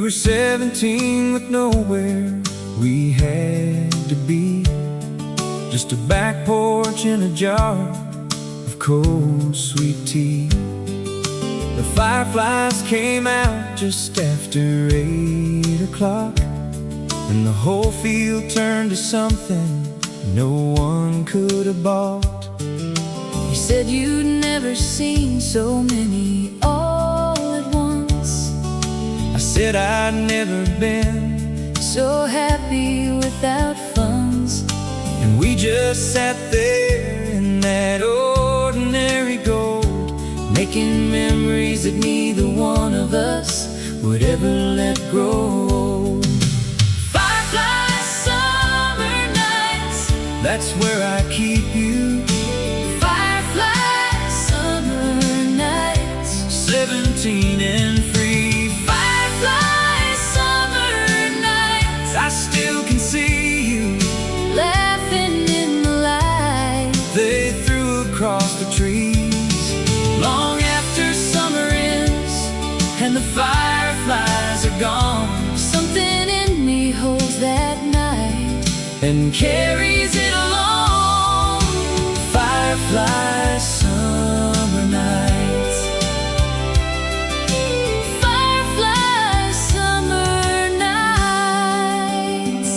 were 17 with nowhere we had to be, just a back porch and a jar of cold sweet tea. The fireflies came out just after 8 o'clock, and the whole field turned to something no one could have bought. You said you'd never seen so many all at once. I said I'd never been so happy without funds. and we just sat there in that ordinary gold, making memories that neither one of us would ever let grow. Firefly summer nights, That's where I keep you. firefly summer nights, 17 and free. firefly summer nights, I still can see you. laughing in the light. They threw across the trees long after summer ends and the fireflies are gone, Something in me holds that night and carries it along. Firefly summer nights. firefly summer nights.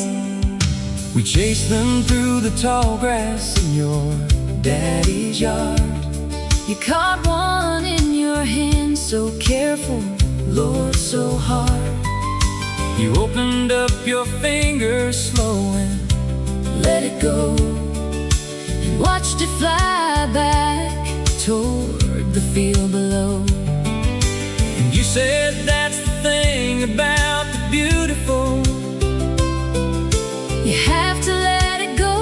We chased them through the tall grass in your daddy's yard. You caught one in your hand, so careful, Lord, so hard. You opened up your fingers slow and Let it go and watched it fly back toward the field below. you said that's the thing about the beautiful. You have to let it go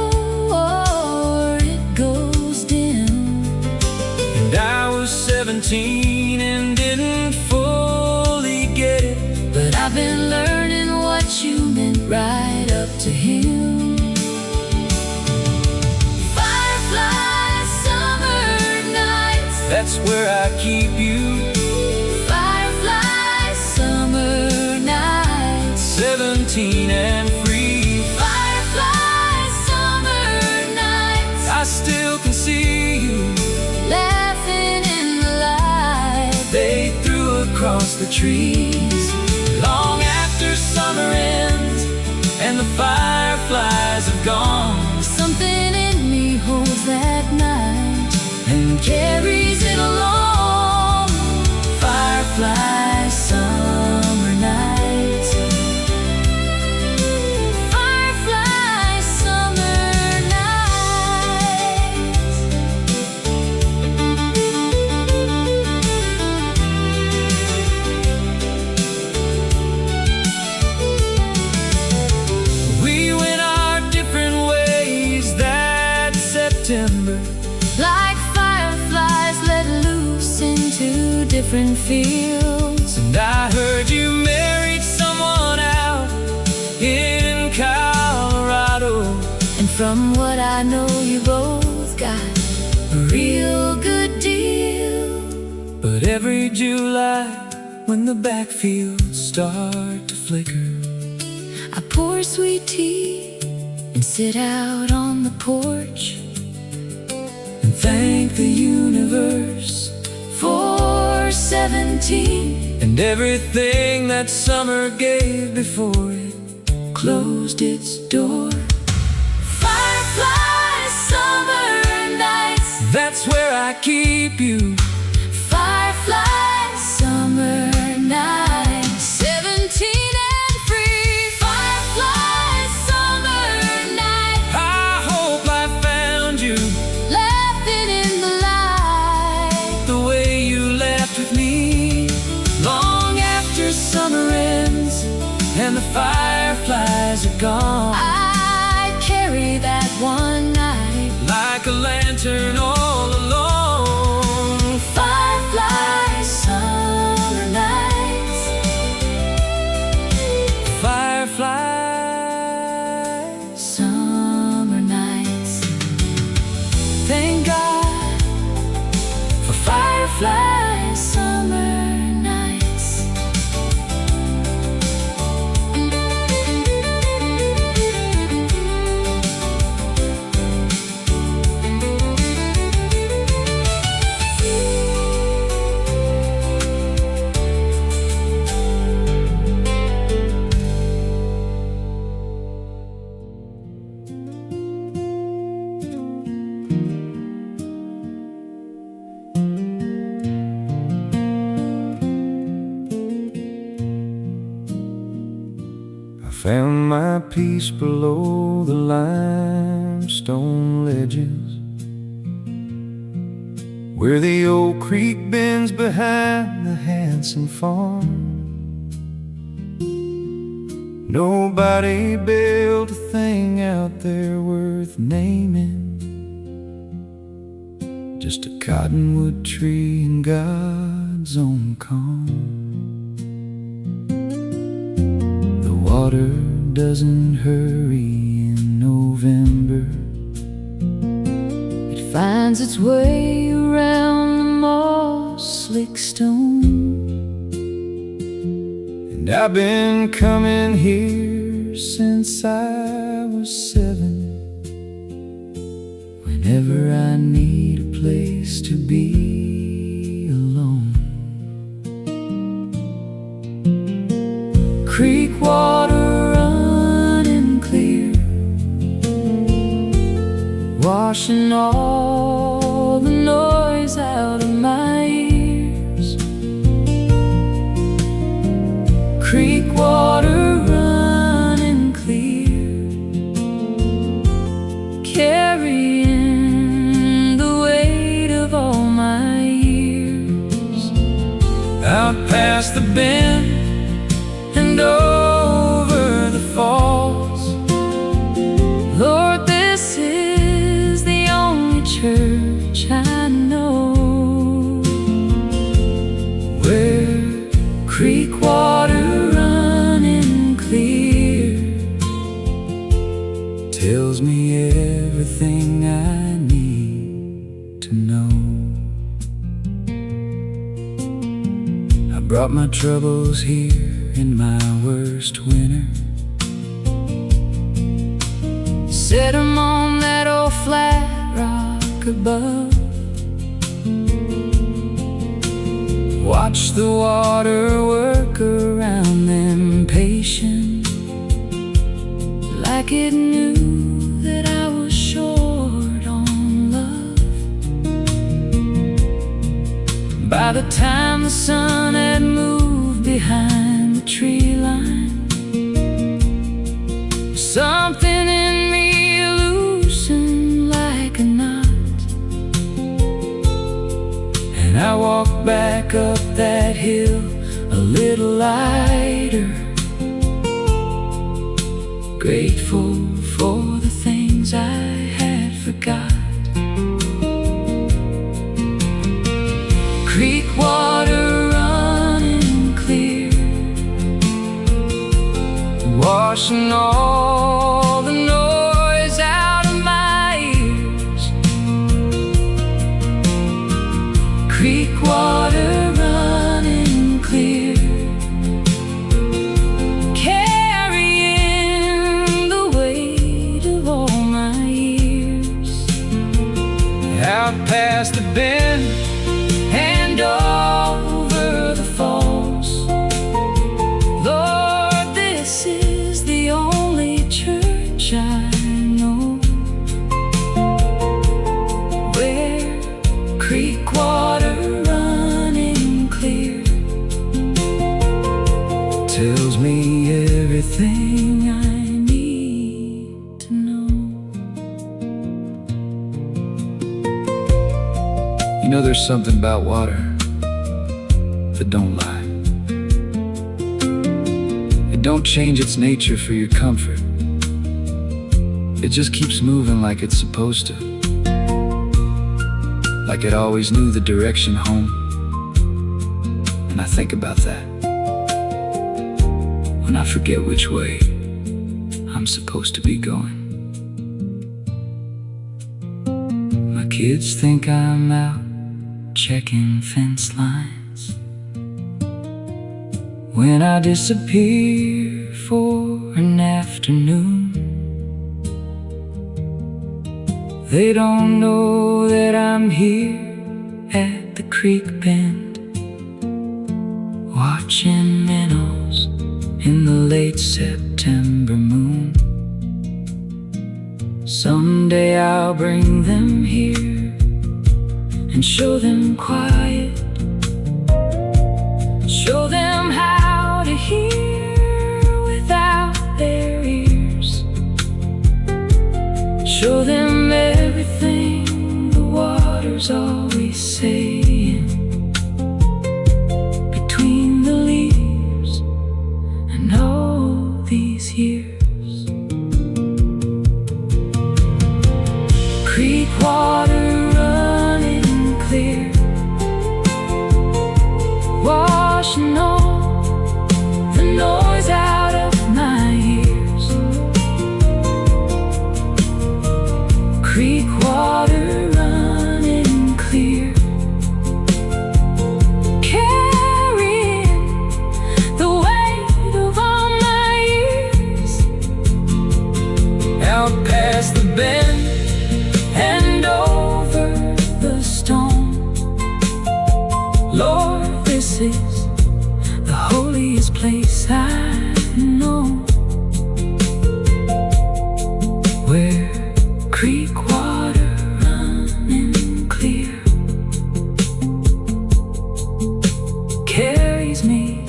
or it goes dim. And I was 17 and didn't fully get it, But I've been learning what you meant right up to him. Firefly summer nights, that's where I keep you. firefly summer nights, 17 and free. firefly summer nights, I still can see you. laughing in the light. They threw across the trees long after summer ends and the fireflies have gone, Something in me holds that night and carries it along. firefly summer nights. Firefly summer nights. We went our different ways that September, Like fireflies let loose into different fields. and I heard you married someone out in Colorado. And from what I know, you both got a real good deal. But every July, when the backfields start to flicker, I pour sweet tea and sit out on the porch and thank the universe for 17. and everything that summer gave before it closed its door. Firefly summer nights, That's where I keep you. firefly summer nights, 17 and free. Firefly summer nights, I hope I found you laughing in the light. the way you laughed with me long after summer ends and the fireflies are gone, I'd carry that one night, like a lantern all alone. firefly summer nights. Firefly Summer nights. thank God for fireflies. Firefly summer nights. peace below the limestone ledges, where the old creek bends behind the Hanson farm. Nobody built a thing out there worth naming, just a cottonwood tree in God's own calm. The water doesn't hurry in November. It finds its way around the moss slick stone. And I've been coming here since I was 7. Whenever I need a place to be alone. Creek water running clear, washing all the noise out of my ears. Creek water running clear, carrying the weight of all my years. Out past the bend and over the falls, Lord, this is the only church I know, where creek water running clear tells me everything I need to know. I brought my troubles here in my worst winter, set 'em on that old flat rock above. Watch the water work around them patient, like it knew that I was short on love. By the time the sun had moved behind the tree line, something in me loosened like a knot, and I walked back up that hill a little lighter, grateful for the things I had forgot. Creek water running clear, washing all the noise out of my ears. Creek water running clear, carrying the weight of all my years. Out past the bend and over the falls, Lord, this is the only church I know, where creek water running clear tells me everything I need to know. You know, there's something about water that don't lie. It don't change its nature for your comfort. It just keeps moving like it's supposed to, like it always knew the direction home. And I think about that when I forget which way I'm supposed to be going. My kids think I'm out checking fence lines when I disappear for an afternoon. They don't know that I'm here at the creek bend, watching minnows in the late September moon. Someday I'll bring them here and show them quiet, show them how to hear without their ears. show them everything the water's always saying. Between the leaves and all these years, creek water running clear, washing all the noise out of my ears. Creek water running clear, carrying the weight of all my years. Out past the bend and over the stone, Lord, this is the holiest place I know, where creek water running clear carries me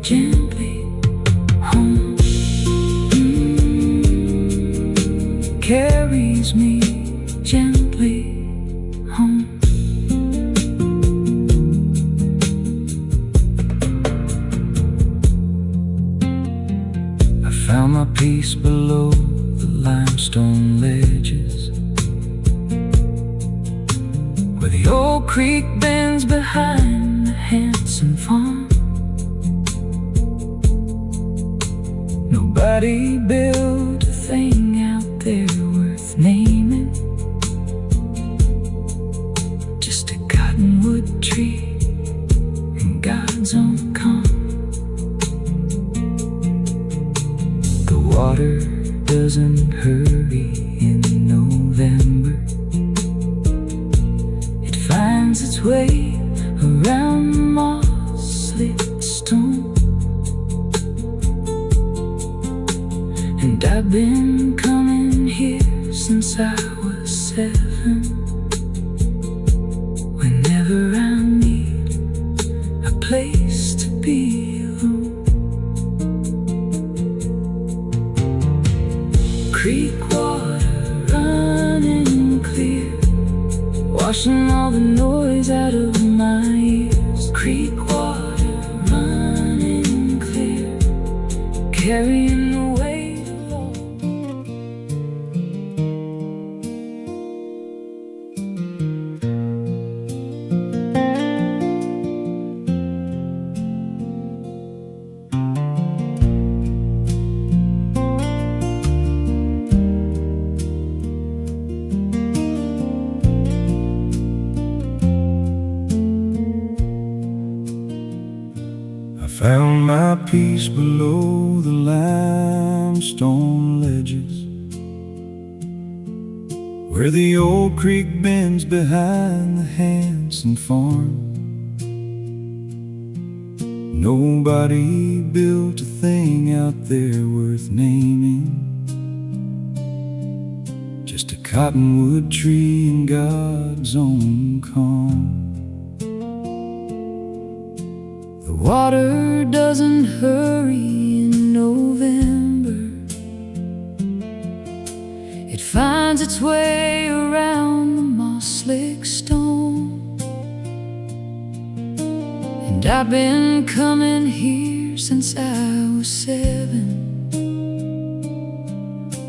gently home. Carries me gently home. I found my peace below the limestone ledges, where the old creek bends behind the Hanson farm. Nobody built a thing out there worth naming, just a cottonwood tree in God's own calm. The water doesn't hurry in November. It finds its way around the moss-lit stone. And I've been coming here since I was 7. Whenever I need a place to be alone, creek water running clear, washing all the noise out of my ears. Creek water running clear, carrying the weight alone. I found my peace below the limestone ledges, where the old creek bends behind the Hanson farm. Nobody built a thing out there worth naming, just a cottonwood tree in God's own calm. The water doesn't hurry in November. It finds its way around the moss-slick stone. And I've been coming here since I was 7.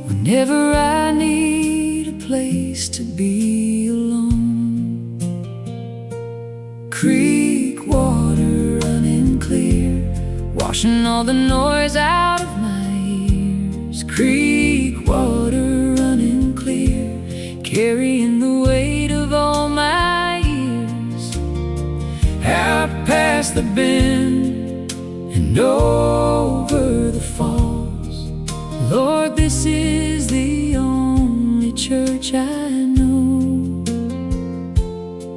Whenever I need a place to be alone, creek water running clear, washing all the noise out of my ears. Creek water running clear, carrying the weight of all my years. Out past the bend and over the falls, Lord, this is the only church I know,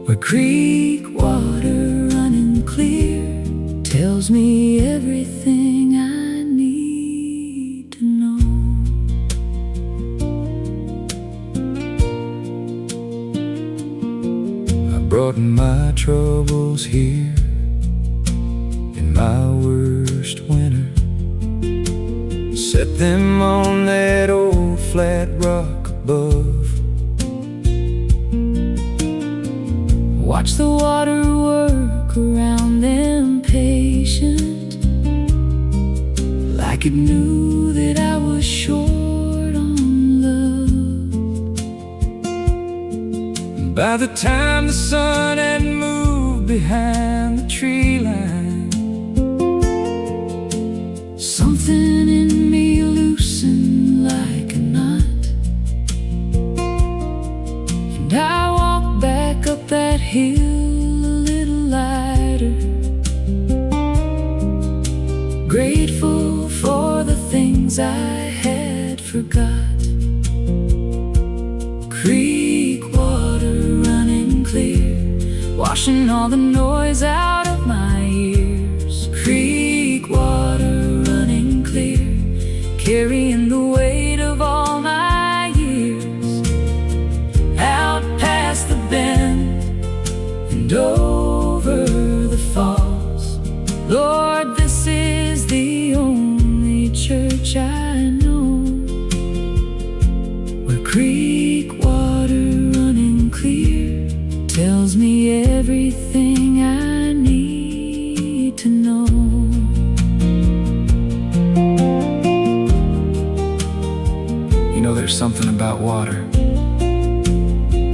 where creek water running clear tells me everything I need to know. I brought my troubles here in my worst winter, set them on that old flat rock above. watch the water work around them patient, like it knew that I was short on love. By the time the sun had moved behind the tree line, something in me loosened like a knot, and I walked back up that hill a little lighter, grateful for the things I had forgot. Creek water running clear, washing all the noise out of my ears. Creek water running clear, carrying the weight of all my years. Out past the bend and over the falls, Lord, this is the only church I know, where creek water running clear tells me everything I need to know. you know there's something about water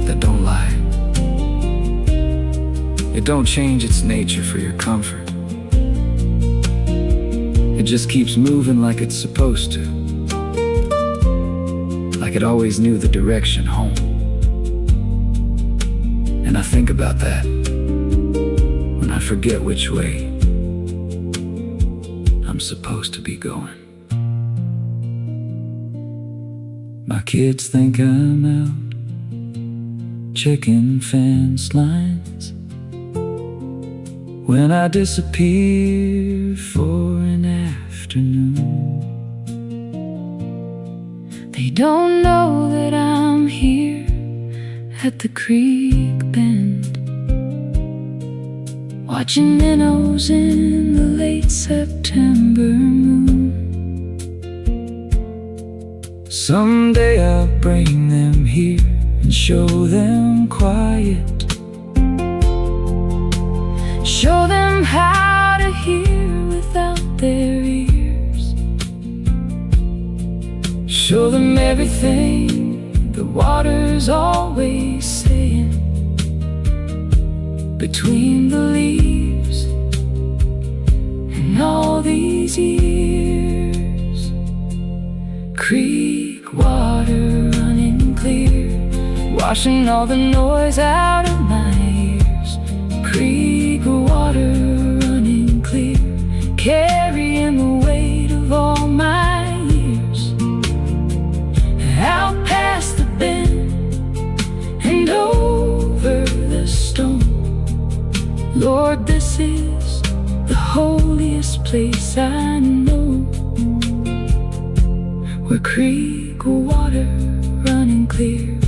that don't lie. It don't change its nature for your comfort. It just keeps moving like it's supposed to, like it always knew the direction home. And I think about that when I forget which way I'm supposed to be going. My kids think I'm out checking fence lines when I disappear for an afternoon. They don't know that I'm here at the creek bend, watching minnows in the late September moon. Someday I'll bring them here and show them quiet, show them how to hear without their ears, show them everything the water's always saying between the leaves and all these years. Creek water running clear, washing all the noise out of my ears. Creek water running clear, carrying the weight of all my years. Out past the bend and over the stone, Lord, this is the holiest place I know, where creek water running clear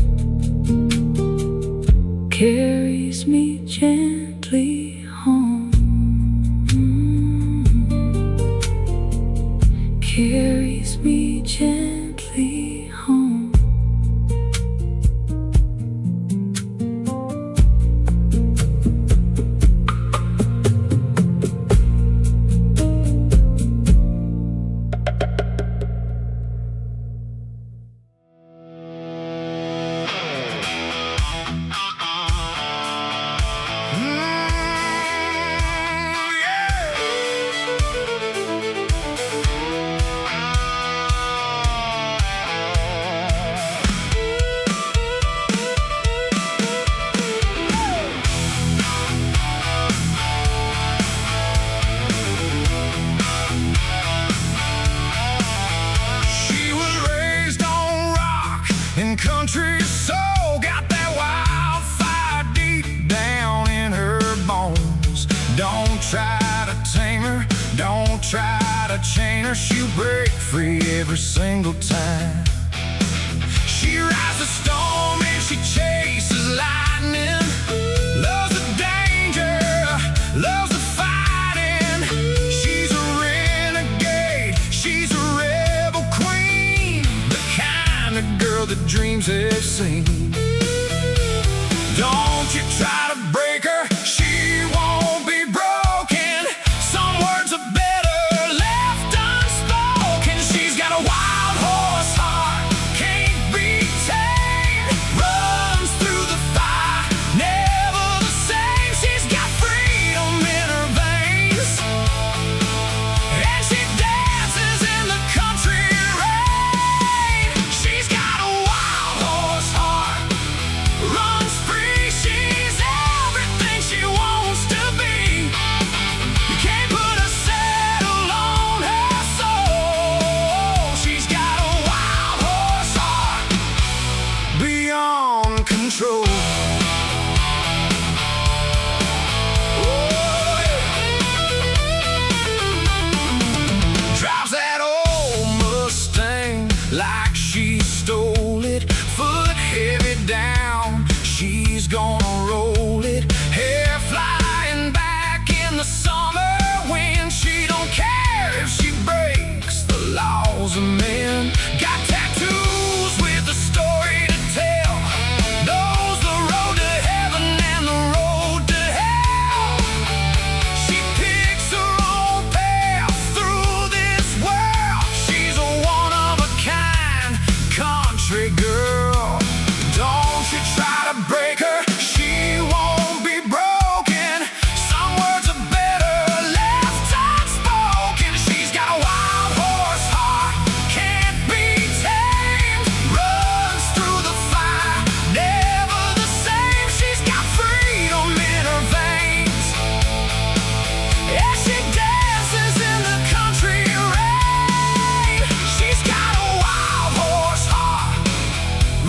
carries me gently home, carries me gently home. Country soul, got that wildfire deep down in her bones. Don't try to tame her, don't try to chain her. She'll break free every single time. She rides the storm and she chases lightning. Loves the danger, loves the fighting. She's a renegade, she's a rebel queen, the kind of girl that dreams have seen. Don't you try to break her, she won't be broken. Some words are better left unspoken. She's got a wild horse heart, can't be tamed. Runs through the fire, never the same. She's got freedom in her veins, and she dances in the country rain. She's got a wild horse heart, runs free. She's everything she wants to be. You can't put a saddle on her soul. She's got a wild horse heart, beyond control. Ooh, yeah. Drives that old Mustang like she stole it. Foot heavy down, she's gonna roll it. Hair flying back in the summer wind. She don't care if she breaks the laws of men. Got tattoos with a story to tell. Knows the road to heaven and the road to hell. She picks her own path through this world. She's a one-of-a-kind country girl. Don't you try to break her, she won't be broken. Some words are better left unspoken. She's got a wild horse heart, can't be tamed. Runs through the fire, never the same. She's got freedom in her veins, yeah, she dances in the country rain. She's got a wild horse heart,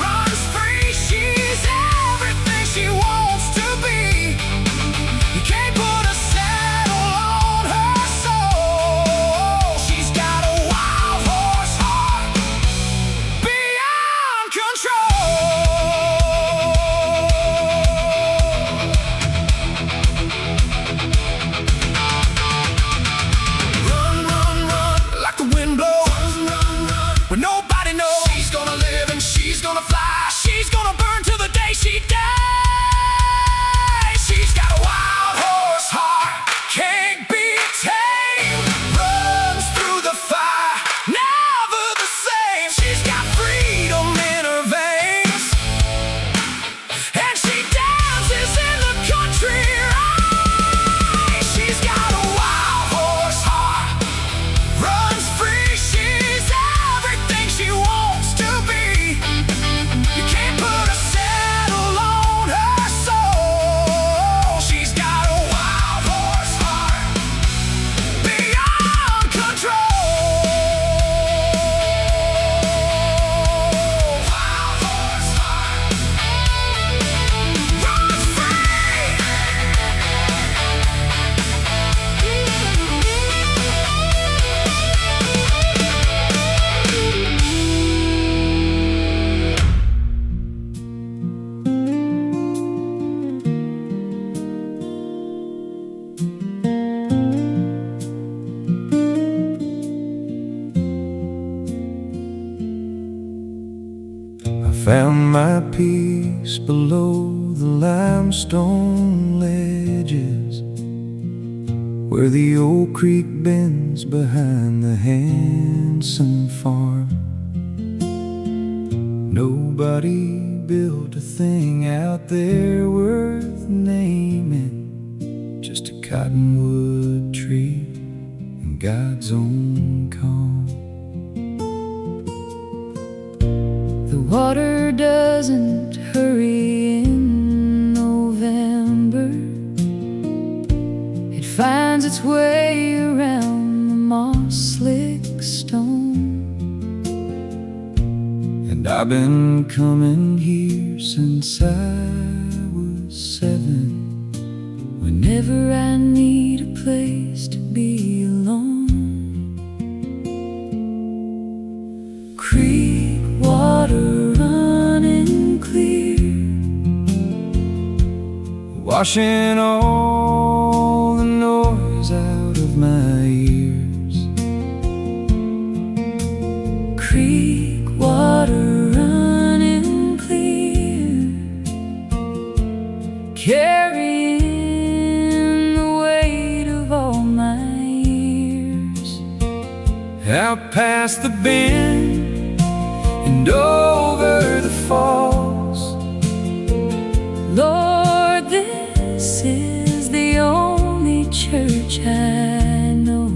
runs free. She's everything she wants to be. You can't put a saddle on her soul. She's got a wild horse heart, beyond control. Run, run, run, like the wind blows. When nobody knows, she's gonna live and she's gonna fly. She's gonna burn till the day she dies. She's got a wild horse heart, can't be tamed. Runs through the fire, never the same. She's got freedom in her veins, and she dances in the country rain. She's got a wild horse heart, runs free. She's everything she wants to be. You can't put a saddle on her soul. She's got a wild horse heart, beyond control. Wild horse heart, runs free. I found my peace below the limestone ledges, where the old creek bends behind the Hanson farm. Nobody built a thing out there worth naming, just a cottonwood tree and God's own calm. The water doesn't hurry in November. It finds its way around the moss-slick stone. And I've been coming here since I was 7. Whenever I need a place to be alone. Creek water running clear, washing all the noise out of my ears. creek water running clear, carry past the bend and over the falls. Lord, this is the only church I know,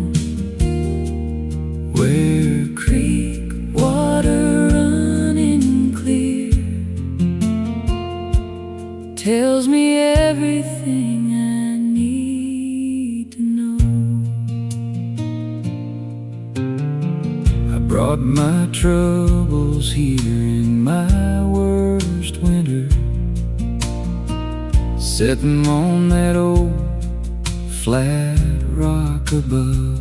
Where creek water running clear tells me everything I need to know. I brought my troubles here in my worst winter, set them on that old flat rock above.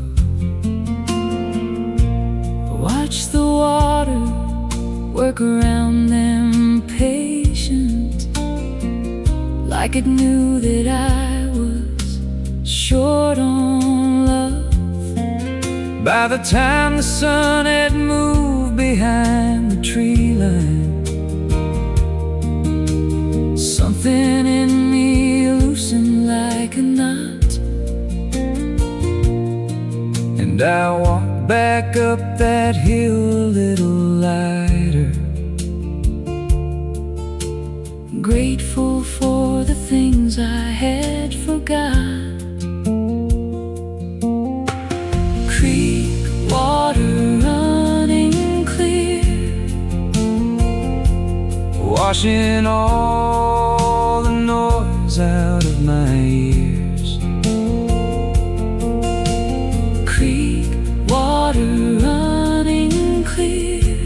Watch the water work around them patient, like it knew that I was short on love. By the time the sun had moved behind the tree line, something in me loosened like a knot, and I walked back up that hill a little lighter, grateful for the things I had forgot. Creek water running clear, washing all the noise out of my ears. creek water running clear,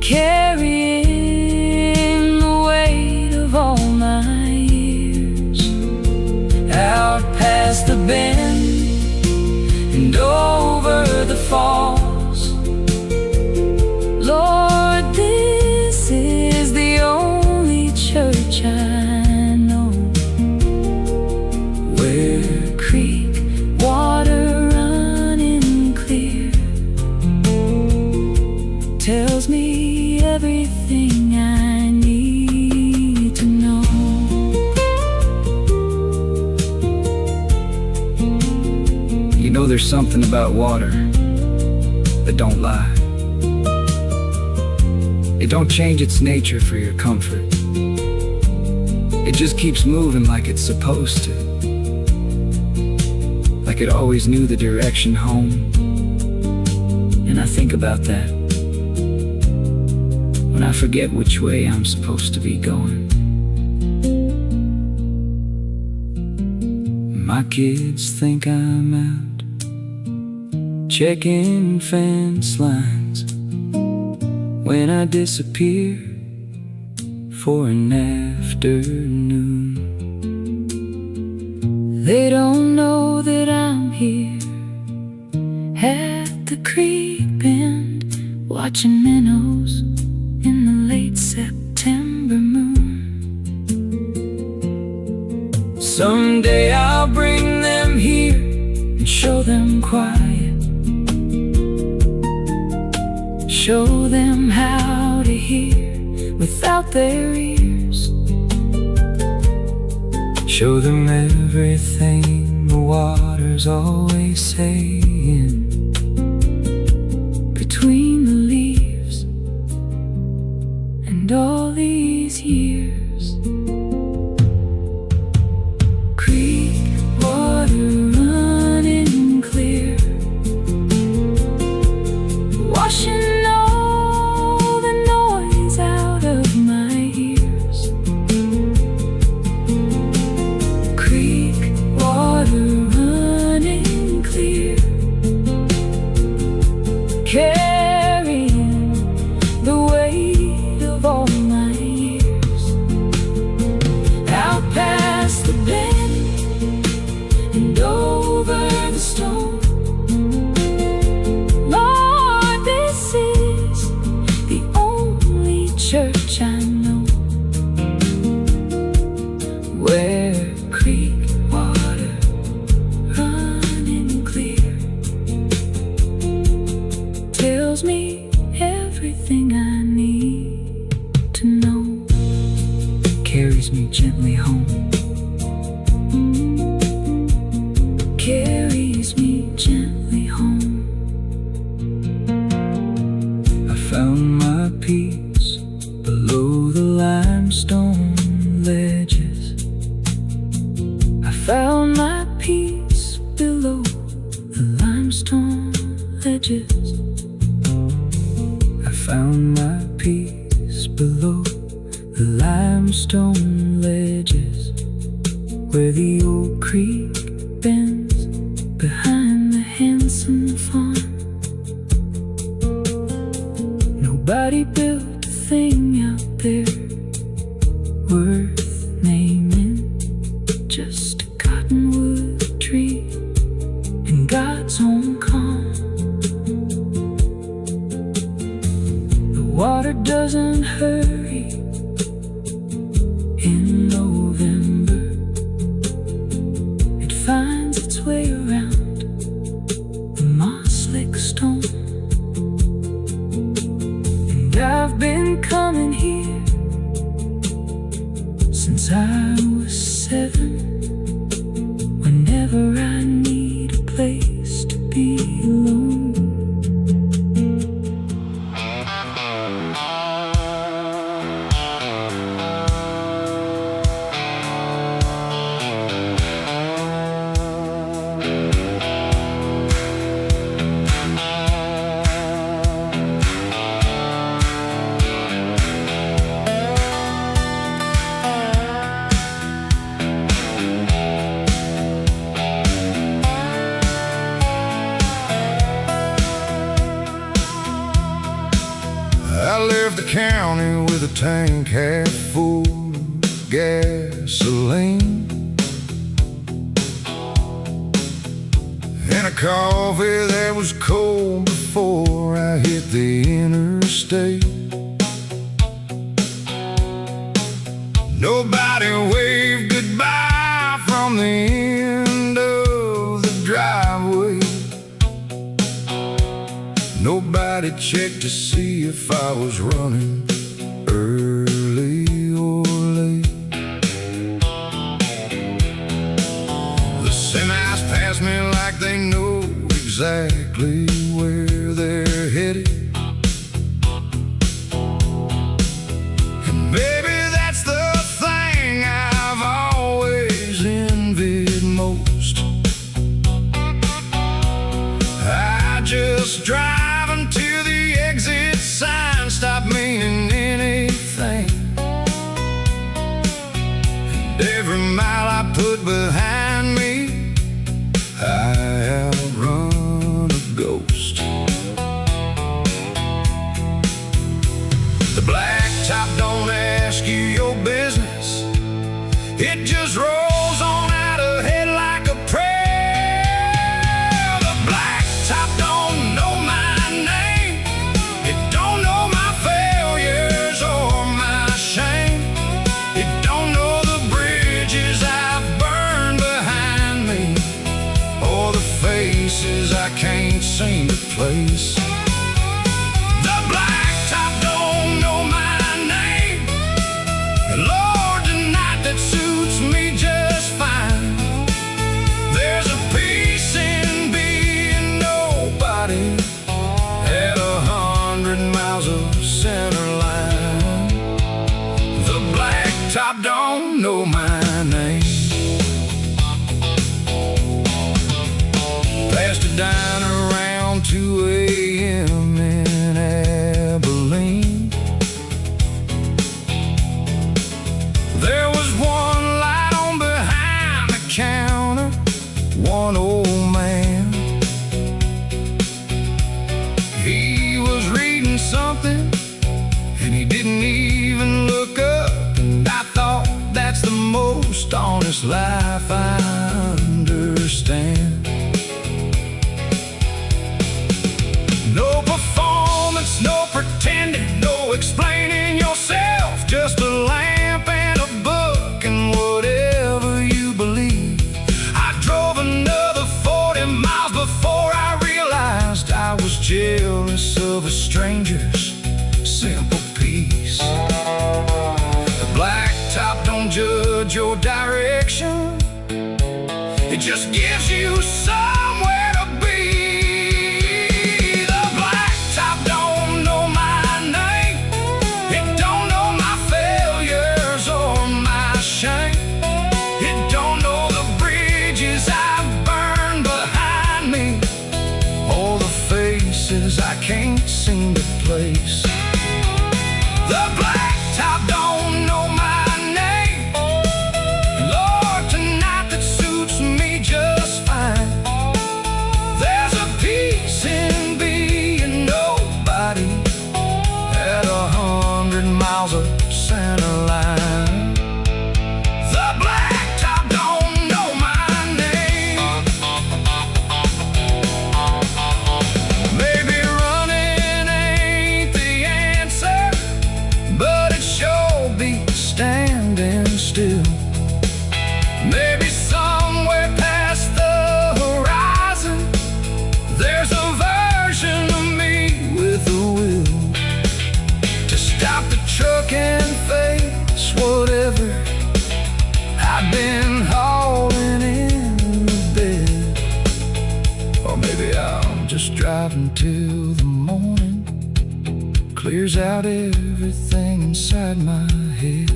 carrying the weight of all my years. Out past the bend and over the falls. Lord, this is the only church I know, Where creek water running clear tells me everything I need to know. you know there's something about water that don't lie. It don't change its nature for your comfort. It just keeps moving like it's supposed to, like it always knew the direction home. And I think about that when I forget which way I'm supposed to be going. My kids think I'm out checking fence lines when I disappear for an afternoon. They don't know that I'm here at the creek bend, watching minnows in the late September moon. Someday I'll bring them here And show them quiet, show them how to hear without their ears, show them everything the water's always saying between the leaves and all these years. Creek water running clear, washing all the noise out of my ears. Creek water running clear, carrying the weight of all my years. Out past the bend and over the stone. Lord, this is the only church I know, where creek water running clear tells me everything I need to know, carries me gently home. carries me gently home. found my peace below the limestone ledges. I found my peace below the limestone ledges. I found my peace below the limestone ledges, where the old creek bends behind the Hanson farm. Nobody built a thing out there worth naming, just a cottonwood tree in God's own calm. The water doesn't hurry in November. It finds its way around the moss-lick stone. And I've been coming here since I was 7. Whenever I need a place to be alone. I left the county with a tank half full of gasoline and a coffee that was cold before I hit the interstate. Nobody waved goodbye from the end of the driveway. Nobody checked to see if I was running early or late. The semis pass me like they know exactly where they're headed. And baby, that's the thing I've always envied most. I just drive until the exit sign stop meaning anything. And every mile I put behind me, I outrun a ghost. The blacktop don't ask you your business, it just rolls on out ahead like a prayer. The blacktop don't know my name, it don't know my failures or my shame. It don't know the bridges I've burned behind me, or the faces I can't seem to place. The blacktop don't know my name, and Lord, tonight that suits me just fine. There's a peace in being nobody at 100 miles of center line. The blacktop don't know my name. Passed it down around 2 a.m. in Abilene. There was one light on behind the counter, one old man. He was reading something and he didn't even look up. And I thought, that's the most honest life I understand. No performance, no pretending, no explaining yourself, just a lamp and a book and whatever you believe. I drove another 40 miles before I realized I was jealous of a stranger's simple peace. The blacktop don't judge your direction, it just gives you somewhere to be. The blacktop don't know my name, place. The blacktop don't know my name. Lord, tonight that suits me just fine. There's a peace in being nobody at 100 miles of center line. The blacktop don't know my name. Maybe running ain't the answer, but it sure beats standing still. Maybe somewhere past the horizon there's a version of me with a will to stop the truck and face whatever I've been hauling in the bed. Or maybe I'm just driving till the morning clears out everything inside my head.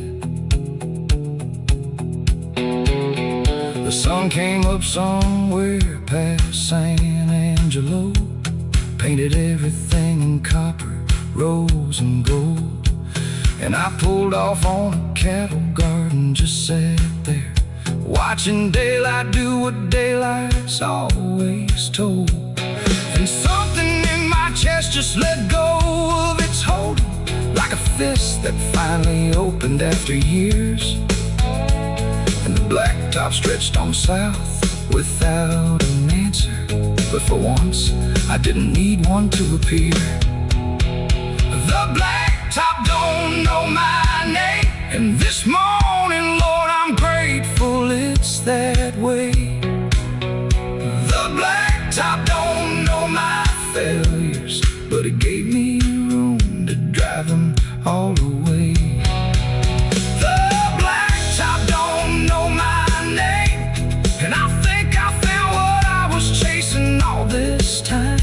The sun came up somewhere past San Angelo, painted everything in copper, rose and gold. And I pulled off on a cattle guard and just sat there, watching daylight do what daylight's always told. And something in my chest just let go of its hold, like a fist that finally opened after years. And the blacktop stretched on south without an answer, but for once I didn't need one to appear. The blacktop don't know my name, and this morning, Lord, I'm grateful it's that way. The blacktop don't know my failures, but it gave me room to drive them all away. The blacktop don't know my name, and I think I found what I was chasing all this time.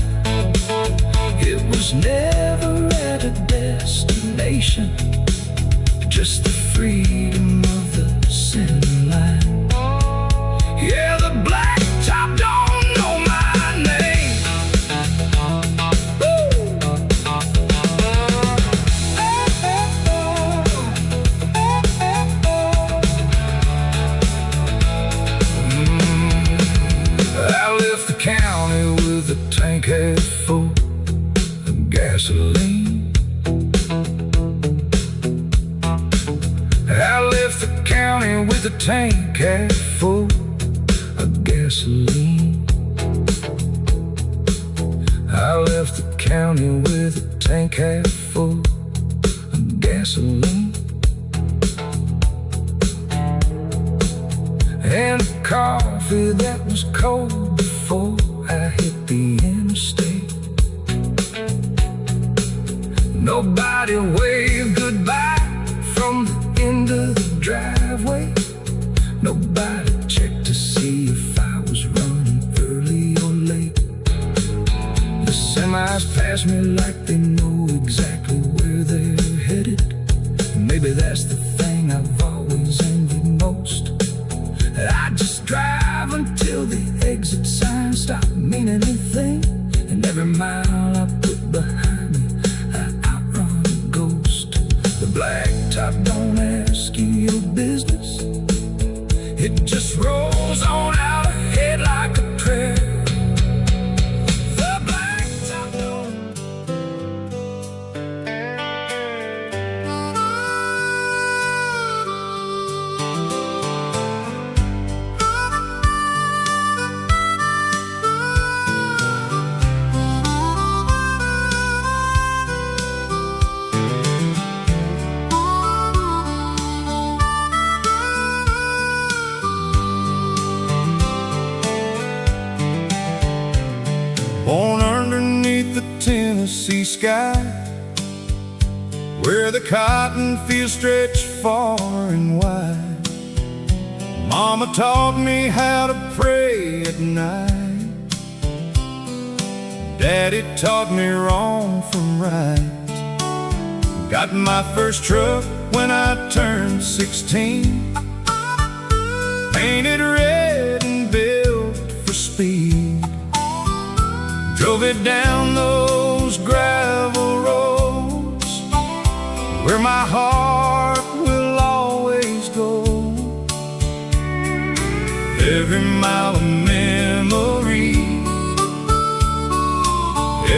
It was never at a destination, just the freedom of the center line. Yeah, the blacktop don't know my name. I left the county with a tank half full of gasoline. I left the county with a tank half full of gasoline. I left the county with a tank half full of gasoline. And a coffee that was cold before I hit the interstate. Nobody waved goodbye from the end of the driveway. Nobody checked to see if I was running early or late. The semis pass me like they know exactly where they're headed. Maybe that's the thing I've always envied most, that I just drive until the exit sign stop meaning anything. And every mile I put behind me, I outrun a ghost. The blacktop don't ask you your business, it just rolls on out ahead like a prayer. The blacktop don't. Born underneath the Tennessee sky, where the cotton fields stretch far and wide. Mama taught me how to pray at night. Daddy taught me wrong from right. Got my first truck when I turned 16, painted red and built for speed. Drove it down those gravel roads where my heart will always go. Every mile of memory,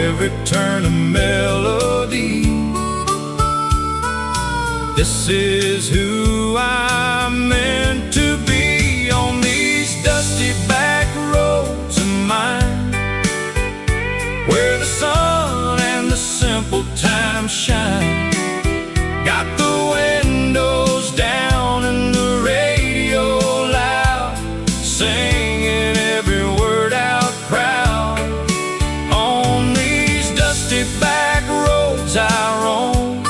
every turn a melody. This is who I'm meant to be on these dusty back roads of mine, where the sun and the simple times shine. Got the windows down and the radio loud, singing every word out proud. On these dusty back roads I roam,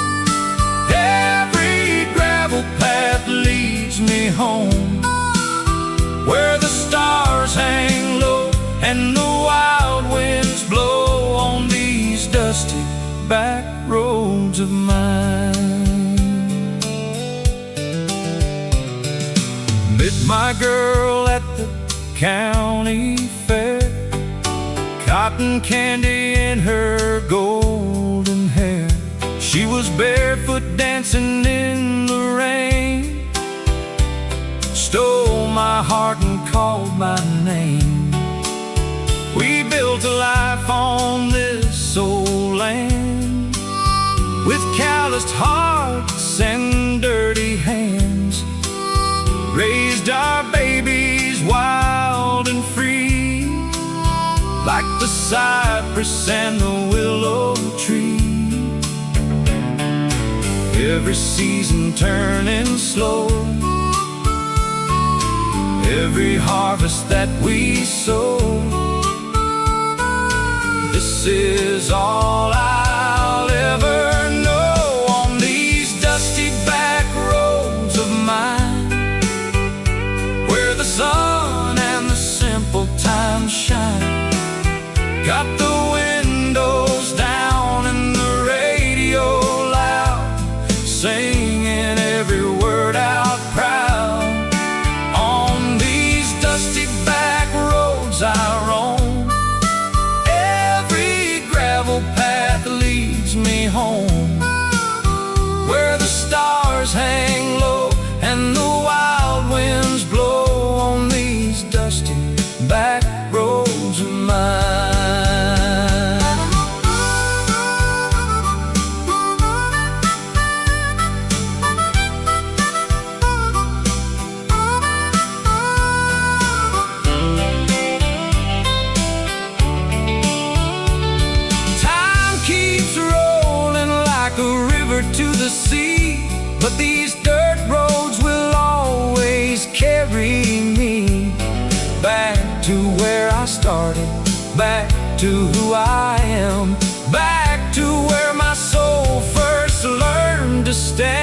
every gravel path leads me home, where the stars hang low and the wild winds blow on these dusty back roads of mine. Met my girl at the county fair, cotton candy in her golden hair. She was barefoot dancing in the rain, stole my heart and called my name. We built a life on this old land, with calloused hearts and dirty hands. Raised our babies wild and free, like the cypress and the willow tree. Every season turning slow, every harvest that we sow. This is all I'll ever know on these dusty back roads of mine, where the sun and the simple times shine. Got the windows down and the radio loud, singing every word out proud. On these dusty back roads I roam, every gravel path leads me home, where the stars hang low and the wild winds blow on these dusty back roads of mine. Time keeps rolling like a river to the sea, but these dirt roads will always carry me back to where I started, back to who I am, back to where my soul first learned to stand.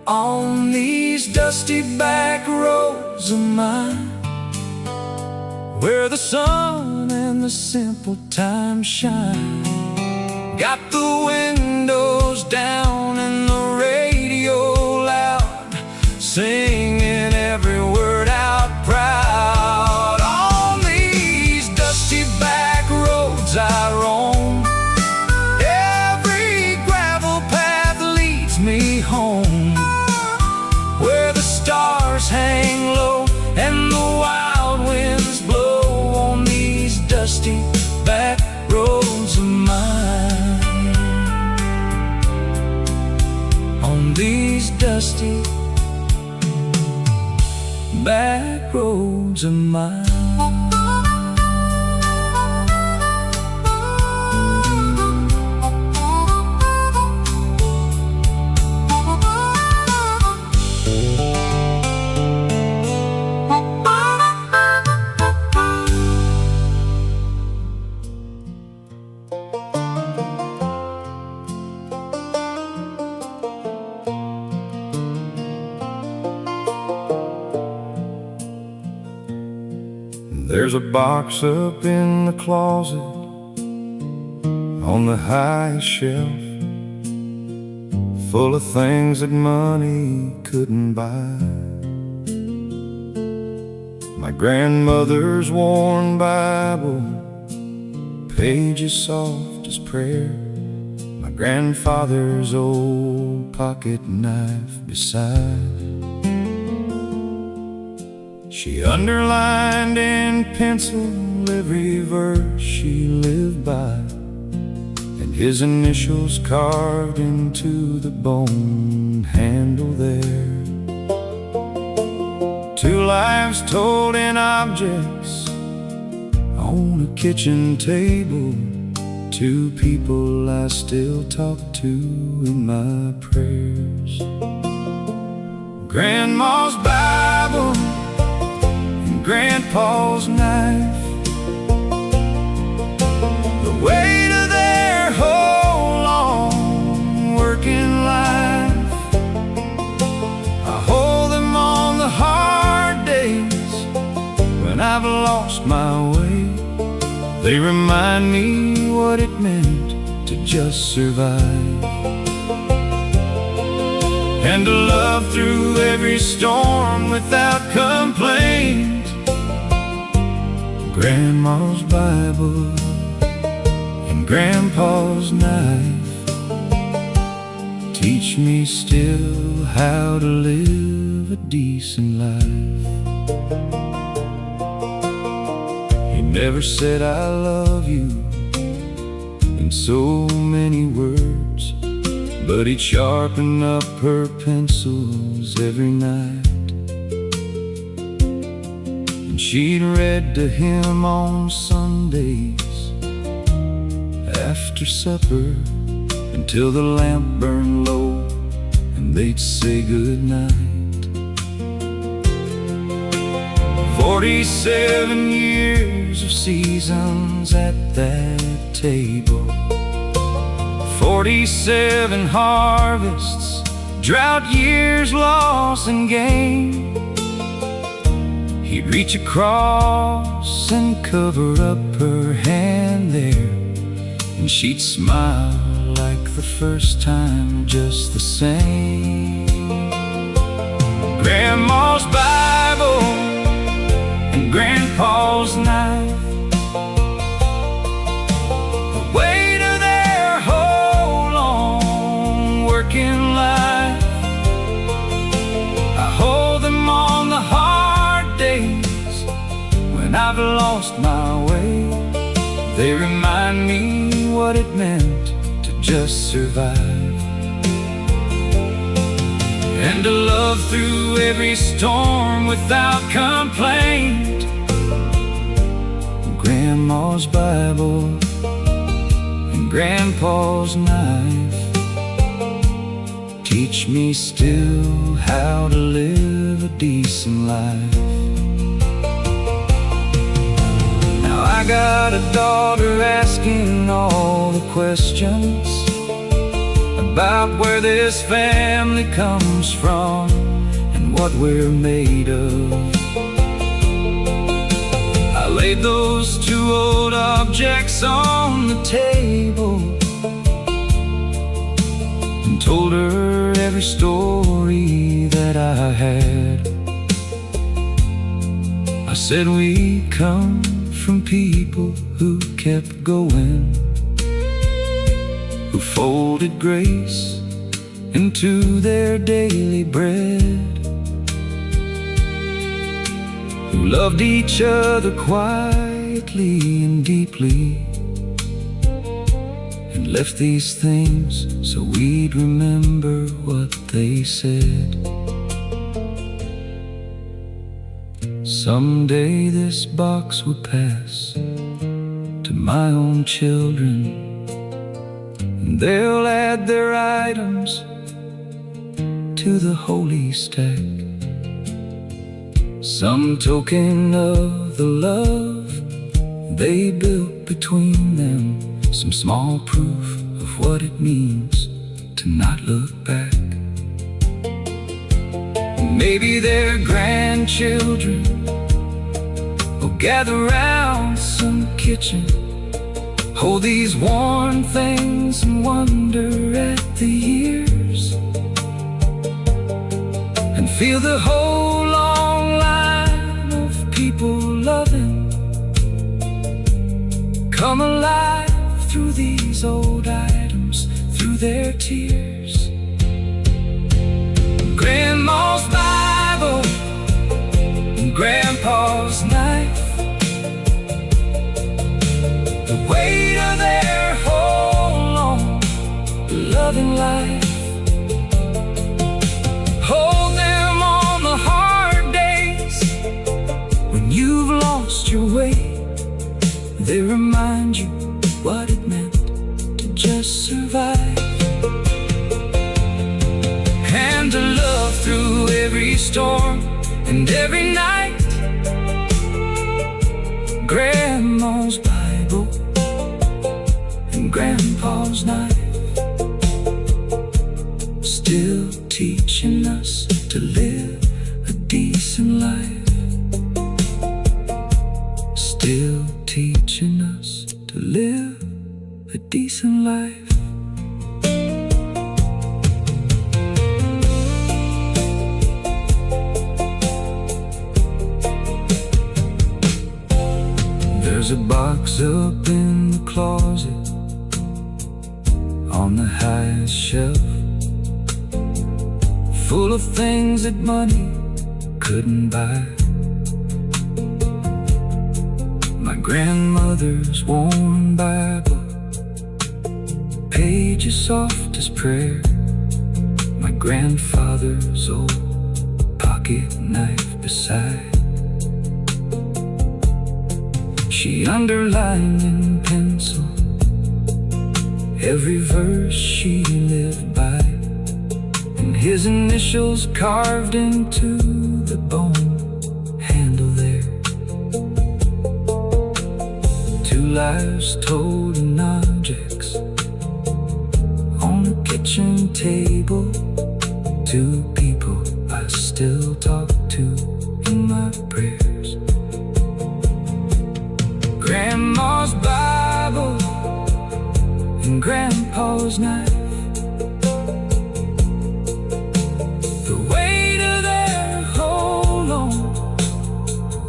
On these dusty back roads of mine, where the sun and the simple times shine. Got the windows down and the radio loud, singing every word out proud. On these dusty back roads I roam, every gravel path leads me home, where the stars hang low and the wild winds blow on these dusty back roads of mine. On these dusty back roads of mine. There's a box up in the closet on the high shelf, full of things that money couldn't buy. My grandmother's worn Bible, pages soft as prayer, my grandfather's old pocket knife beside. She underlined in pencil every verse she lived by, and his initials carved into the bone handle there. Two lives told in objects on a kitchen table, two people I still talk to in my prayers. Grandma's Bible and Grandpa's knife, the weight of their whole long working life. I hold them on the hard days when I've lost my way. They remind me what it meant to just survive, and to love through every storm without complaint. Grandma's Bible and Grandpa's knife teach me still how to live a decent life. He never said I love you in so many words, but he'd sharpen up her pencils every night, and she'd read to him on Sundays after supper until the lamp burned low and they'd say goodnight. 47 years of seasons at that table, 47 harvests, drought years, loss and gain. He'd reach across and cover up her hand there, and she'd smile like the first time, just the same. Grandma's Bible and Grandpa's knife, the weight of their whole long working life. I hold them on the hard days when I've lost my way. They remind me what it meant to just survive, and to love through every storm without complaint. Grandma's Bible and Grandpa's knife teach me still how to live a decent life. Now I got a daughter asking all the questions about where this family comes from and what we're made of. I laid those two old objects on the table and told her every story that I had. I said we come from people who kept going, who folded grace into their daily bread, who loved each other quietly and deeply, and left these things so we'd remember what they said. Someday this box will pass to my own children, and they'll add their items to the holy stack, some token of the love they built between them, some small proof of what it means to not look back. Maybe their grandchildren will gather round some kitchen, hold these worn things and wonder at the years, and feel the whole long line of people loving come alive through these old items, through their tears. Grandma's Bible and Grandpa's knife, the weight of their whole long loving life. Hold them on the hard days when you've lost your way. They remind you what it meant to just survive, and to love through every storm and every night. Grandma's Bible and Grandpa's knife, still teaching us to live a decent life, still teaching us to live a decent life. There's a box up in the closet on the highest shelf, full of things that money couldn't buy. My grandmother's worn Bible, pages soft as prayer. My grandfather's old pocket knife beside. She underlined in pencil every verse she lived by, and his initials carved into the bone handle there. 2 lives told in objects on a kitchen table. 2 people I still talk to in my prayers. Grandma's Bible and Grandpa's knife, the weight of their whole long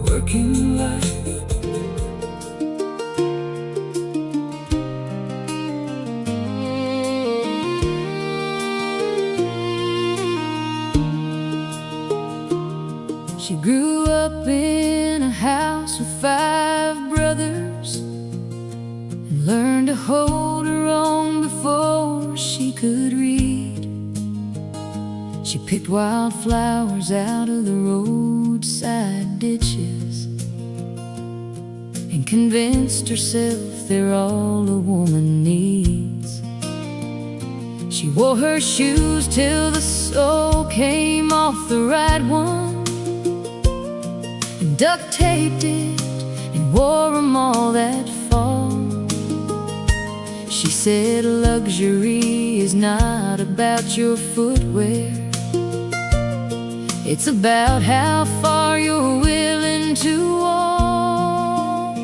working life. She grew up in a house with 5 brothers, and learned to hold her own before she could read. She picked wildflowers out of the roadside ditches, and convinced herself they're all a woman needs. She wore her shoes till the sole came off the right one, and duct taped it and wore them all that fall. She said luxury is not about your footwear, it's about how far you're willing to walk.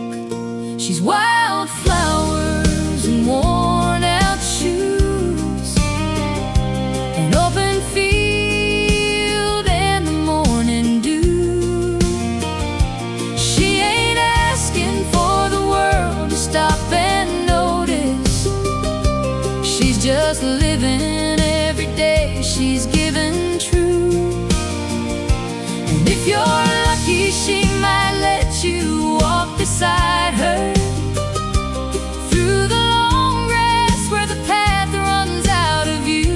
She's wildflowers and worn out shoes, an open field and the morning dew. She ain't asking for the world to stop and notice, she's just living every day she's given true. And if you're lucky, she might let you walk beside her through the long grass where the path runs out of view.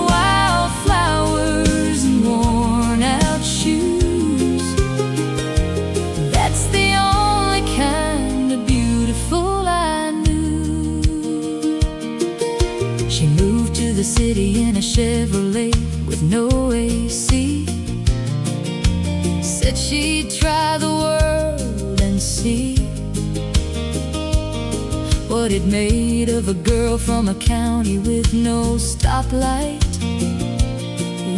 Wildflowers and worn out shoes, that's the only kind of beautiful I knew. She moved to the city in a Chevrolet with no AC. Said she'd try the world and see what it made of a girl from a county with no stoplight.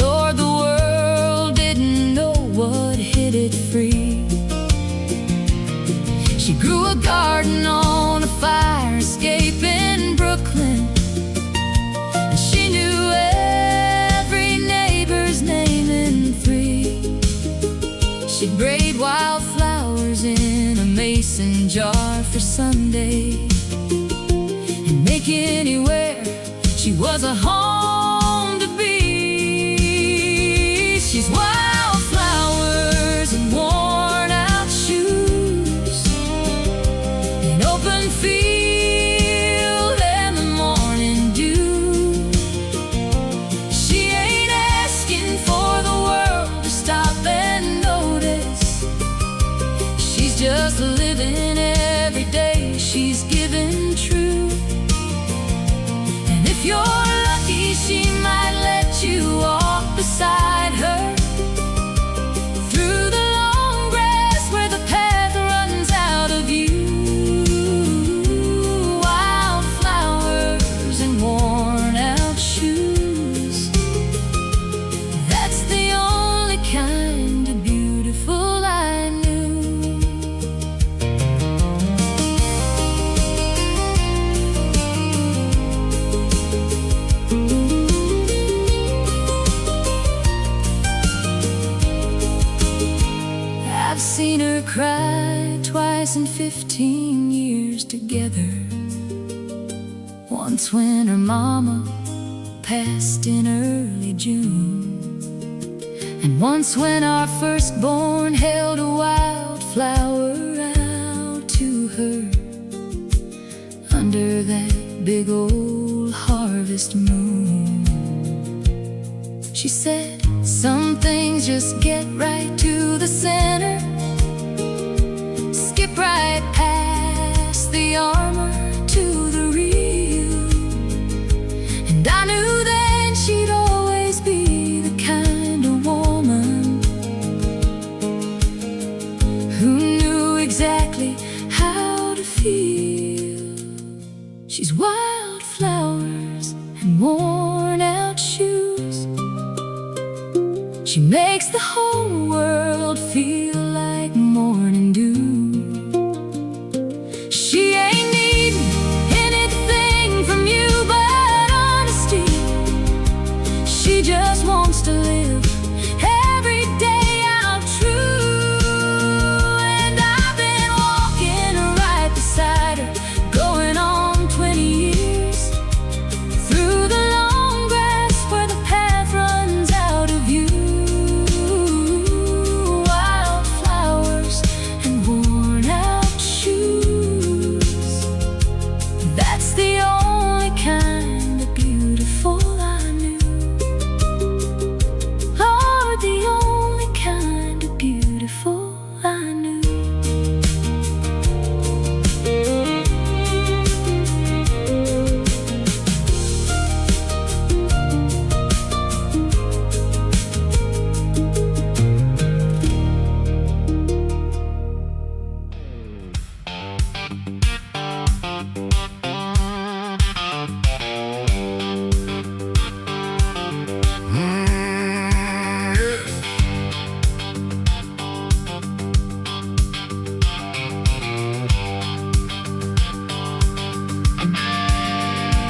Lord, the world didn't know what hit it free. She grew a garden on a fire escape in Brooklyn, and she knew every neighbor's name in 3. She'd braid wildflowers in a mason jar for Sunday, and make take anywhere. She was a home to be. She's wildflowers and worn out shoes, an open field and the morning dew. She ain't asking for the world to stop and notice. She's just living every day. She's giving true. And if you're lucky, she might let you walk beside her through the long grass where the path runs out of view. Wildflowers and worn out shoes, that's the only kind of beautiful I knew. I've seen her cry twice in 15 years together. Once when her mama passed in early June, and once when our firstborn held a wildflower out to her under that big old harvest moon. She said, some things just get right to the center, skip right past the armor to the real. And I knew then she'd always be the kind of woman who knew exactly how to feel. She's wildflowers and worn out shoes. She makes the whole world feel like morning dew. She ain't needing anything from you but honesty. She just wants to live every day out true. And I've been walking right beside her, going on 20 years, through the long grass where the path runs out of view. Wildflowers and worn out shoes, that's the only kind of beautiful I knew. Lord, the only kind of beautiful I knew. Yeah.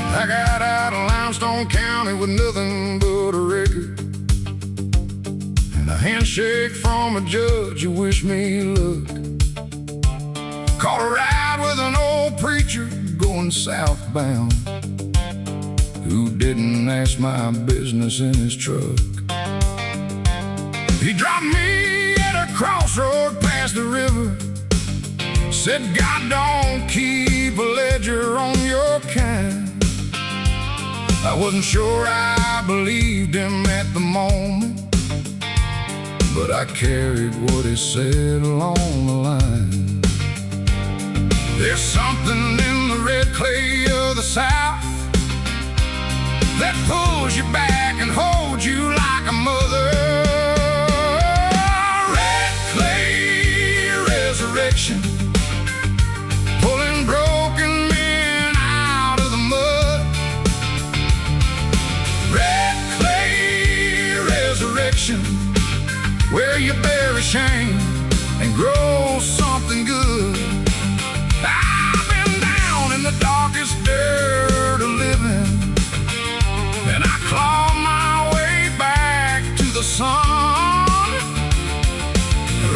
I got out of Limestone County with nothing but a record and a handshake from a judge who wished me luck. Caught a ride with an old preacher going southbound who didn't ask my business in his truck. He dropped me at a crossroad past the river, said, God don't keep a ledger on your kind. I wasn't sure I believed him at the moment, but I carried what he said along the line. There's something in the red clay of the South that pulls you back and holds you like a mother. Red clay resurrection, pulling broken men out of the mud. Red clay resurrection, where you bury shame and grow something good. I've been down in the darkest dirt of living, and I clawed my way back to the sun.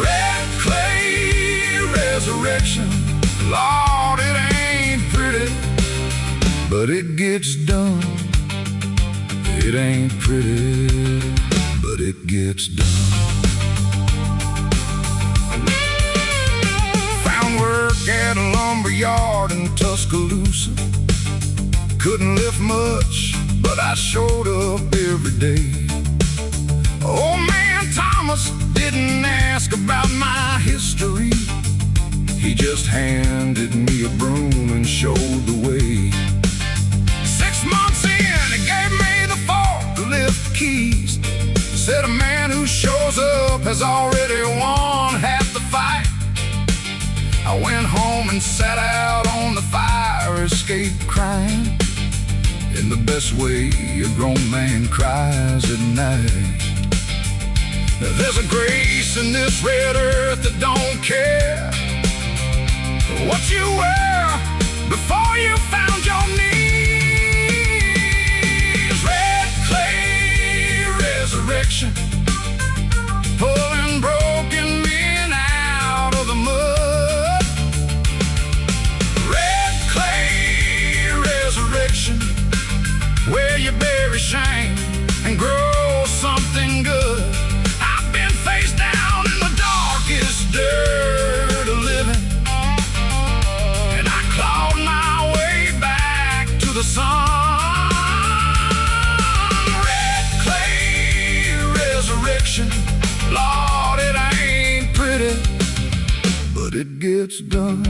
Red clay resurrection, Lord, it ain't pretty, but it gets done. It ain't pretty, but it gets done. Found work at a lumber yard in Tuscaloosa. Couldn't lift much, but I showed up every day. Old man Thomas didn't ask about my history. He just handed me a broom and showed the way. 6 months in, he gave me the forklift keys. Said a man who shows up has already won half the fight. I went home and sat out on the fire escape crying, in the best way a grown man cries at night. There's a grace in this red earth that don't care what you were before you found your knees. Red clay resurrection, pulling broken men out of the mud. Red clay resurrection, where you bury shame and grow something good. I've been face down in the darkest dirt of living, and I clawed my way back to the sun. Red clay resurrection, Lord, it ain't pretty, but it gets done.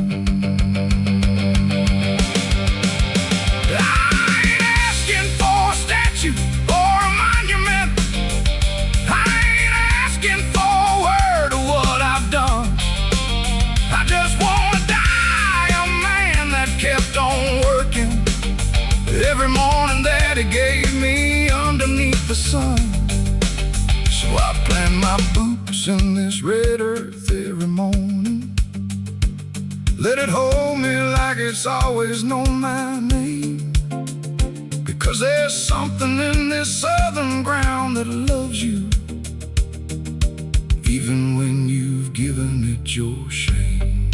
Every morning that he gave me underneath the sun. So I plant my boots in this red earth every morning. Let it hold me like it's always known my name, because there's something in this southern ground that loves you, even when you've given it your shame.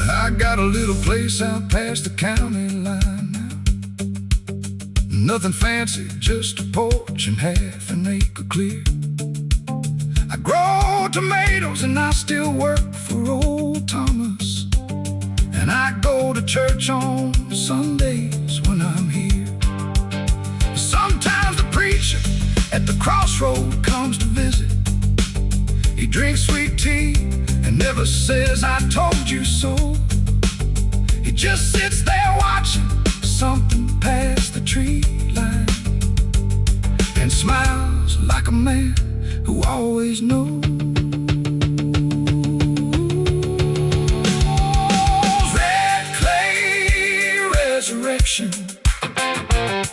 I got a little place out past the county line now. Nothing fancy, just a porch and half an acre clear. I grow tomatoes and I still work for old Thomas, and I go to church on Sundays when I'm here. Sometimes the preacher at the crossroad comes to visit. He drinks sweet tea and never says I told you so. He just sits there watching something past the tree line and smiles like a man who always knows. Red clay resurrection,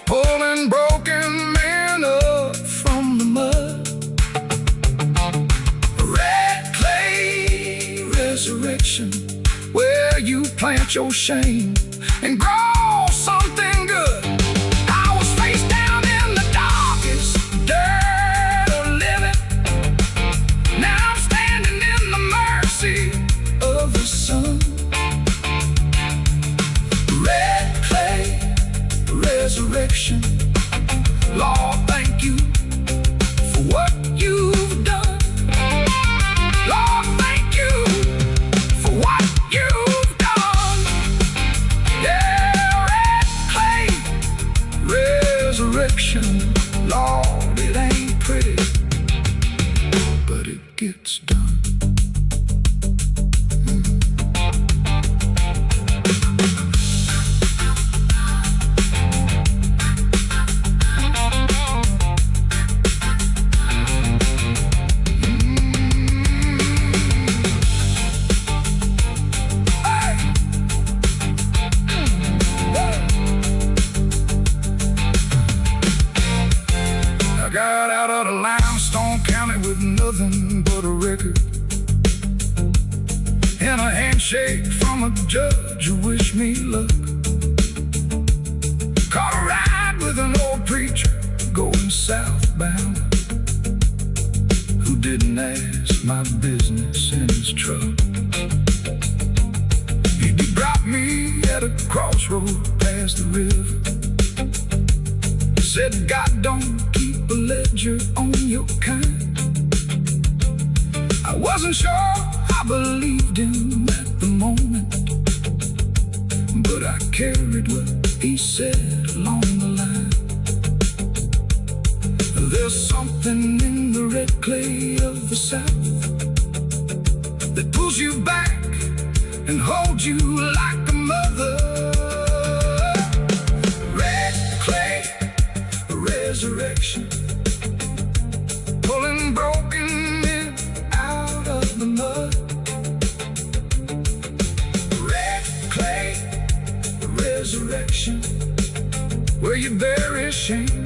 pulling broken men up from the mud. Red clay resurrection, where you plant your shame and grow something good. I was face down in the darkest dirt of living. Now I'm standing in the mercy of the sun. Red clay resurrection, Lord, thank you for what you've done. Lord, thank you for what you've done. Yeah, red clay resurrection, Lord, it ain't pretty, but it gets done. I got out of the limestone county with nothing but a record and a handshake from a judge who wished me luck. Caught a ride with an old preacher going southbound, who didn't ask my business in his truck. He dropped me at a crossroad past the river. Said, God don't keep a ledger on your kind. I wasn't sure I believed him at the moment, but I carried what he said along the line. There's something in the red clay of the South that pulls you back and holds you like a mother. Red clay, a resurrection, pulling broken men out of the mud. Red clay, a resurrection, where you bury shame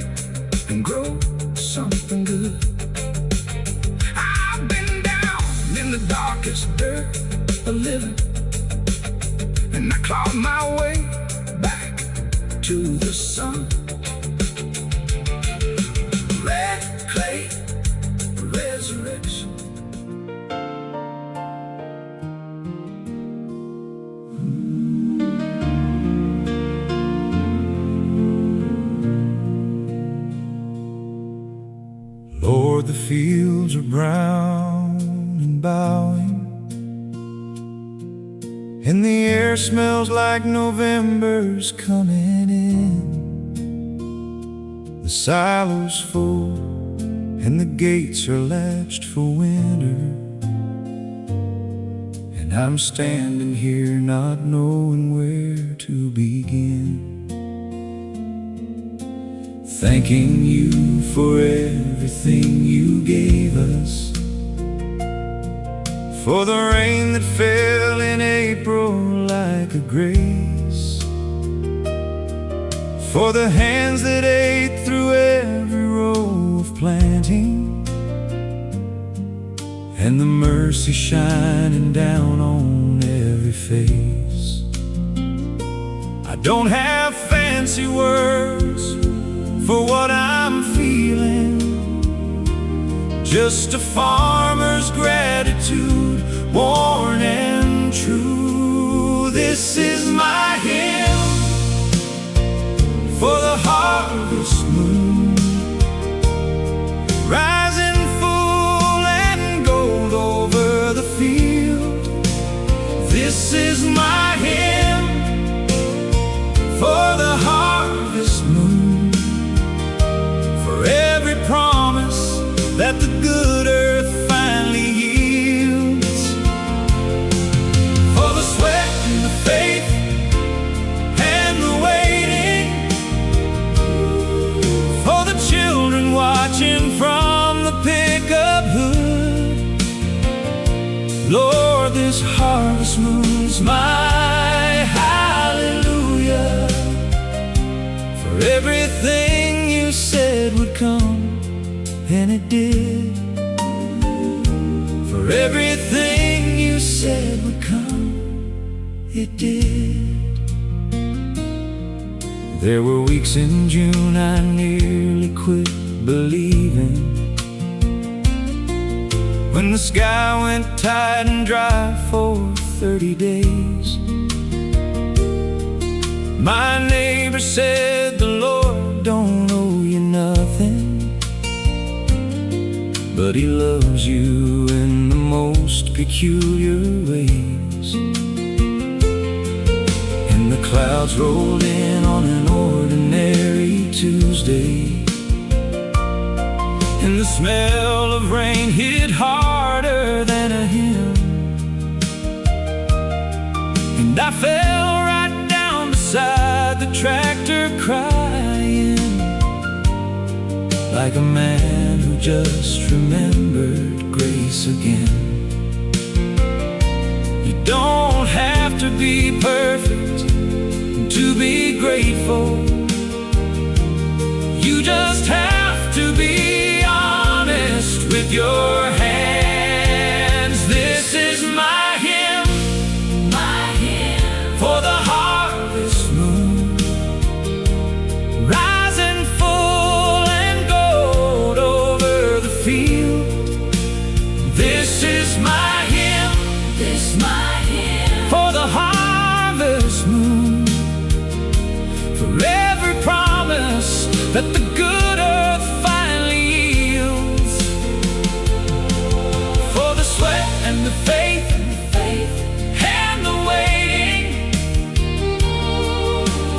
and grow something good. I've been down in the darkest dirt of living, and I clawed my way back to the sun. Red clay, resurrection. Lord, the fields are brown and bowing, and the air smells like November's coming in. The silos full and the gates are latched for winter, and I'm standing here not knowing where to begin. Thanking you for everything you gave us, for the rain that fell in April like a grace, for the hands that ate through every row of planting, and the mercy shining down on every face. I don't have fancy words for what I'm feeling, just a farmer's gratitude, worn and true. This is my hymn for the harvest moon, rising full and gold over the field. This is my hymn for the harvest moon, for every promise that the good earth finally yields, for the sweat and the faith and the waiting, for the children watching from the pickup hood. Lord, this harvest moon's my hallelujah, for everything you said would come, and it did. For everything you said would come, it did. There were weeks in June I nearly quit believing, when the sky went tight and dry for 30 days. My neighbor said the Lord don't owe you nothing, but He loves you in the most peculiar ways. And the clouds rolled in on an ordinary Tuesday, and the smell of rain hit harder than a hymn, and I fell right down beside the tractor crying, like a man who just remembered grace again. You don't have to be perfect to be grateful. You just have to be honest with your hands. This is my hymn for the harvest moon, rising full and gold over the field. This is my hymn for the harvest moon, that the good earth finally yields. For the sweat and the faith and the waiting,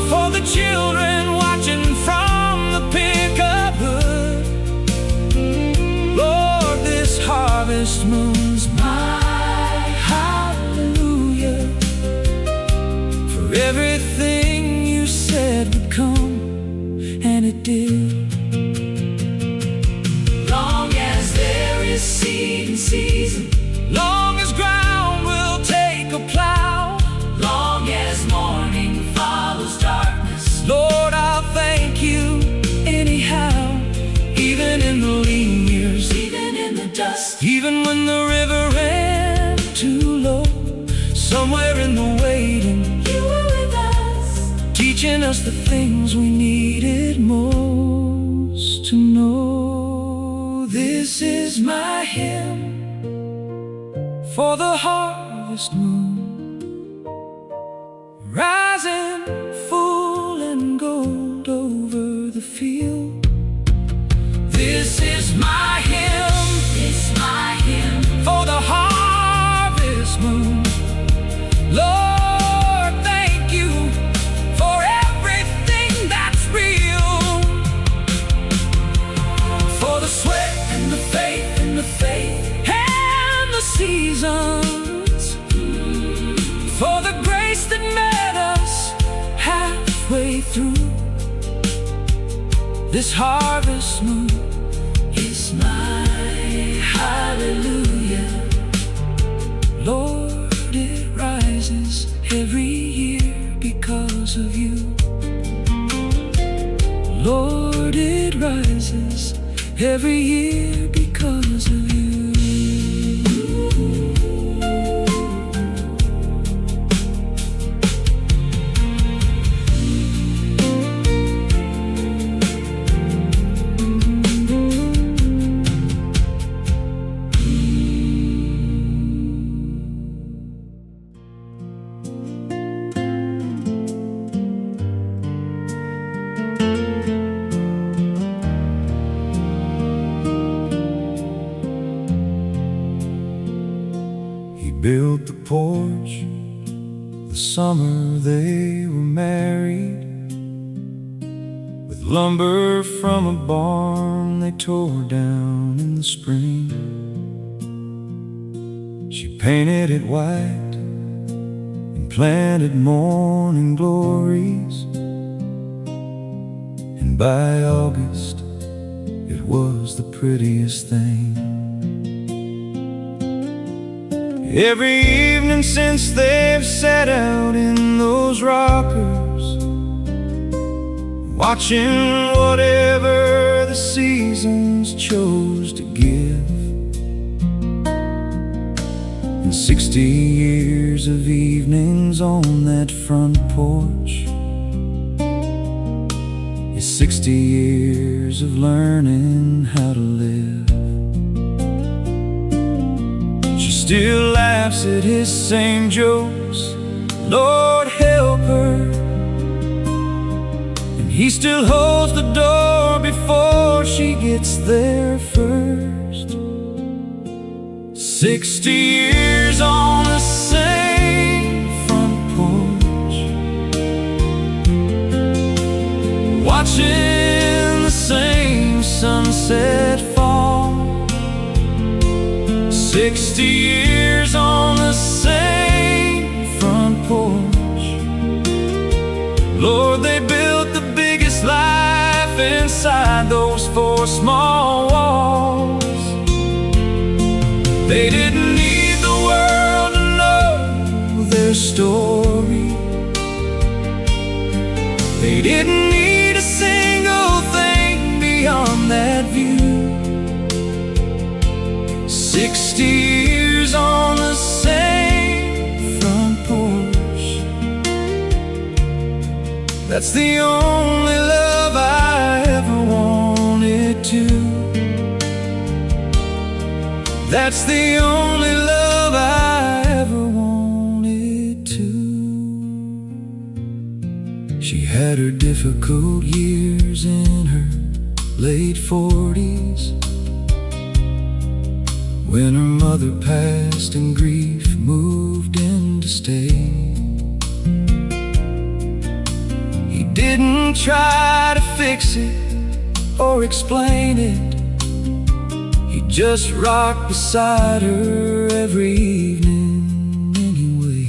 for the children watching from the pickup hood. Lord, this harvest moon's my hallelujah. For everything you said would come, and it did. Long as there is seed in season, Long as ground will take a plow, long as morning follows darkness, Lord, I'll thank you anyhow. Even in the lean years, even in the dust, even when the river ran too low, somewhere in the waiting, you were with us, teaching us the things we needed most to know. This is my hymn for the harvest moon, rising full and gold over the field. This is my hymn, it's my hymn. for the harvest moon. Lord, thank you for everything that's real, for the sweat and the faith and the seasons, for the grace that met us halfway through. This harvest moon It's my hallelujah. Lord, it rises every year because of you. Lord, it rises every year because of you. Built the porch the summer they were married, with lumber from a barn they tore down in the spring. She painted it white and planted morning glories, and by August it was the prettiest thing. Every evening since they've sat out in those rockers, watching whatever the seasons chose to give, and 60 years of evenings on that front porch is 60 years of learning how to live. Still laughs at his same jokes, Lord help her, and he still holds the door before she gets there first. 60 years on the same front porch, watching the same sunset fall. 60 years on the same front porch, Lord, they built the biggest life inside those 4 small walls. They didn't need the world to know their story. They didn't need a single thing beyond that view. 60 years on the same front porch, that's the only love I ever wanted to. That's the only love I ever wanted to. She had her difficult years in her late 40s, when her mother passed and grief moved in to stay. He didn't try to fix it or explain it. He just rocked beside her every evening anyway.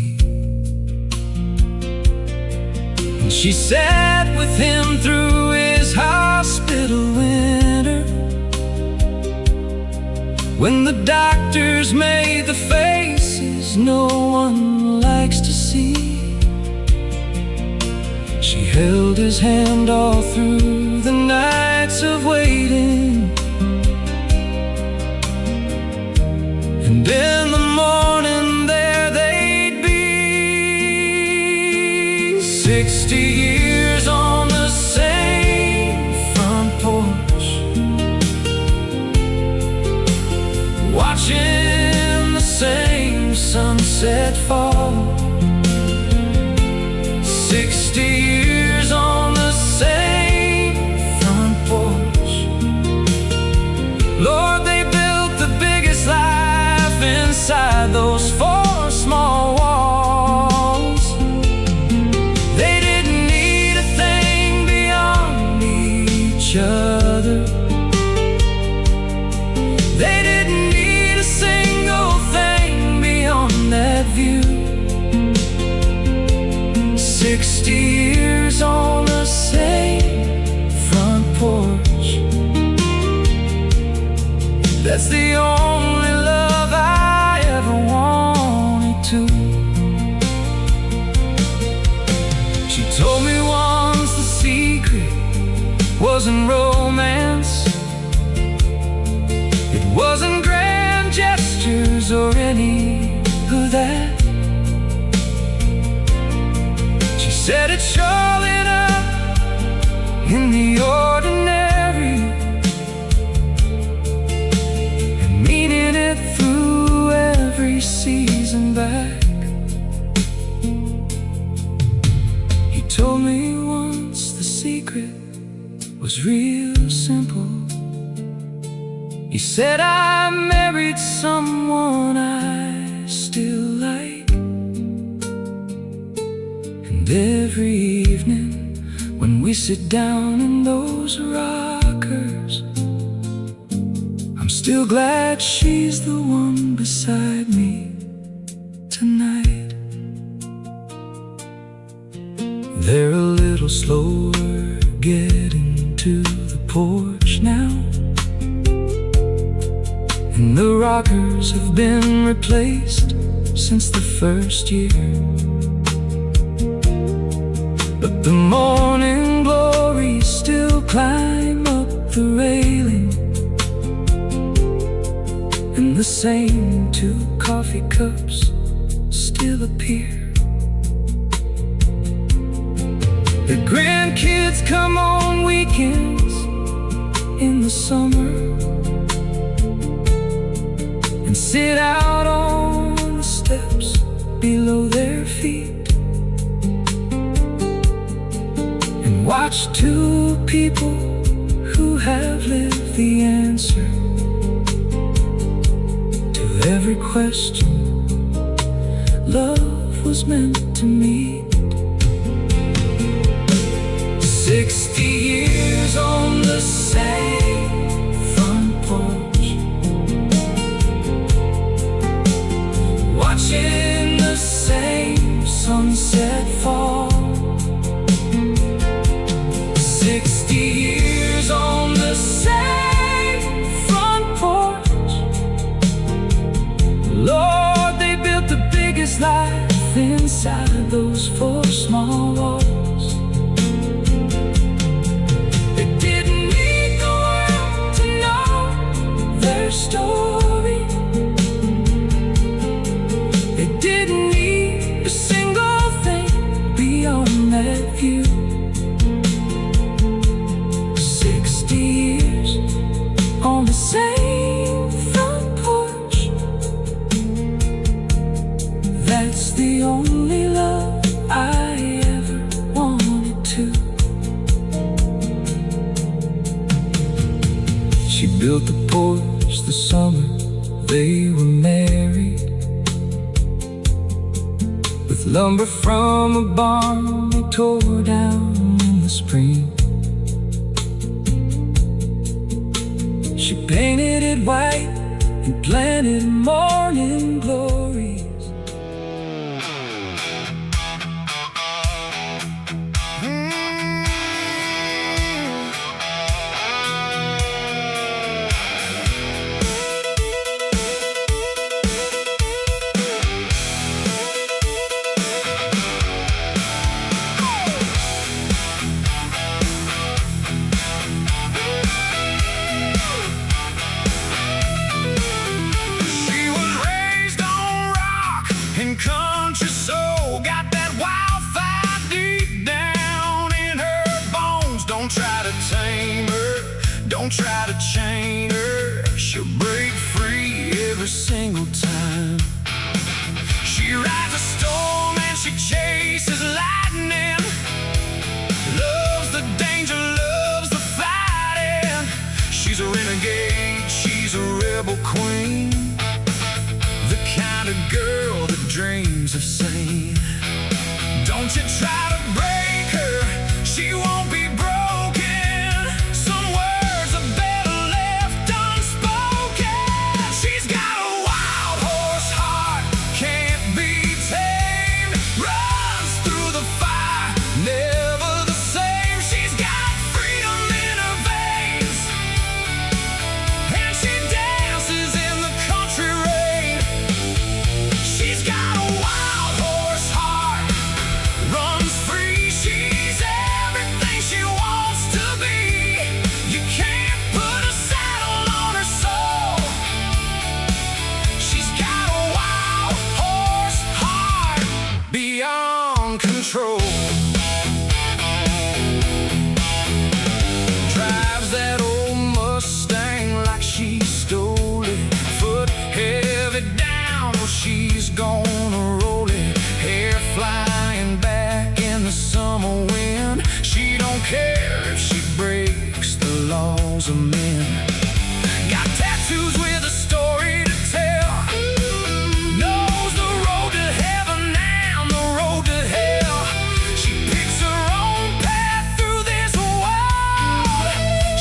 And she sat with him through his hospital winter, when the doctors made the faces no one likes to see. She held his hand all through the nights of waiting, and in the morning there they'd be, 60 years on the same front porch, watching the same sunset fall. 60 years on the same front porch. Lord, they built the biggest life inside those four small walls. They didn't need a thing beyond each other. They didn't need a single thing beyond that view. 60 years on the same front porch. That's the only love I ever wanted to. She told me once the secret wasn't romance, it wasn't grand gestures or any of that. She said it's showing up in the ordinary and meaning it through every season back. He told me once the secret was real simple. He said I married someone I still like, and every evening when we sit down in those rockers, I'm still glad she's the one beside me tonight. They're a little slower getting to the porch now, and the rockers have been replaced since the first year. But the morning glories still climb up the railing, and the same two coffee cups still appear. The grandkids come on weekends in the summer and sit out on the steps below their feet and watch two people who have lived the answer to every question love was meant to meet. 60 years on the same front porch, watching the same sunset fall. 60 years on the same front porch. Lord, they built the biggest life inside those four built the porch the summer they were married. With lumber from a barn they tore down in the spring. She painted it white and planted morning glories. Country soul got that wildfire deep down in her bones. Don't try to tame her, don't try to chain her. She'll break free every single time. She rides a storm and she chases lightning. Loves the danger, loves the fighting. She's a renegade, she's a rebel queen. The kind of girl that dreams of sane. Don't you try to break her, she won't be broken. Some words are better left unspoken. She's got a wild horse heart, can't be tamed. Runs through the fire, never the same. She's got freedom in her veins, and she dances in the country rain. She's got a wild horse heart, runs free. She's everything she wants to be. You can't put a saddle on her soul. She's got a wild horse heart, beyond control. Drives that old Mustang like she stole it. Foot heavy down, well she's gonna roll it. Hair flying back in the summer wind. She don't care if she breaks the laws of men. Got tattoos with a story to tell. Knows the road to heaven and the road to hell. She picks her own path through this world.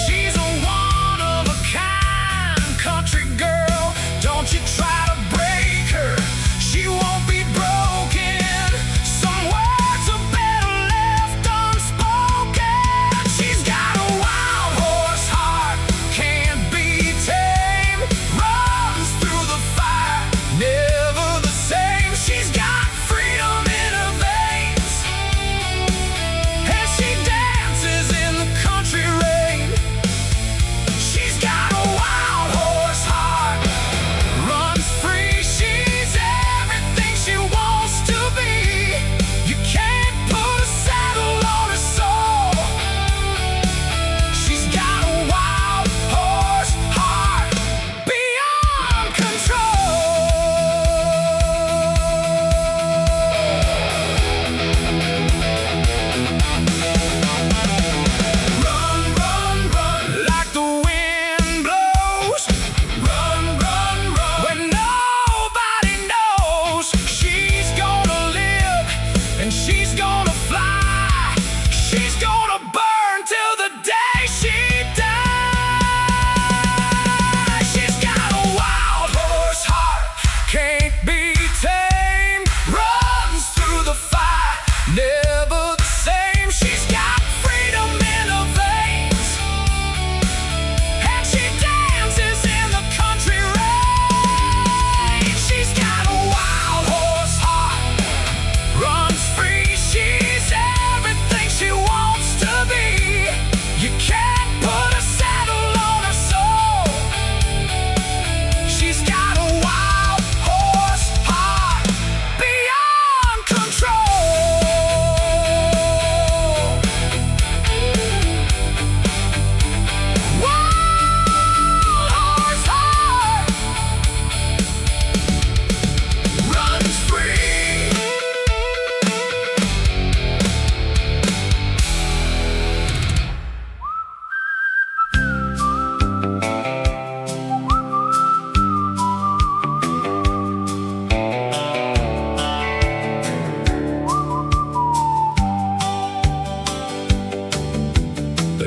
She's a one-of-a-kind country girl. Don't you try to break her, she won't be broken. Some words are better left unspoken. She's got a wild horse heart, can't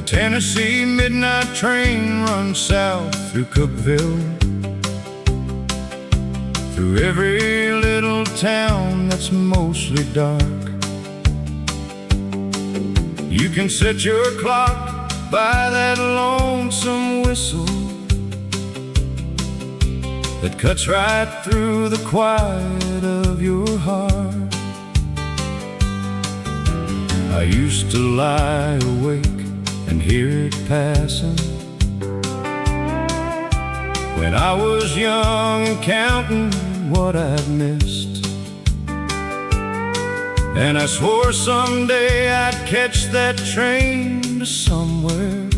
Tennessee midnight train runs south through Cookeville, through every little town that's mostly dark. You can set your clock by that lonesome whistle that cuts right through the quiet of your heart. I used to lie awake and hear it passing when I was young and counting what I'd missed. And I swore someday I'd catch that train to somewhere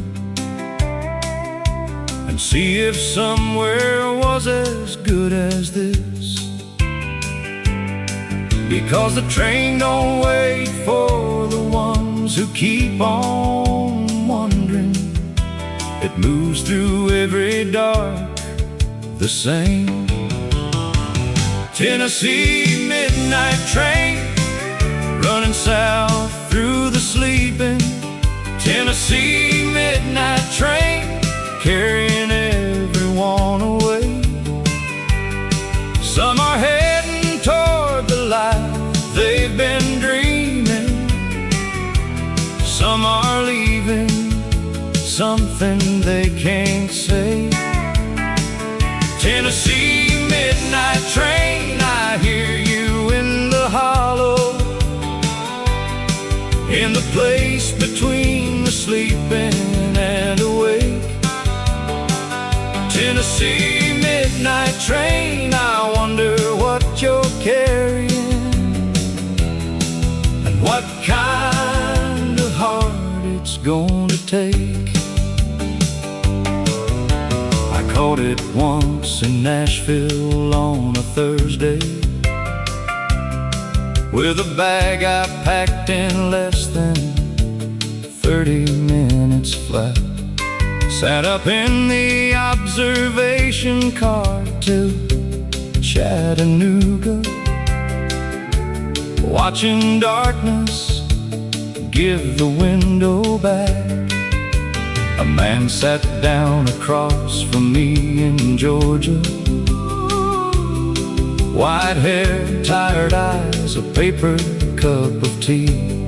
and see if somewhere was as good as this. Because the train don't wait for the ones who keep on wondering. It moves through every dark the same. Tennessee midnight train running south through the sleeping. Tennessee midnight train carrying everyone away. Some are heading toward the life they've been dreaming. Some are leaving something they can't say. Tennessee midnight train, I hear you in the hollow, in the place between the sleeping and awake. Tennessee midnight train, I wonder what you're carrying and what kind of heart it's going to take. I caught it once in Nashville on a Thursday, with a bag I packed in less than 30 minutes flat. Sat up in the observation car to Chattanooga, watching darkness give the window back. A man sat down across from me in Georgia, white hair, tired eyes, a paper cup of tea.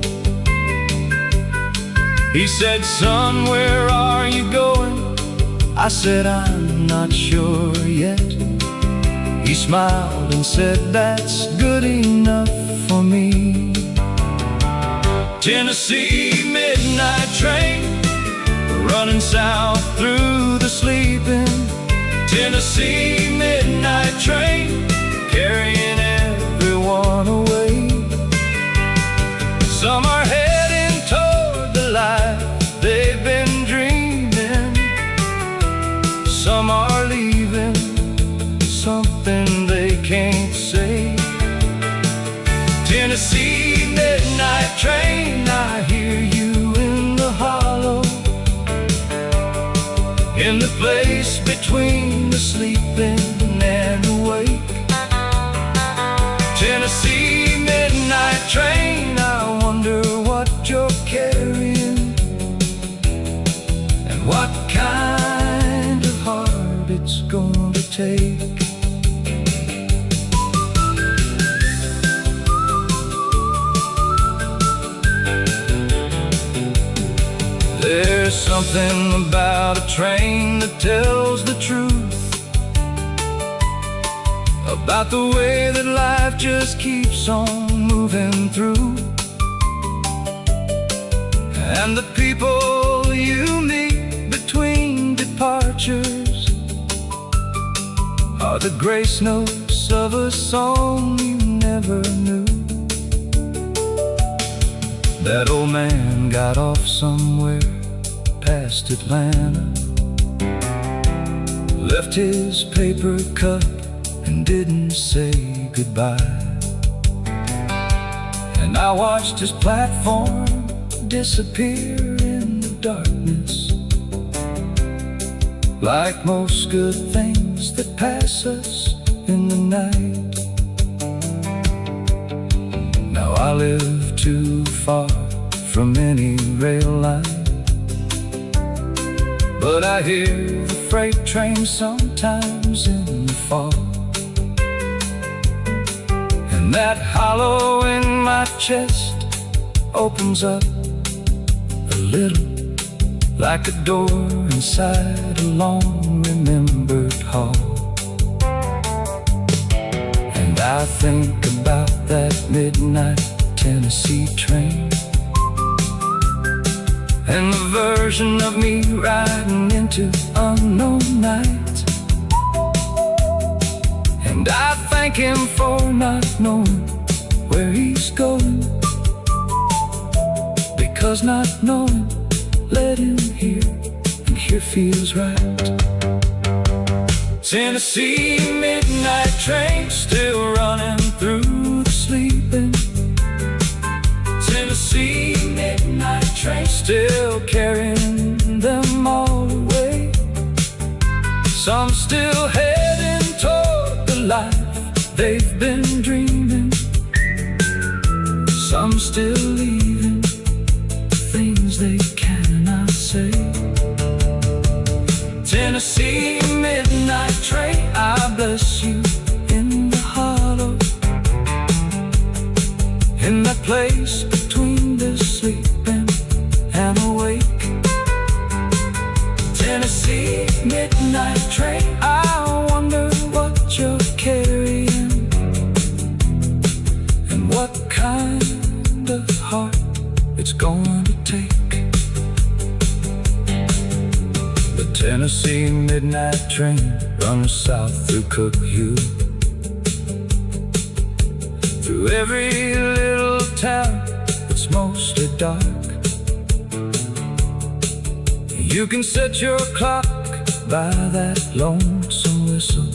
He said, "Son, where are you going?" I said, "I'm not sure yet." He smiled and said, "That's good enough for me." Tennessee midnight train running south through the sleeping. Tennessee midnight train carrying everyone away. Some are heading toward the life they've been dreaming. Some are leaving something they can't say. Tennessee midnight train, I hear you in the hollow, in the place between the sleeping and awake. Tennessee midnight train, I wonder what you're carrying and what kind of heart it's going to take. There's something about a train that tells the truth about the way that life just keeps on moving through, and the people you meet between departures are the grace notes of a song you never knew. That old man got off somewhere past Atlanta, left his paper cup and didn't say goodbye. And I watched his platform disappear in the darkness, like most good things that pass us in the night. Now I live too far from any rail line, but I hear the freight train sometimes in the fall. And that hollow in my chest opens up a little, like a door inside a long-remembered hall. And I think about that midnight Tennessee train, and the version of me riding into unknown nights. And I thank him for not knowing where he's going, because not knowing led him here, and here feels right. Tennessee midnight train still running through the sleeping. Tennessee midnight train still carrying them all away. Some still heading toward the life they've been dreaming. Some still leaving things they cannot say. Tennessee midnight train, I bless you in the hollow, in that place between the sleeping and awake. Tennessee midnight train, I wonder what you're carrying, and what kind of heart it's going to take. The Tennessee midnight train runs south through Cookview, through every little town that's mostly dark. You can set your clock by that lonesome whistle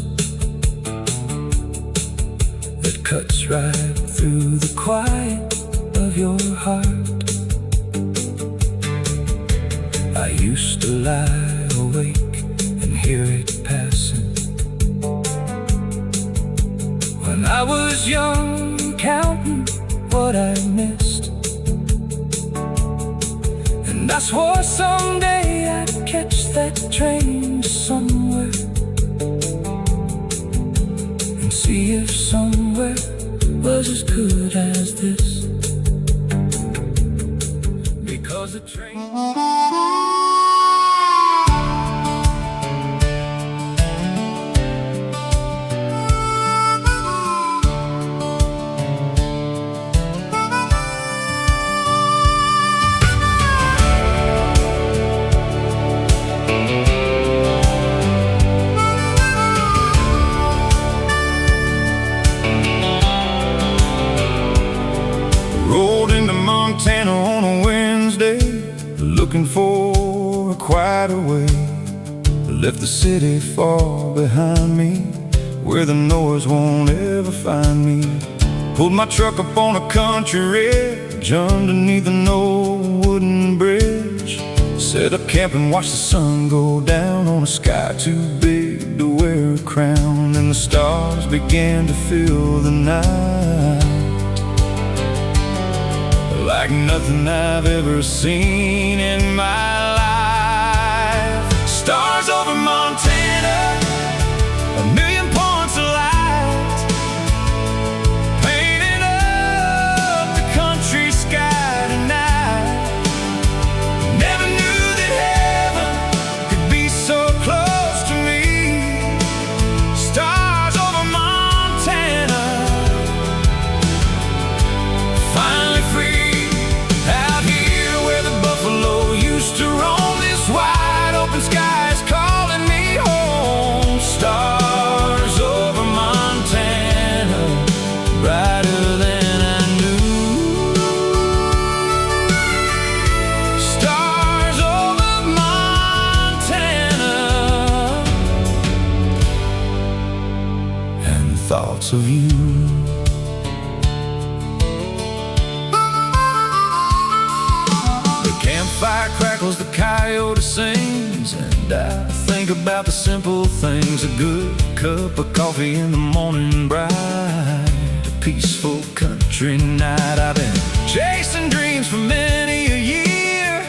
that cuts right through the quiet of your heart. I used to lie awake and hear it passing when I was young, counting what I missed. And I swore someday I'd catch that train somewhere, and see if somewhere was as good as this. Because the train rolled into Montana on a Wednesday, looking for a quieter way. Left the city far behind me, where the noise won't ever find me. Pulled my truck up on a country ridge, underneath an old wooden bridge. Set up camp and watched the sun go down on a sky too big to wear a crown. And the stars began to fill the night like nothing I've ever seen in my life. Stars over Montana, a million points of light, painting up the country sky tonight. Never knew that heaven could be so close to me. Stars over Montana, finally free. Out here where the buffalo used to roam, this wide open sky is calling me home. Stars over Montana, brighter than I knew. Stars over Montana, and thoughts of you. Campfire crackles, the coyote sings, and I think about the simple things. A good cup of coffee in the morning bright, a peaceful country night. I've been chasing dreams for many a year,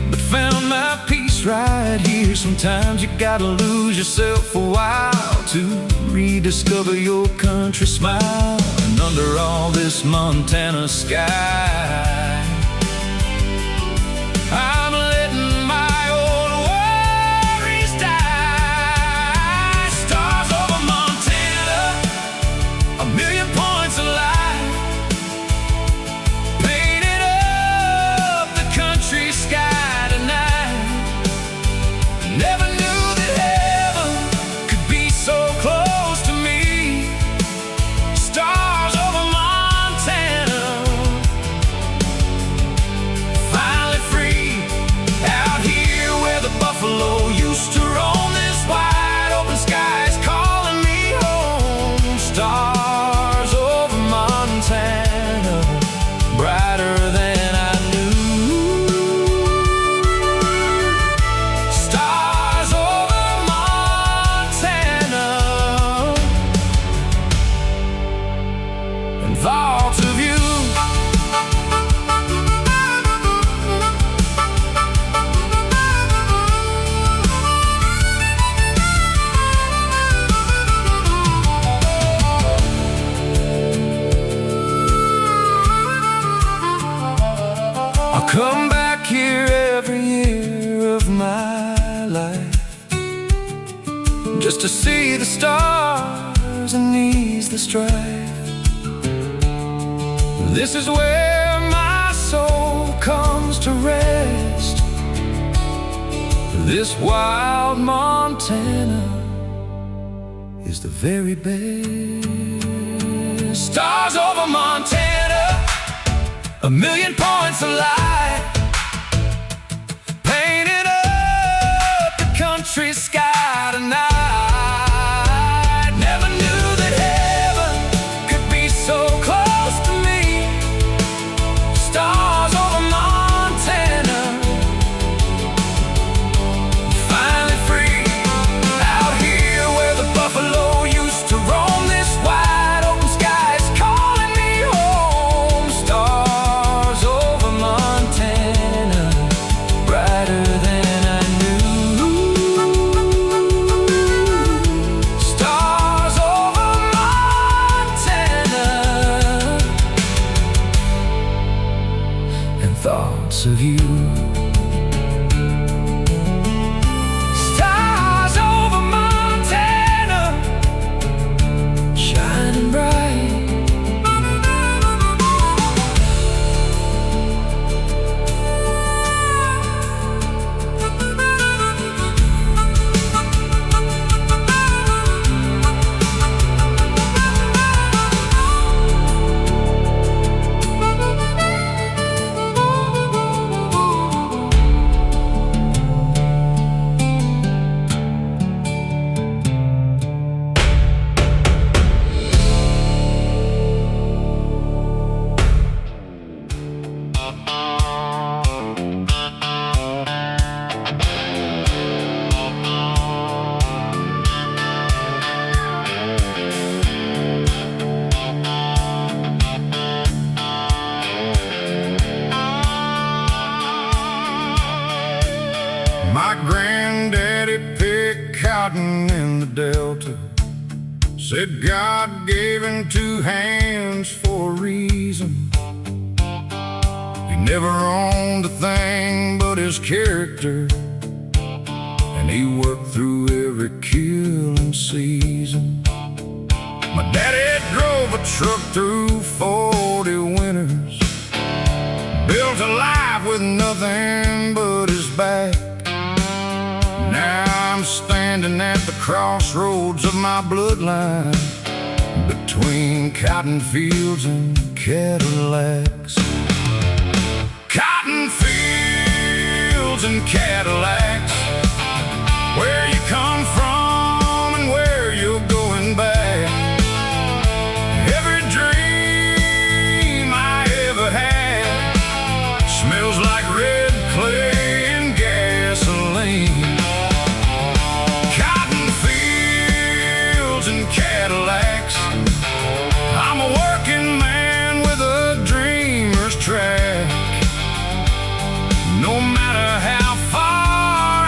but found my peace right right here. Sometimes you gotta lose yourself a while to rediscover your country smile. And under all this Montana sky, I'm letting my old worries die. Stars over Montana, a million points of light, painted up the country sky tonight. Never knew that heaven could be so close to me. Stars over Montana, finally free, out here where the buffalo used to roam. This wide open sky is calling me home. Stars over Montana, brighter than I knew. Stars over Montana, and thoughts of you. I'll come back here every year of my life, just to see the stars and ease the strife. This is where my soul comes to rest. This wild Montana is the very best. Stars over Montana, a million points of light, painted up the country sky tonight. Never knew that heaven could be so close to me. Stars over Montana, finally free, out here where the buffalo used to roam. This wide open sky is calling me home. Stars over Montana, brighter than I knew. Stars over Montana, and thoughts of you. Stars over Montana, shining bright. My granddaddy picked cotton in the Delta, said God gave him two hands for a reason. He never owned a thing but his character, and he worked through every killing season. My daddy drove a truck through 40 winters, built a life with nothing but his back. Now I'm standing at the crossroads of my bloodline, between cotton fields and Cadillacs. Cotton fields and Cadillacs, where you come from and where you're going back. Every dream I ever had smells like red clay and gasoline. Cotton fields and Cadillacs, I'm a working man with a dreamer's track. No matter how far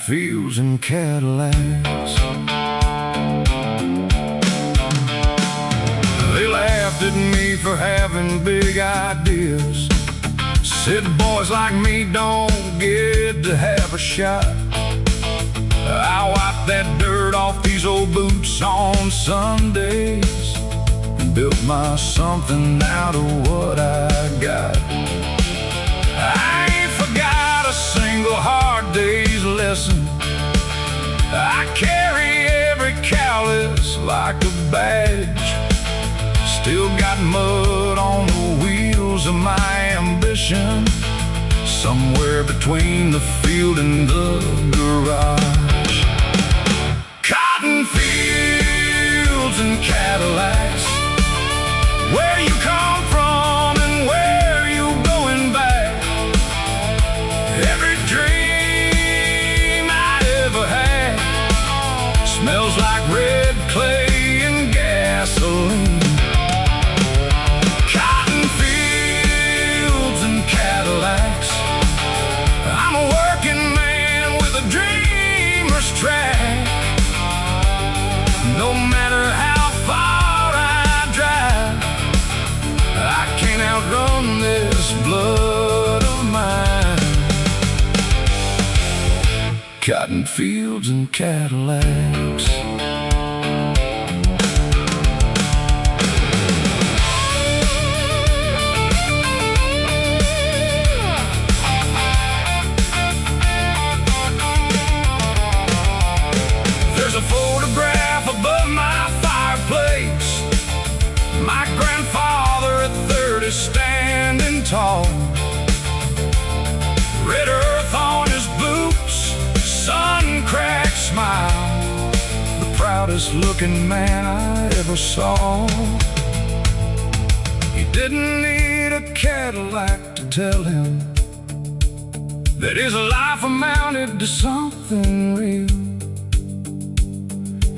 fields and Cadillacs. They laughed at me for having big ideas, said boys like me don't get to have a shot. I wiped that dirt off these old boots on Sundays and built my something out of what I got. I ain't forgot a single hard day's lesson. I carry every callous like a badge. Still got mud on the wheels of my ambition, somewhere between the field and the garage. Cotton fields and Cadillacs, where you come from and where you going back. Every dream I ever had smells like red clay and gasoline. Cotton fields and Cadillacs, I'm a working man with a dreamer's track. No matter how far I drive, I can't outrun this blood of mine. Cotton fields and Cadillacs. There's a photograph above my fireplace. My grandfather at 30 standing tall. Red earth on his boots, sun-cracked smile. The proudest looking man I ever saw. He didn't need a Cadillac to tell him that his life amounted to something real.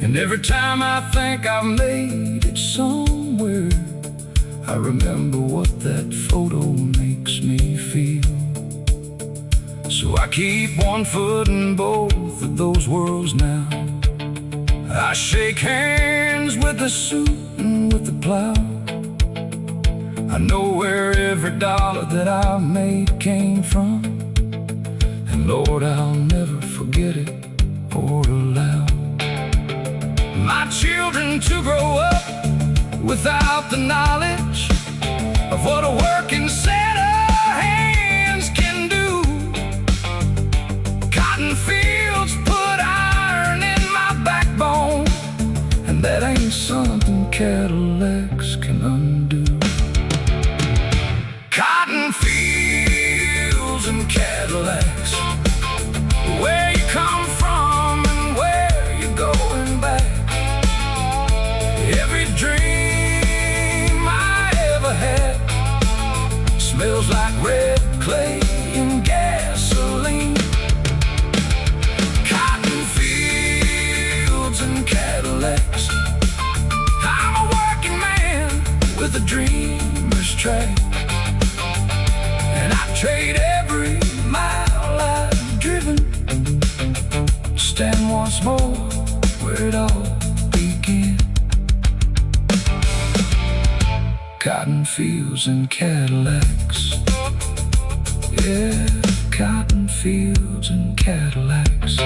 And every time I think I've made it somewhere, I remember what that photo makes me feel. So I keep one foot in both of those worlds now. I shake hands with the suit and with the plow. I know where every dollar that I made came from, and Lord, I'll never forget it or allow my children to grow up without the knowledge of what a working set of hands can do. Cotton fields put iron in my backbone, and that ain't something Cadillacs can undo. Cotton fields and Cadillacs, where you come from and where you're going back. Every dream I ever had smells like red clay and gasoline. Cotton fields and Cadillacs, I'm a working man with a dreamer's track. And I trade every mile I've driven to stand once more where it all began. Cotton fields and Cadillacs, yeah, cotton fields and Cadillacs.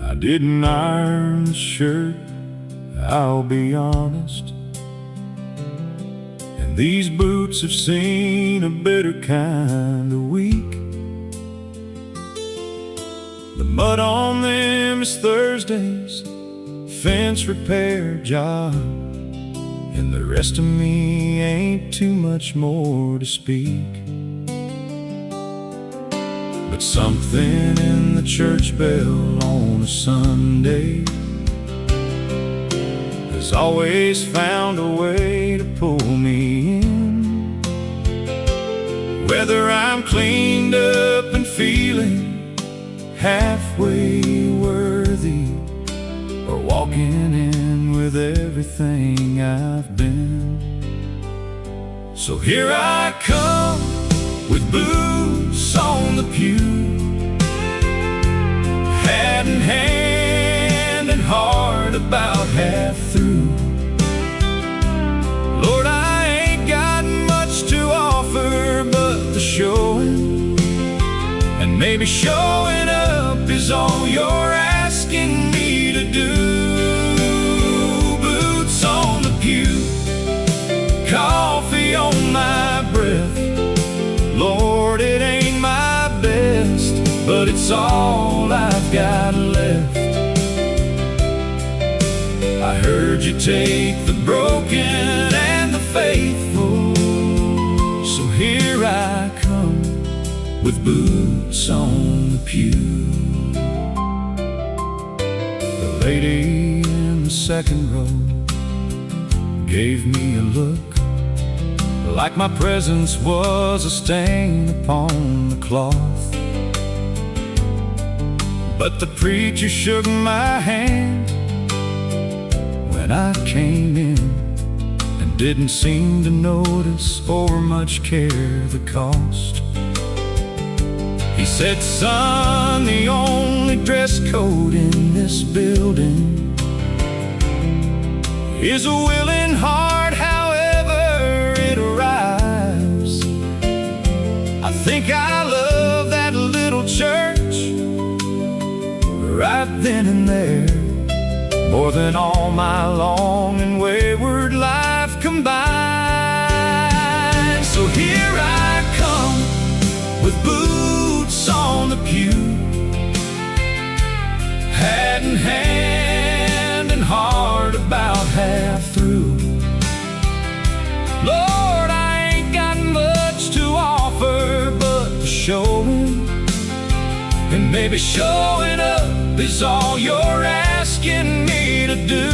I didn't iron the shirt, I'll be honest, and these boots have seen a better kind of week. The mud on them is Thursday's fence repair job, and the rest of me ain't too much more to speak. But something in the church bell on a Sunday has always found a way to pull me in. Whether I'm cleaned up and feeling halfway worthy, or walking in with everything I've been. So here I come with boots on the pew, hat in hand and heart about half through. Lord, I ain't got much to offer but the showing, and maybe showing up is all you're asking me to do. Boots on the pew, coffee on my breath. Lord, it ain't my best, but it's all I've got left. I heard you take the broken and the faithful, so here I come with boots on the pew. The lady in the second row gave me a look like my presence was a stain upon the cloth. But the preacher shook my hand when I came in, and didn't seem to notice or much care the cost. He said, son, the only dress code in this building is a willing heart, however it arrives. I think I love that little church right then and there more than all my long and wayward life combined. So here I come with boots on the pew, hat in hand and heart about half through. Lord, I ain't got much to offer but the showing, and maybe showing up is all you're asking me to do.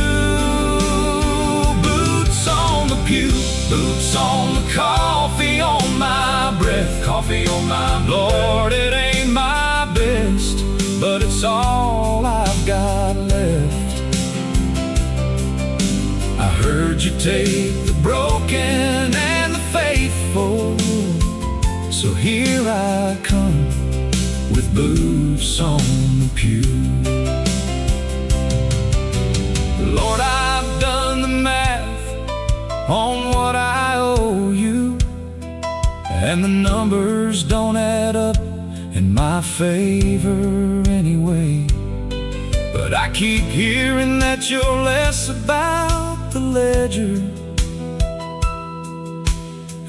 Boots on the pew, boots on the coffee on my breath, coffee on my breath. Lord, it ain't my best, but it's all I've got left. I heard you take the broken and the faithful, so here I come with boots on the pew. Lord, I've done the math on what I owe you, and the numbers don't add up in my favor anyway. But I keep hearing that you're less about the ledger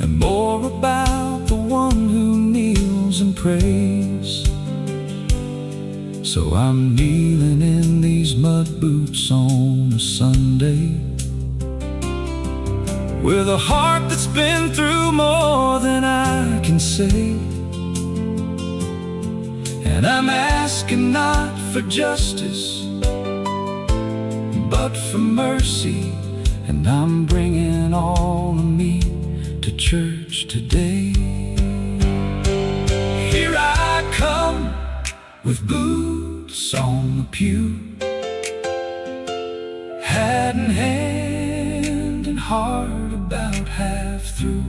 and more about the one who kneels and prays. So I'm kneeling in these mud boots on a Sunday, with a heart that's been through more than I can say. And I'm asking not for justice, but for mercy. And I'm bringing all of me to church today. Here I come with boots on the pew, hat in hand and heart about half through.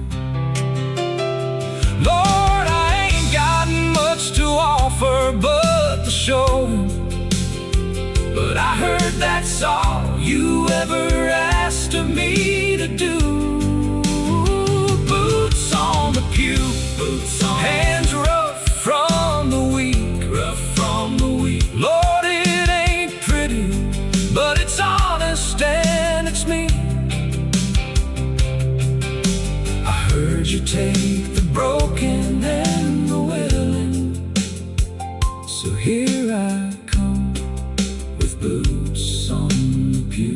Lord, I ain't got much to offer but the showing, but I heard that's all you ever asked of me to do. Boots on the pew, boots on, hands rough from the weak, rough from the weak. Lord, it ain't pretty, but it's honest and it's me. I heard you take the broken and the willing, so here I come with boots on the pew.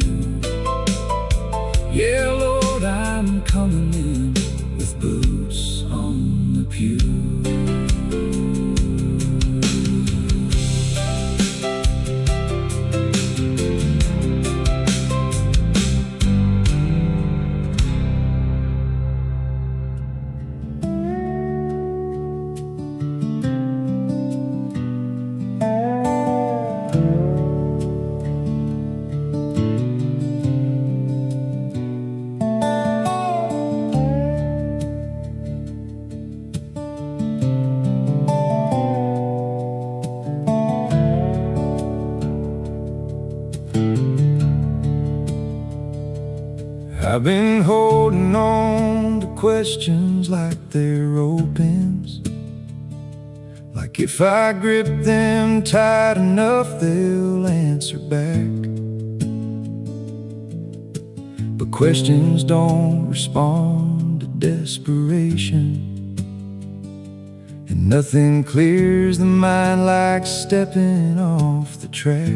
Yeah, Lord, I'm coming in with boots on the pew. I've been holding on to questions like they're ropes. Like if I grip them tight enough, they'll answer back. But questions don't respond to desperation, and nothing clears the mind like stepping off the track.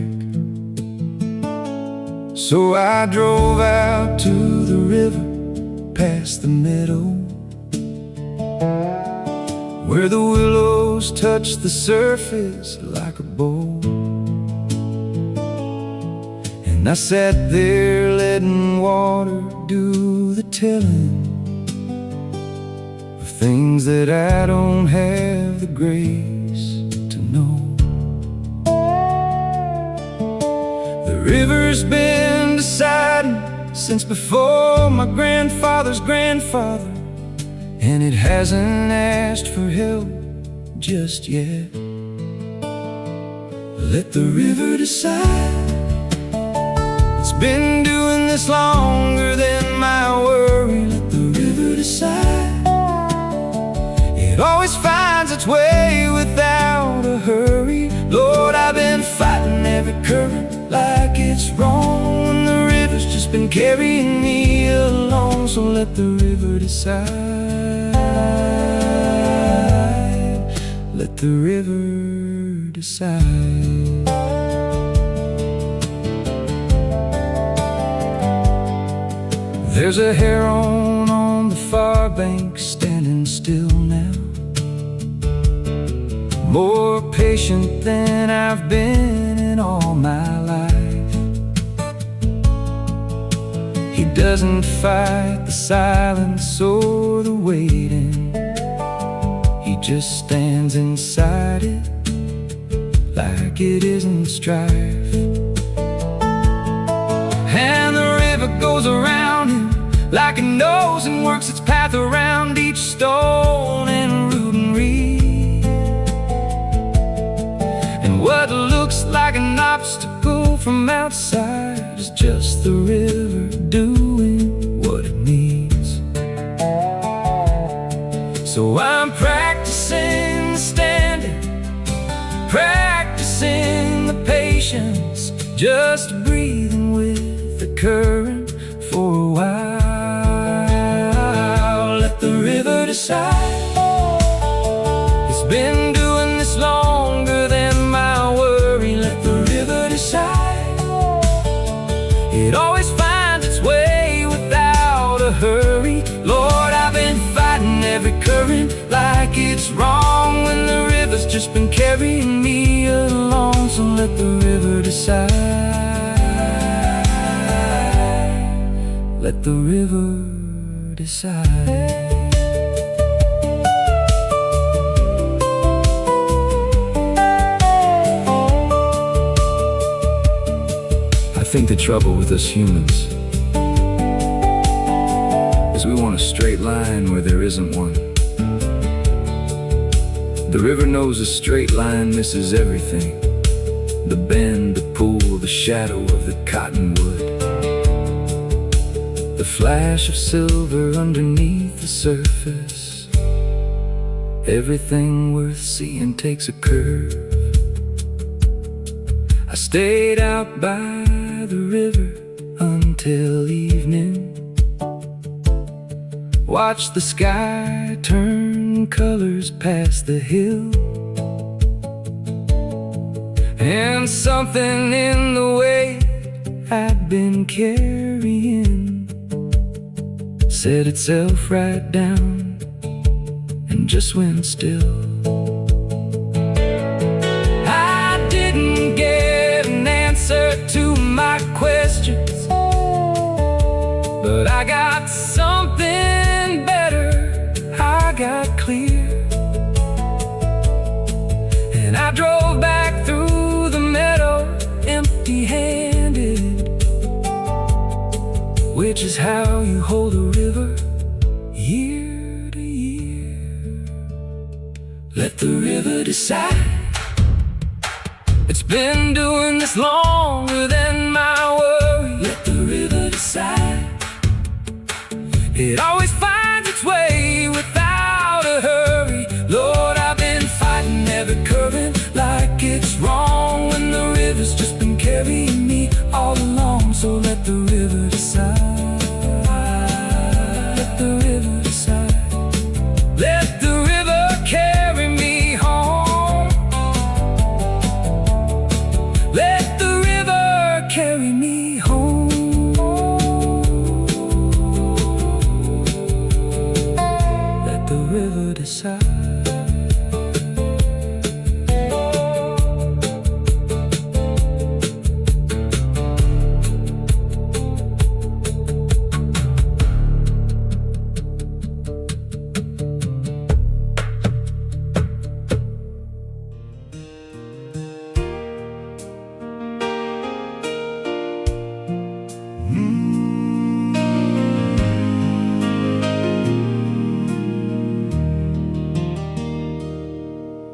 So I drove out to the river, past the meadow, where the willows touch the surface like a bowl. And I sat there letting water do the telling of things that I don't have the grace to know. The river's been deciding since before my grandfather's grandfather, and it hasn't asked for help just yet. Let the river decide. It's been doing this longer than my worry. Let the river decide. It always finds its way without a hurry. Lord, I've been fighting every current like it's wrong, when the river's just been carrying me along. So let the river decide. Let the river decide. There's a heron on the far bank, standing still now, more patient than I've been in all my life. He doesn't fight the silence or the waiting. He just stands inside it like it isn't strife. And the river goes around him like a nose, and works its path around each stone and root and reed. And what looks like an obstacle from outside is just the river doing what it needs. So I'm practicing standing, practicing the patience, just breathing with the current for a while. Let the river decide. It's been doing this longer than my worry. Let the river decide. It always finds its way without a hurry. Lord, I've been fighting every current like it's wrong, when the river's just been carrying me along. So let the river decide. Let the river decide. I think the trouble with us humans is we want a straight line where there isn't one. The river knows a straight line misses everything: the bend, the pool, the shadow of the cottonwood, the flash of silver underneath the surface. Everything worth seeing takes a curve. I stayed out by the river until evening, watched the sky turn colors past the hill, and something in the weight I'd been carrying set itself right down and just went still. I didn't get an answer to my questions, but I got something better. I got clear, and I drove back through the meadow empty-handed, which is how you hold a river year to year. Let the river decide. It's been doing this longer than my worry. Let the river decide. It always finds its way without a hurry. Lord, I've been fighting every current like it's wrong, when the river's just been carrying me all along. So let the river decide. Let the river decide. Let the river carry me home. Let the river carry me home. Let the river decide.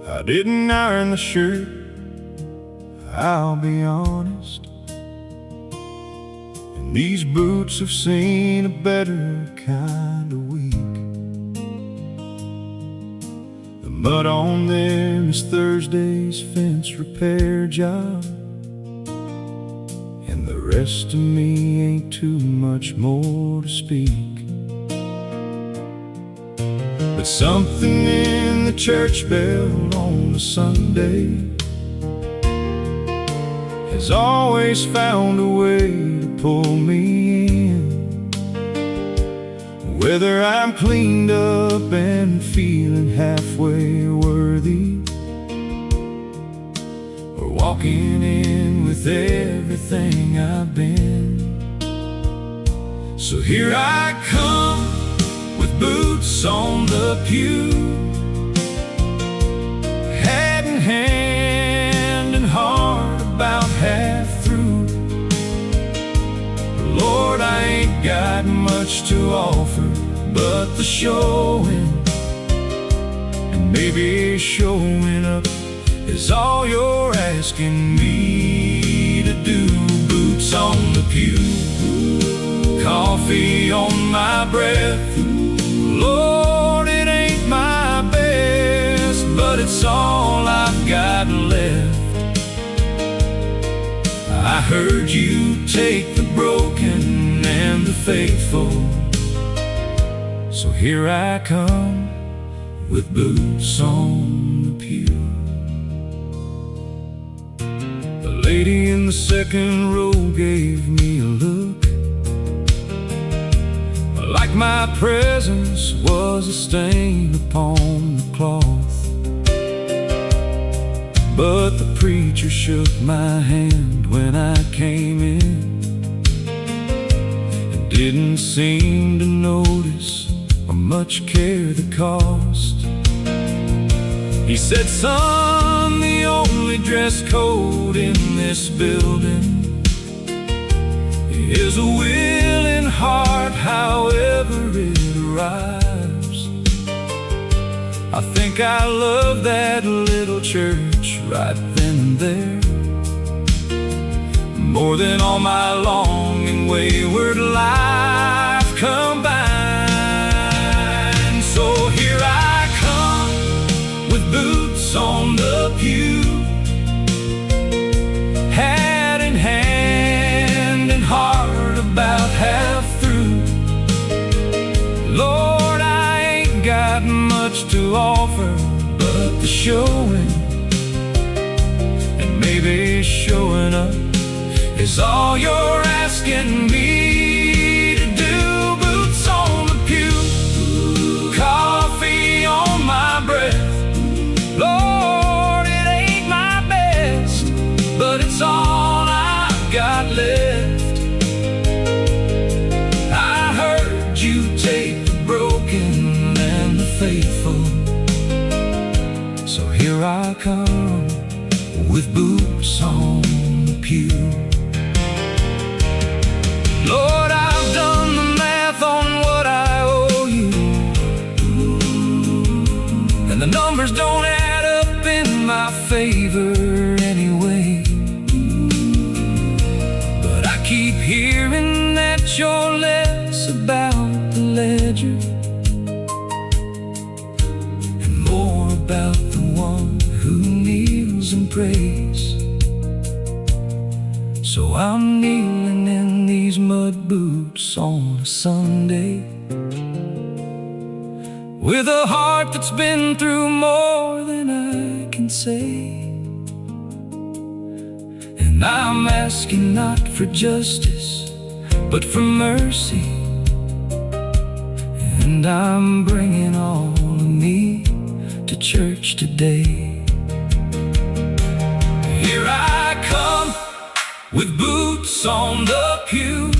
I didn't iron the shirt, I'll be honest, and these boots have seen a better kind of week. The mud on them is Thursday's fence repair job, and the rest of me ain't too much more to speak. But something in the church bell on a Sunday has always found a way to pull me in. Whether I'm cleaned up and feeling halfway worthy, or walking in with everything I've been. So here I come, with boots on the pew, head in hand and heart about half through. Lord, I ain't got much to offer but the showing, and maybe showing up is all you're asking me to do. Boots on the pew, coffee on my breath. Lord, it ain't my best, but it's all I've got left. I heard you take the broken and the faithful, so here I come, with boots on the pew. The lady in the second row gave me a look, like my presence was a stain upon the cloth. But the preacher shook my hand when I came in, and didn't seem to notice or much care the cost. He said, son, the only dress code in this building is a willing heart, however it arrives. I think I love that little church right then and there, more than all my long and wayward life combined. So here I come, with boots on the pew, hat in hand and heart about half through. Lord, I ain't got much to offer but the showing, and maybe showing up is all you're asking me to do. Boots on the pew, coffee on my breath. Lord, it ain't my best, but it's all I've got left. I heard you take the broken and the faithful, so here I come, with boots on the pew. Lord, I've done the math on what I owe you, and the numbers don't add up in my favor anyway. But I keep hearing that you're less about the less. ledger, and more about the one who kneels and prays. So I'm kneeling in these mud boots on a Sunday, with a heart that's been through more than I can say. And I'm asking not for justice, but for mercy. And I'm bringing all of me to church today. Here I come, with boots on the pew,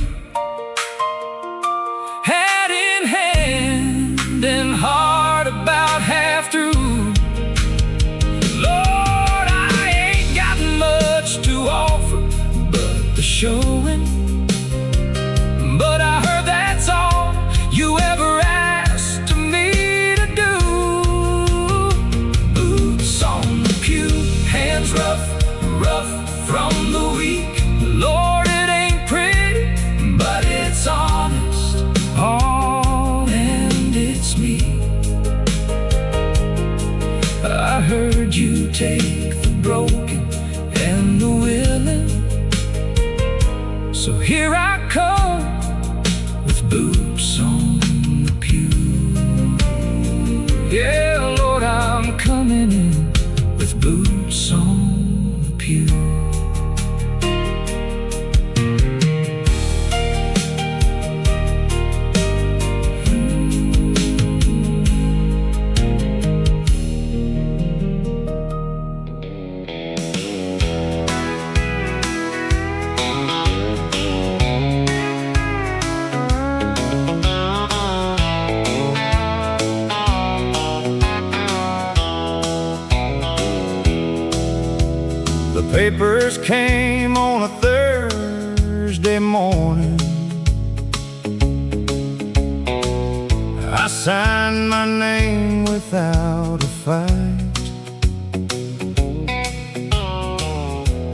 hat in hand and heart about half through. Lord, I ain't got much to offer but the showing, but I heard that's all you ever asked of me to do. Boots on the pew, hands rough from the week. Lord, it ain't pretty, but it's honest. Oh, and it's me. I heard you take the broken and the willing, so here I come, with boots on the pew. Yeah, Lord, I'm coming in, with boots on the pew. The papers came on a Thursday morning. I signed my name without a fight.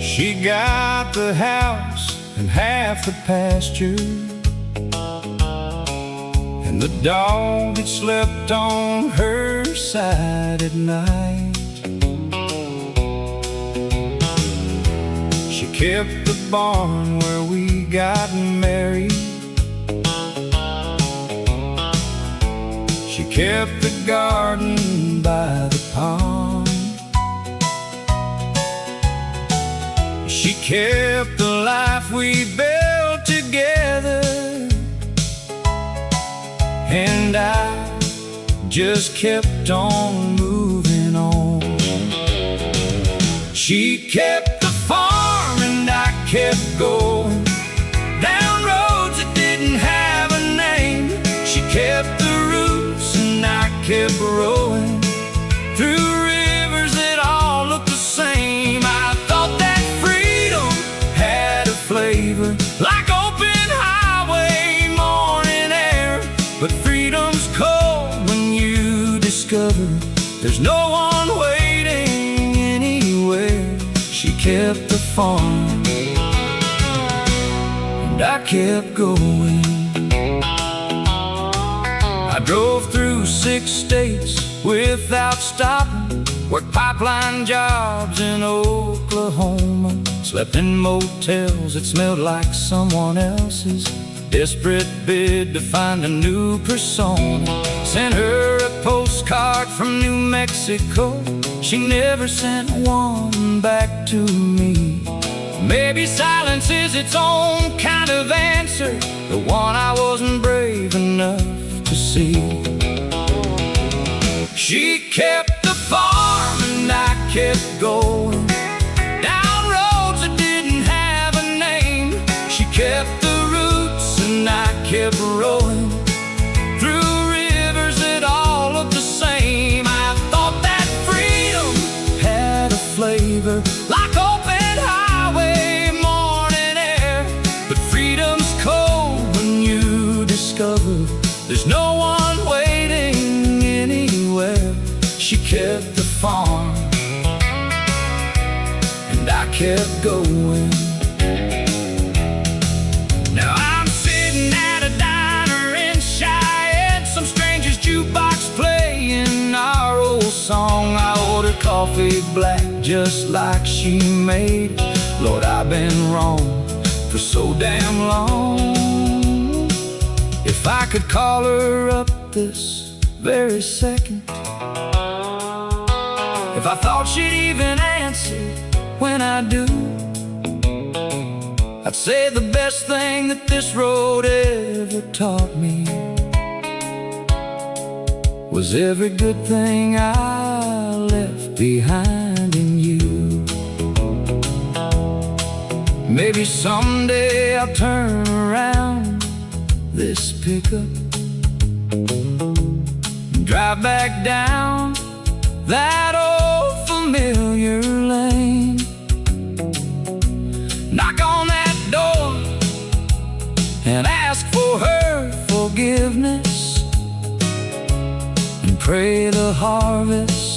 She got the house and half the pasture, and the dog had slept on her side at night. She kept the barn where we got married. She kept the garden by the pond. She kept the life we built together, and I just kept on moving on. She kept the farm and I kept going down roads that didn't have a name. She kept the roots and I kept rowing through rivers that all looked the same. I thought that freedom had a flavor like open highway morning air, but freedom's cold when you discover there's no one waiting anywhere. She kept the farm and I kept going. I drove through 6 states without stopping, worked pipeline jobs in Oklahoma, slept in motels that smelled like someone else's, desperate bid to find a new persona. Sent her a postcard from New Mexico, she never sent one back to me. Maybe silence is its own kind of answer, the one I wasn't brave enough to see. She kept the farm and I kept going down roads that didn't have a name. She kept the roots and I kept rowing through rivers that all looked the same. I thought that freedom had a flavor like open highway morning air, but freedom's cold when you discover there's no one waiting anywhere. She kept the farm and I kept going. Now I'm sitting at a diner in Cheyenne, coffee black just like she made it. Lord, I've been wrong for so damn long. If I could call her up this very second, if I thought she'd even answer when I do, I'd say the best thing that this road ever taught me was every good thing I left behind in you. Maybe someday I'll turn around this pickup and drive back down that old familiar lane, knock on that door and ask for her forgiveness, and pray the harvest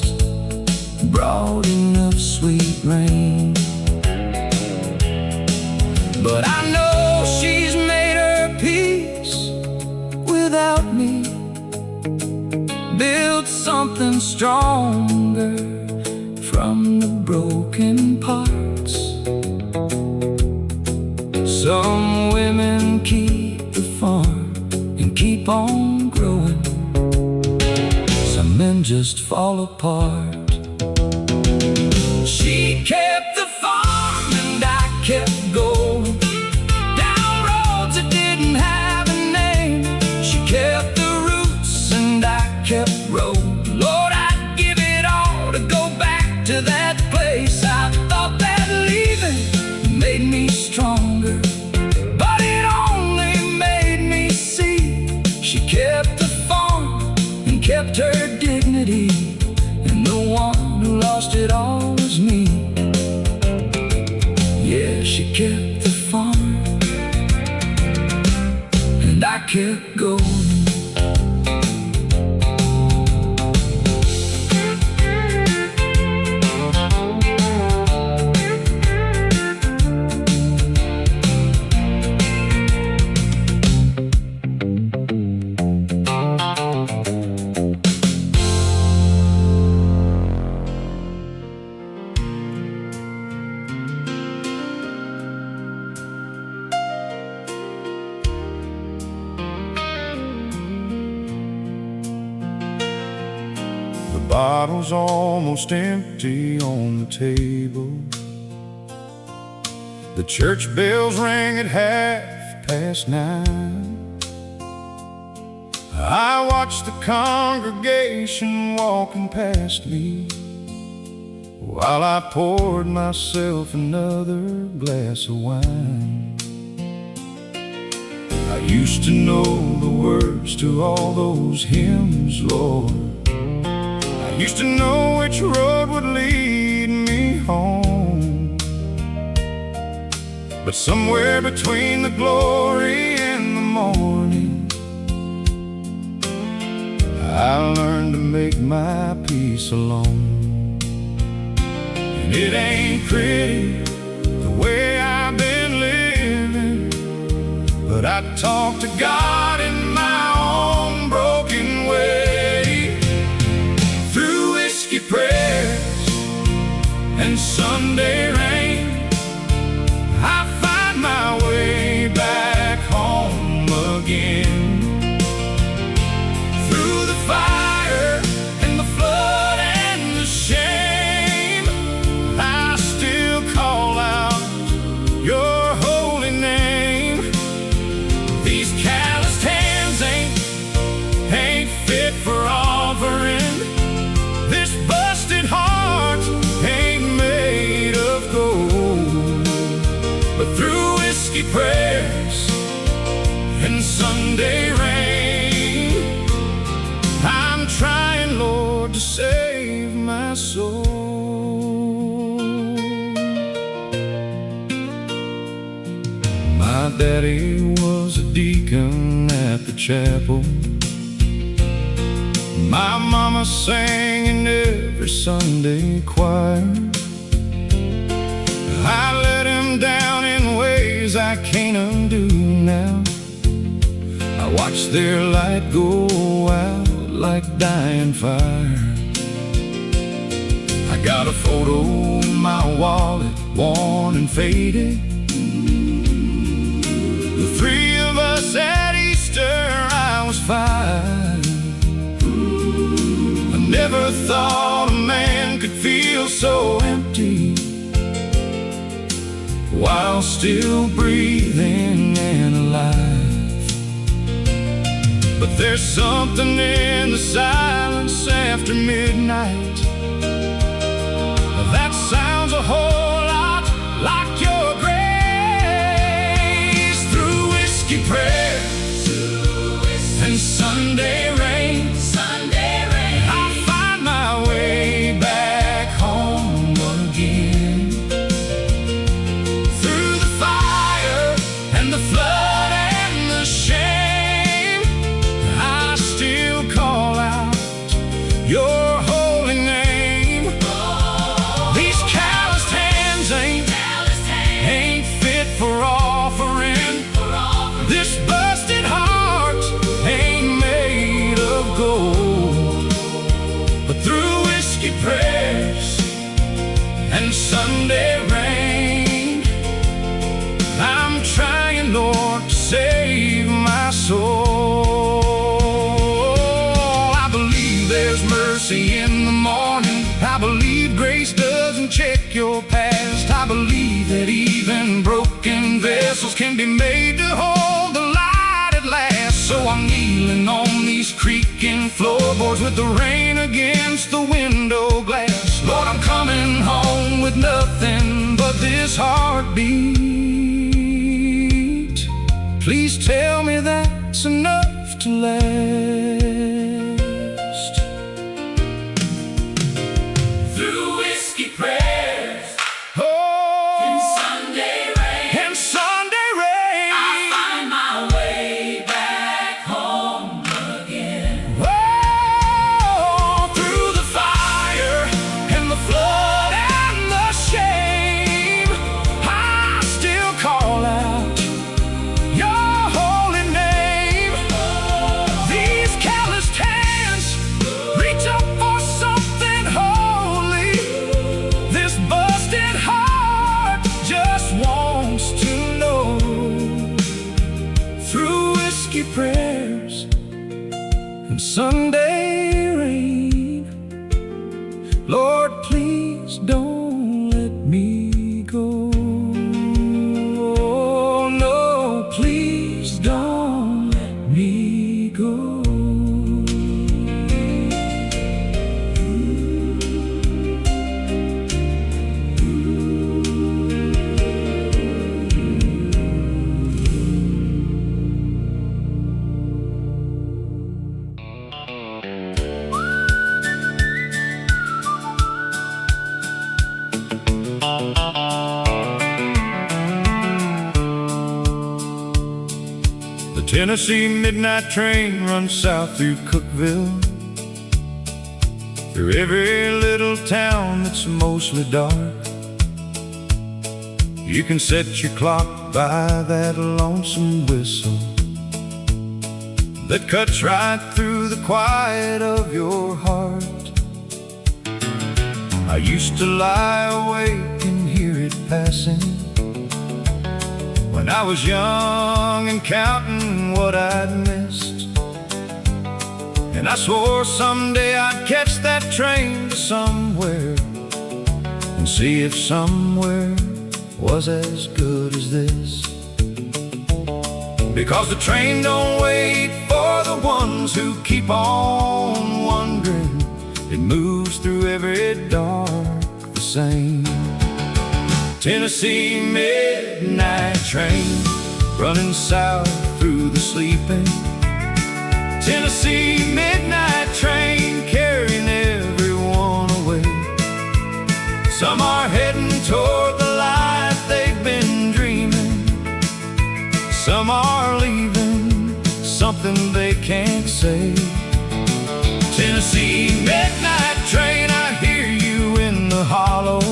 brought enough sweet rain. But I know she's made her peace without me, built something stronger from the broken parts. Some women keep the farm and keep on growing, some men just fall apart. She kept the farm and I kept going down roads that didn't have a name. She kept the roots and I kept rolling. Lord, I'd give it all to go back to that place. I thought that leaving made me stronger, but it only made me see she kept the farm and kept her dignity, and the one who lost it all was me. Yeah, she kept the farm and I kept going. The bottle's almost empty on the table. The church bells rang at 9:30. I watched the congregation walking past me while I poured myself another glass of wine. I used to know the words to all those hymns, Lord. I used to know which road would lead me home. But somewhere between the glory and the morning, I learned to make my peace alone. And it ain't pretty the way I've been living, but I talk to God in my own broken way. Through whiskey prayers and Sunday rain, I find my way back home again. Through the fire and the flood and the shame, I still call out your holy name. These calloused hands ain't fit for offering. This busted heart ain't made of gold. But through whiskey prayers and Sunday rain, I'm trying, Lord, to save my soul. My daddy was a deacon at the chapel. My mama sang in every Sunday choir. I let him down in ways I can't undo now. I watched their light go out like dying fire. I got a photo in my wallet, worn and faded. The three of us at Easter, I was 5. I never thought a man could feel so empty while still breathing and alive. But there's something in the silence after midnight that sounds a whole lot like your grace. Through whiskey prayers and Sunday rain, I find my way back home again. Through the fire and the flood and the shame, I still call out your holy name. These calloused hands ain't fit for offering. This busted heart ain't made of gold. But through whiskey prayers and Sunday rain, I'm trying, Lord, to save my soul. I believe there's mercy in the morning. I believe grace doesn't check your past. I believe that even broken vessels can be made to hold the light at last. So I'm kneeling on these creaking floorboards with the rain against the window glass. Lord, I'm coming home with nothing but this heartbeat. Please tell me that's enough to last. Through whiskey prayers and Sunday rain, I find my way back home again. Through the fire and the flood and the shame, I still call out your holy name. These calloused hands reach up for something holy. This busted heart just wants to know. Through whiskey prayers and Sunday rain, Lord, please don't let me go. No, please don't let me go. The Tennessee midnight train runs south through Cookville, through every little town that's mostly dark. You can set your clock by that lonesome whistle that cuts right through the quiet of your heart. I used to lie awake and hear it passing when I was young and counting what I'd missed. And I swore someday I'd catch that train to somewhere and see if somewhere was as good as this. Because the train don't wait for the ones who keep on wondering. It moves through every dark the same. Tennessee midnight train running south through the sleeping. Tennessee midnight train carrying everyone away. Some are heading toward the life they've been dreaming. Some are leaving something they can't say. Tennessee midnight train, I hear you in the hollow,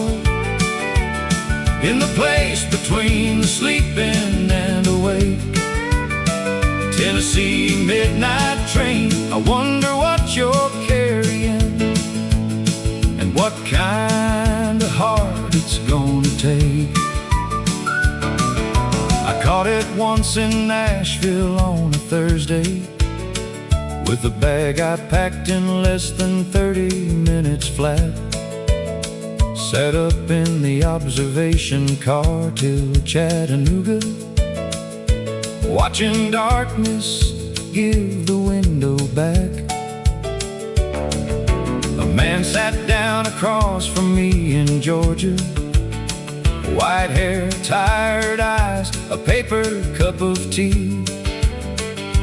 in the place between the sleeping and awake. Tennessee midnight train, I wonder what you're carrying and what kind once in Nashville on a Thursday, with a bag I packed in less than 30 minutes flat. Sat up in the observation car till Chattanooga, watching darkness give the window back. A man sat down across from me in Georgia, white hair, tired eyes, a paper cup of tea.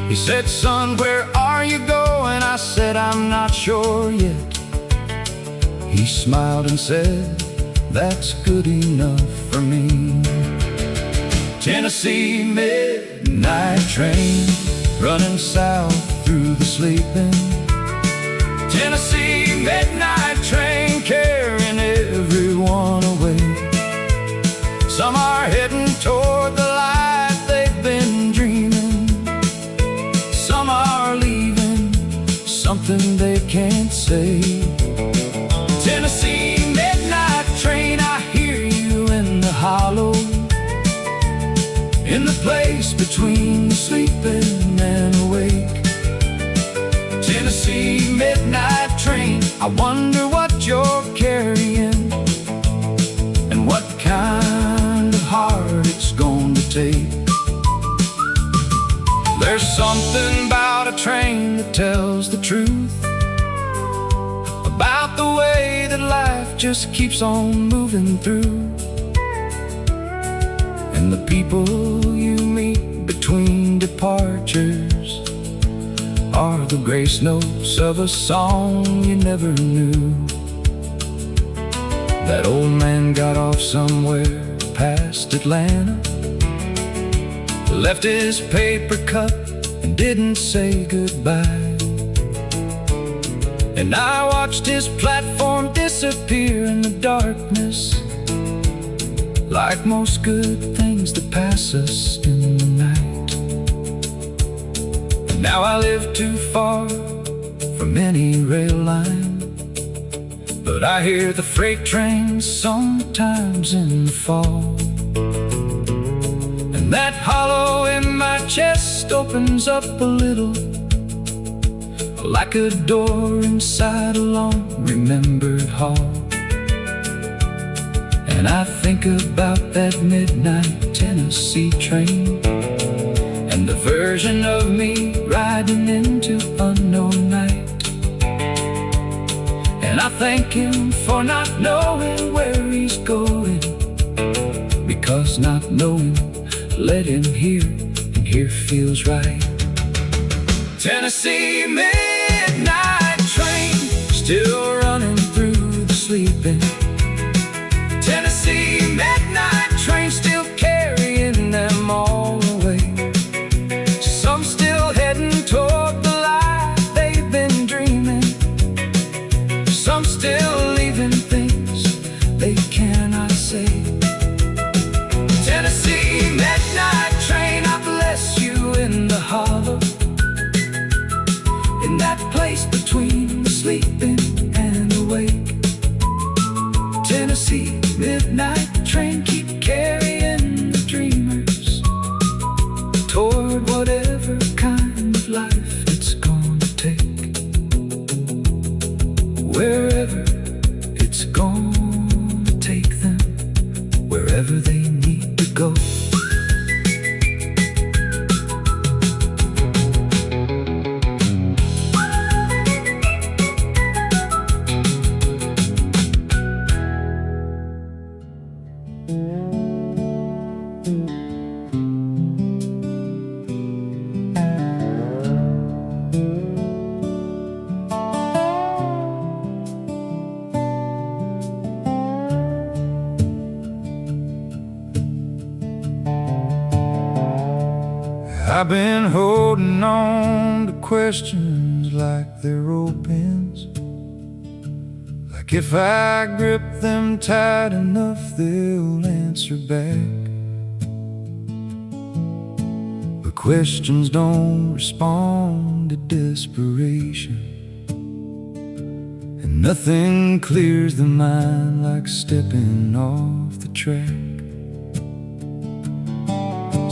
He said, "Son, where are you going?" I said, "I'm not sure yet." He smiled and said, "That's good enough for me." Tennessee midnight train, running south through the sleeping. Tennessee midnight train, carrying everyone away. Some are heading toward the life they've been dreaming. Some are leaving something they can't say. Tennessee midnight train, I hear you in the hollow, in the place between sleeping and awake. Tennessee midnight train, I wonder what you're carrying, and what kind of heart it's going to take. There's something about a train that tells the truth about the way that life just keeps on moving through. And the people you meet between departures are the grace notes of a song you never knew. That old man got off somewhere past Atlanta, left his paper cup and didn't say goodbye. And I watched his platform disappear in the darkness, like most good things that pass us in the night. And now I live too far from any rail line, but I hear the freight trains sometimes in the fall. And that hollow in my chest opens up a little, like a door inside a long remembered hall. And I think about that midnight Tennessee train, and the version of me riding into unknown night. And I thank him for not knowing where he's going, because not knowing led him here, and here feels right. Tennessee midnight train, still running through the sleeping. Tennessee midnight train, still carrying them all away. Some still heading toward the life they've been dreaming. Some still leaving things they cannot say. Tennessee midnight train, I bless you in the hollow, in that place between sleeping and awake. Tennessee midnight train, keep carrying the dreamers toward whatever kind of life it's gonna take, wherever it's gonna take them, wherever they need to go. I've been holding on to questions like they're ropes, like if I grip them tight enough they'll answer back. But questions don't respond to desperation, and nothing clears the mind like stepping off the track.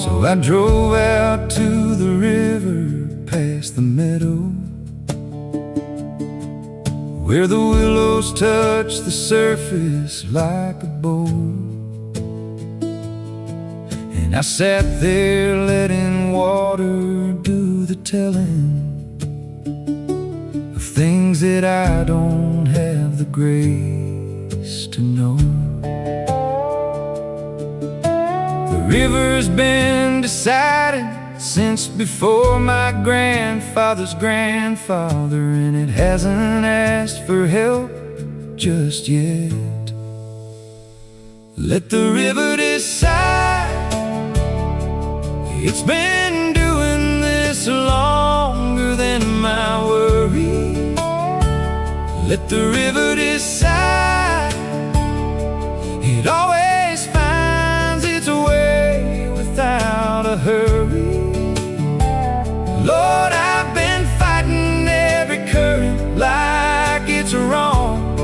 So I drove out to the river, past the meadow, where the willows touch the surface like a bow. And I sat there letting water do the telling of things that I don't have the grace to know. The river's been decided since before my grandfather's grandfather, and it hasn't asked for help just yet. Let the river decide. It's been doing this longer than my worry. Let the river decide. It always finds its way without a hurry. Lord, I've been fighting every current like it's wrong,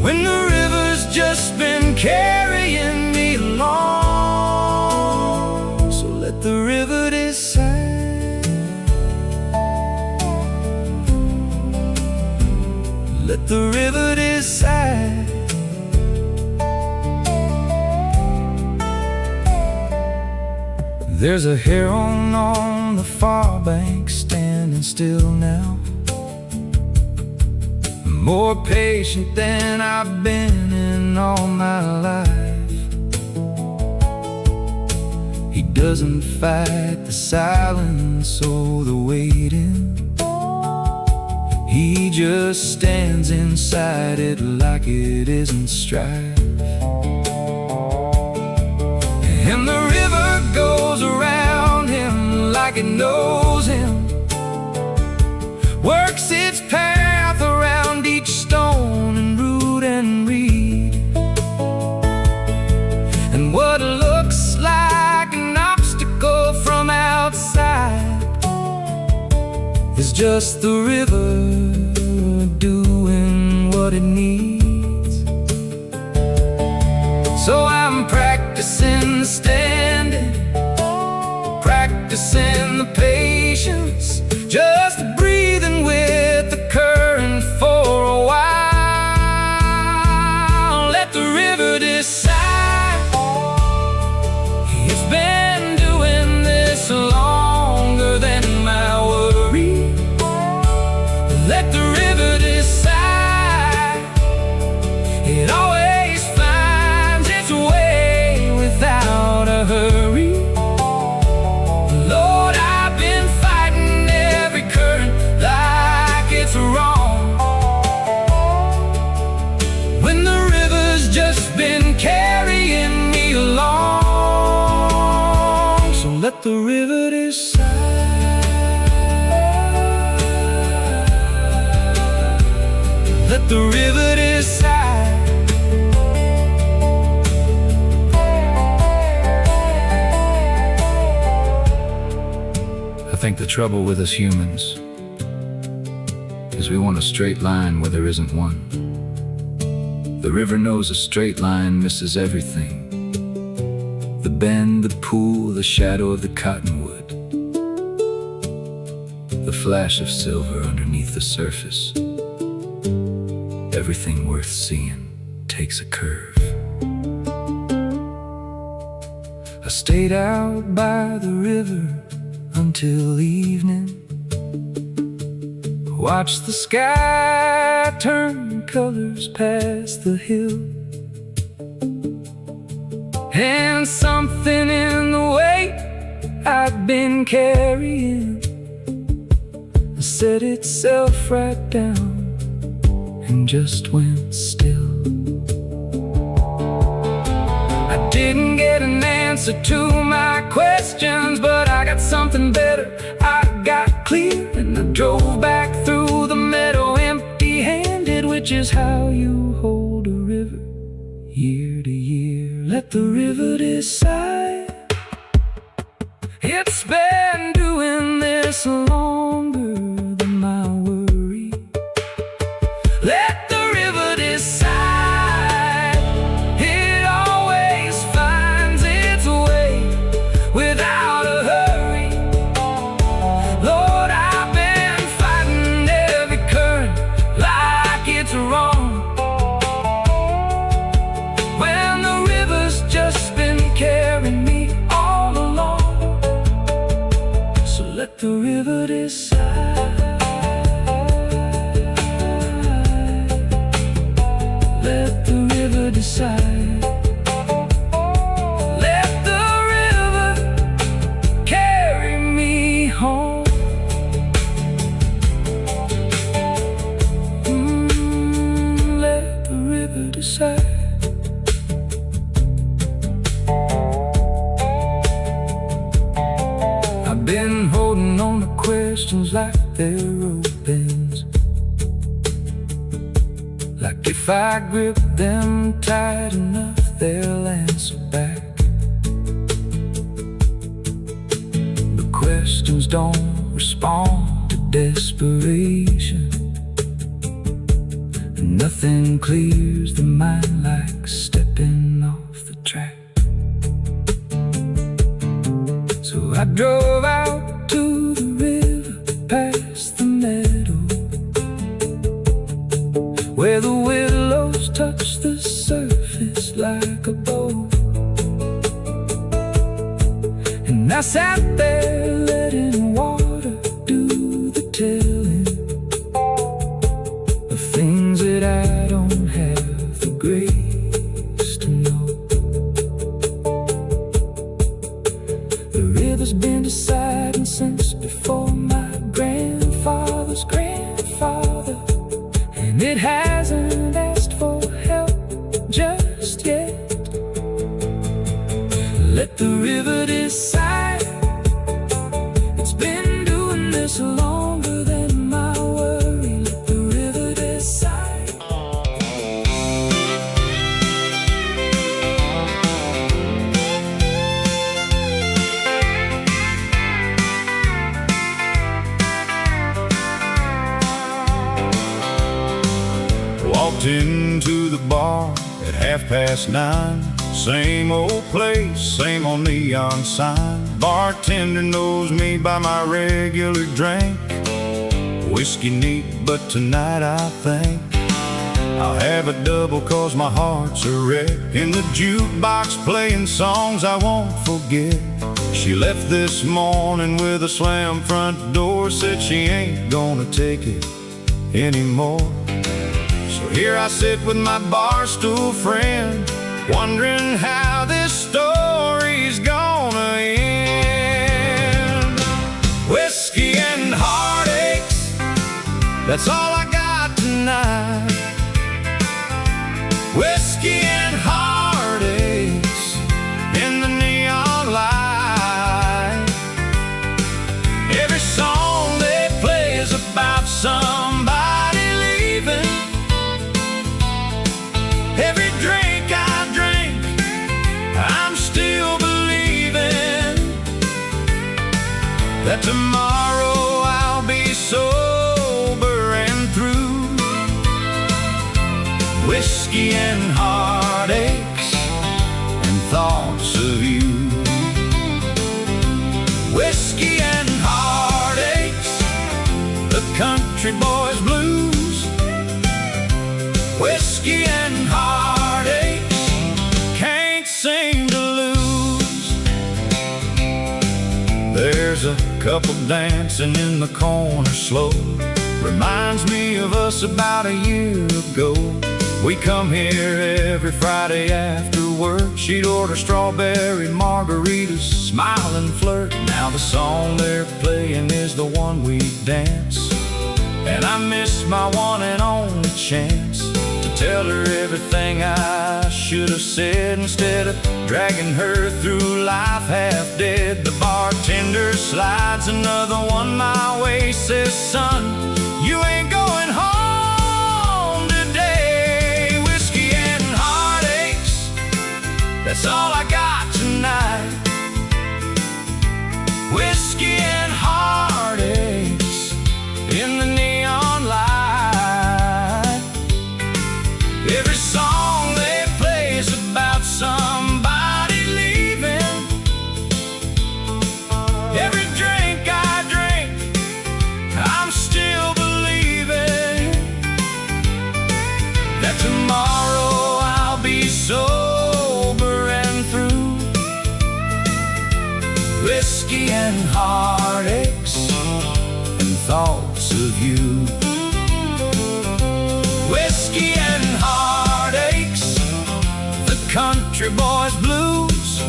when the river's just been carrying me along. So let the river decide. Let the river decide. There's a heron on the far bank, standing still now, more patient than I've been in all my life. He doesn't fight the silence or the waiting. He just stands inside it like it isn't strife. And the river goes around him like it knows him, works its path around each stone and root and reed. And what looks like an obstacle from outside is just the river doing what it needs. So I'm practicing standing, practicing the patience, just breathing with the current for a while. Let the river decide. It's been doing this longer than my worry. Let the river decide. It always finds its way without a hurry. Lord, I've been fighting every current like it's wrong, when the river's just been carrying me along. So let the river decide. Let the river decide. I think the trouble with us humans is we want a straight line where there isn't one. The river knows a straight line misses everything: the bend, the pool, the shadow of the cottonwood, the flash of silver underneath the surface. Everything worth seeing takes a curve. I stayed out by the river until evening, watched the sky turn colors past the hill, and something in the weight I'd been carrying set itself right down and just went still. I didn't get an answer to my questions, but I got something better. I got clear and I drove back through the meadow empty-handed, which is how you hold a river year to year. Let the river decide. It's been doing this longer than my worry. Let the river decide. It always finds its Let the river decide. Let the river decide. Let the river carry me home. Let the river decide. I've been holding on to questions like they're rope ends. Like if I grip them tight enough, they'll answer back. The questions don't respond to desperation, and nothing clears the mind like stepping off the track. So I drove out to the river, past the meadow, where the willows touch the surface like a bow. And I sat there letting water do the telling of things that I don't have the grace to know. The river's been deciding since before my grandfather's grandfather, and it hasn't asked for help just yet. Let the river decide. It's been doing this longer than my worry. Let the river decide. Walked into the bar at 9:30. Same old place, same old neon sign. Bartender knows me by my regular drink. Whiskey neat, but tonight I think I'll have a double, cause my heart's a wreck. In the jukebox playing songs I won't forget. She left this morning with a slam front door. Said she ain't gonna take it anymore. So here I sit with my barstool friend, wondering how this story's gonna end. Whiskey and heartaches, that's all I got tonight. Whiskey and heartaches in the neon light. Every song they play is about somebody leaving. Every drink I drink, I'm still believing that tomorrow I'll be sober and through. Whiskey and heartaches and thoughts of you. Whiskey and heartaches, the country boy's blues. Whiskey and heartaches, can't seem to lose. There's a couple dancing in the corner slow. Reminds me of us about a year ago. We come here every Friday after work. She'd order strawberry margaritas, smile and flirt. Now the song they're playing is the one we dance, and I miss my one and only chance to tell her everything I should have said, instead of dragging her through life half dead. The bartender slides another one my way, says, son, you ain't going home today. Whiskey and heartaches, that's all I got tonight. Whiskey and heartaches in the neon light. Every song they play is about somebody leaving. Every drink I drink, I'm still of you. Whiskey and heartaches, the country boy's blues.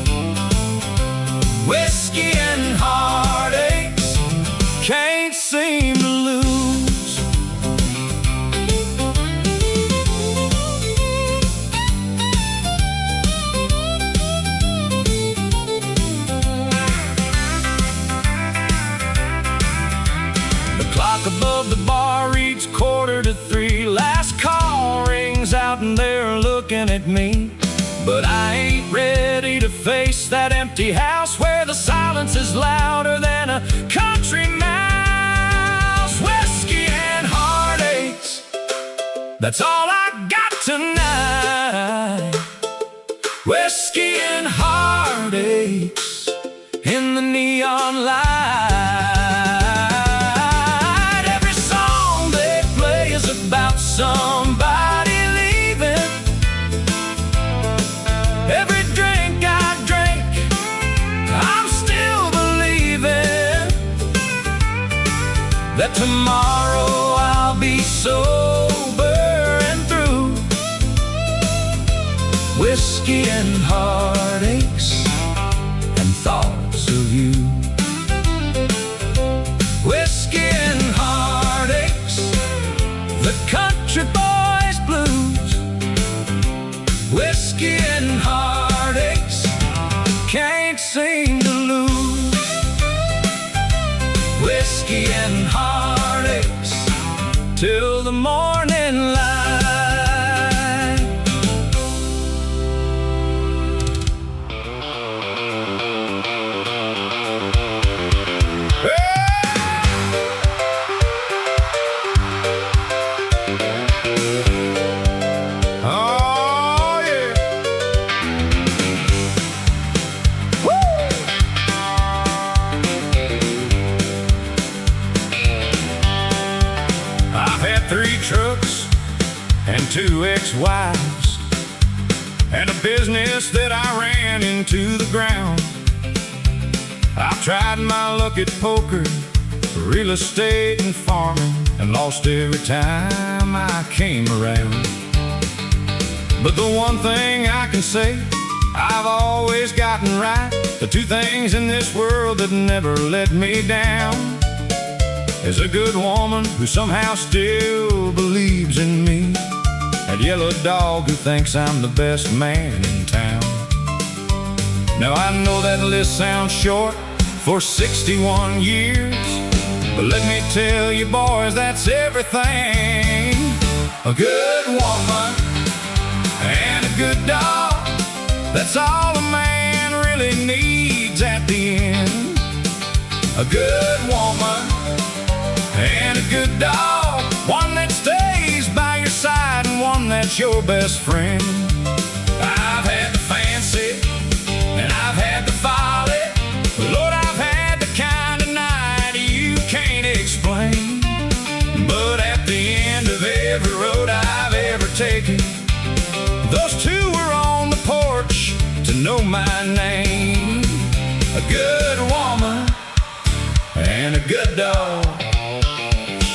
Whiskey and heartaches, can't seem to lose. Clock above the bar reads 2:45. Last call rings out and they're looking at me. But I ain't ready to face that empty house where the silence is louder than a country mouse. Whiskey and heartaches, that's all I got tonight. Whiskey and heartaches in the neon light. About somebody leaving. Every drink I drank, I'm still believing that tomorrow I'll be sober and through. Whiskey and heartaches and thoughts of you. Whiskey and heartaches, the country boy's blues. Whiskey and heartaches, can't seem to lose. Whiskey and heartaches till the morning light. Trucks and 2 ex-wives, and a business that I ran into the ground. I've tried my luck at poker, real estate and farming, and lost every time I came around. But the one thing I can say I've always gotten right, the 2 things in this world that never let me down, is a good woman who somehow still believes in me, that yellow dog who thinks I'm the best man in town. Now I know that list sounds short for 61 years, but let me tell you boys, that's everything. A good woman and a good dog, that's all a man really needs at the end. A good woman and a good dog, one that stays by your side and one that's your best friend. I've had the fancy and I've had the folly, Lord, I've had the kind of night you can't explain. But at the end of every road I've ever taken, those 2 were on the porch to know my name. A good woman and a good dog.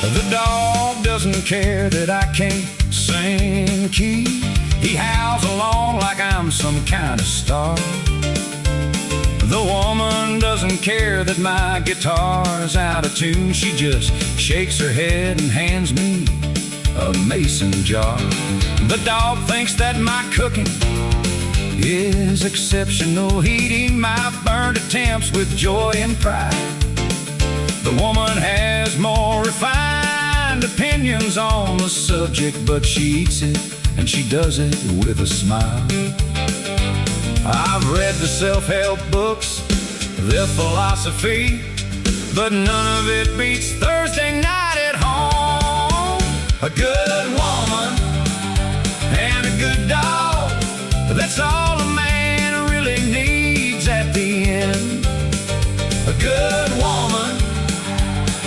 The dog doesn't care that I can't sing key. He howls along like I'm some kind of star. The woman doesn't care that my guitar's out of tune. She just shakes her head and hands me a mason jar. The dog thinks that my cooking is exceptional, eating my burnt attempts with joy and pride. The woman has more refined opinions on the subject, but she eats it and she does it with a smile. I've read the self-help books, their philosophy, but none of it beats Thursday night at home. A good woman and a good dog, that's all a man really needs at the end. A good woman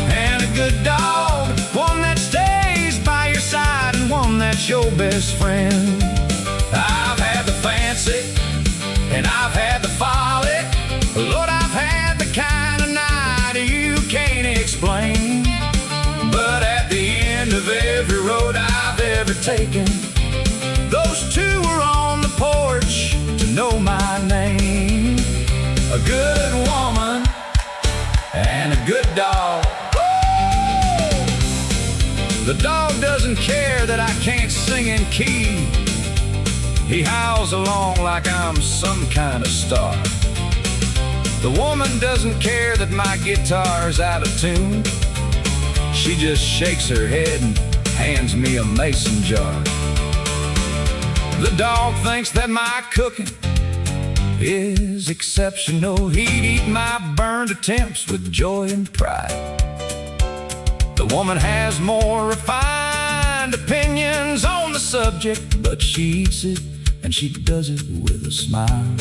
and a good dog, one that stays by your side and one that's your best friend. I've had the fancy and I've had the folly, Lord, I've had the kind of night you can't explain. But taking. Those two were on the porch to know my name. A good woman and a good dog. Woo! The dog doesn't care that I can't sing in key. He howls along like I'm some kind of star. The woman doesn't care that my guitar's out of tune. She just shakes her head and hands me a mason jar. The dog thinks that my cooking is exceptional. He'd eat my burned attempts with joy and pride. The woman has more refined opinions on the subject, but she eats it, and she does it with a smile.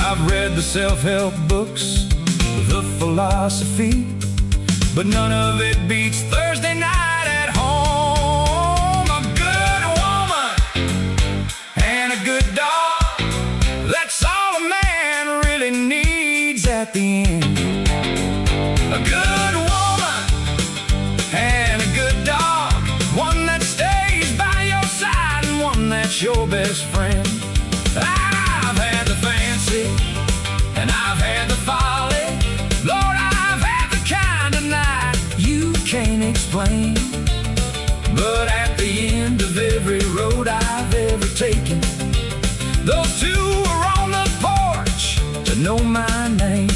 I've read the self-help books, the philosophy, but none of it beats Thursday night at home. A good woman and a good dog, that's all a man really needs at the end. A good woman and a good dog, one that stays by your side and one that's your best friend. I've had the fancy and I've had the folly. Lord, I've had the kind of night you can't explain. But at the end of every road I've ever taken, those two were on the porch to know my name.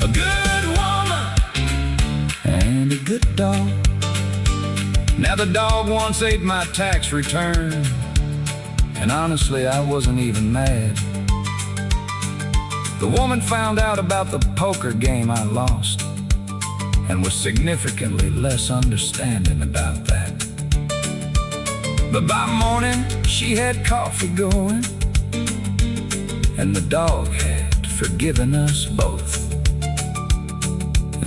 A good woman and a good dog. Now the dog once ate my tax return, and honestly I wasn't even mad. The woman found out about the poker game I lost and was significantly less understanding about that. But by morning she had coffee going, and the dog had forgiven us both.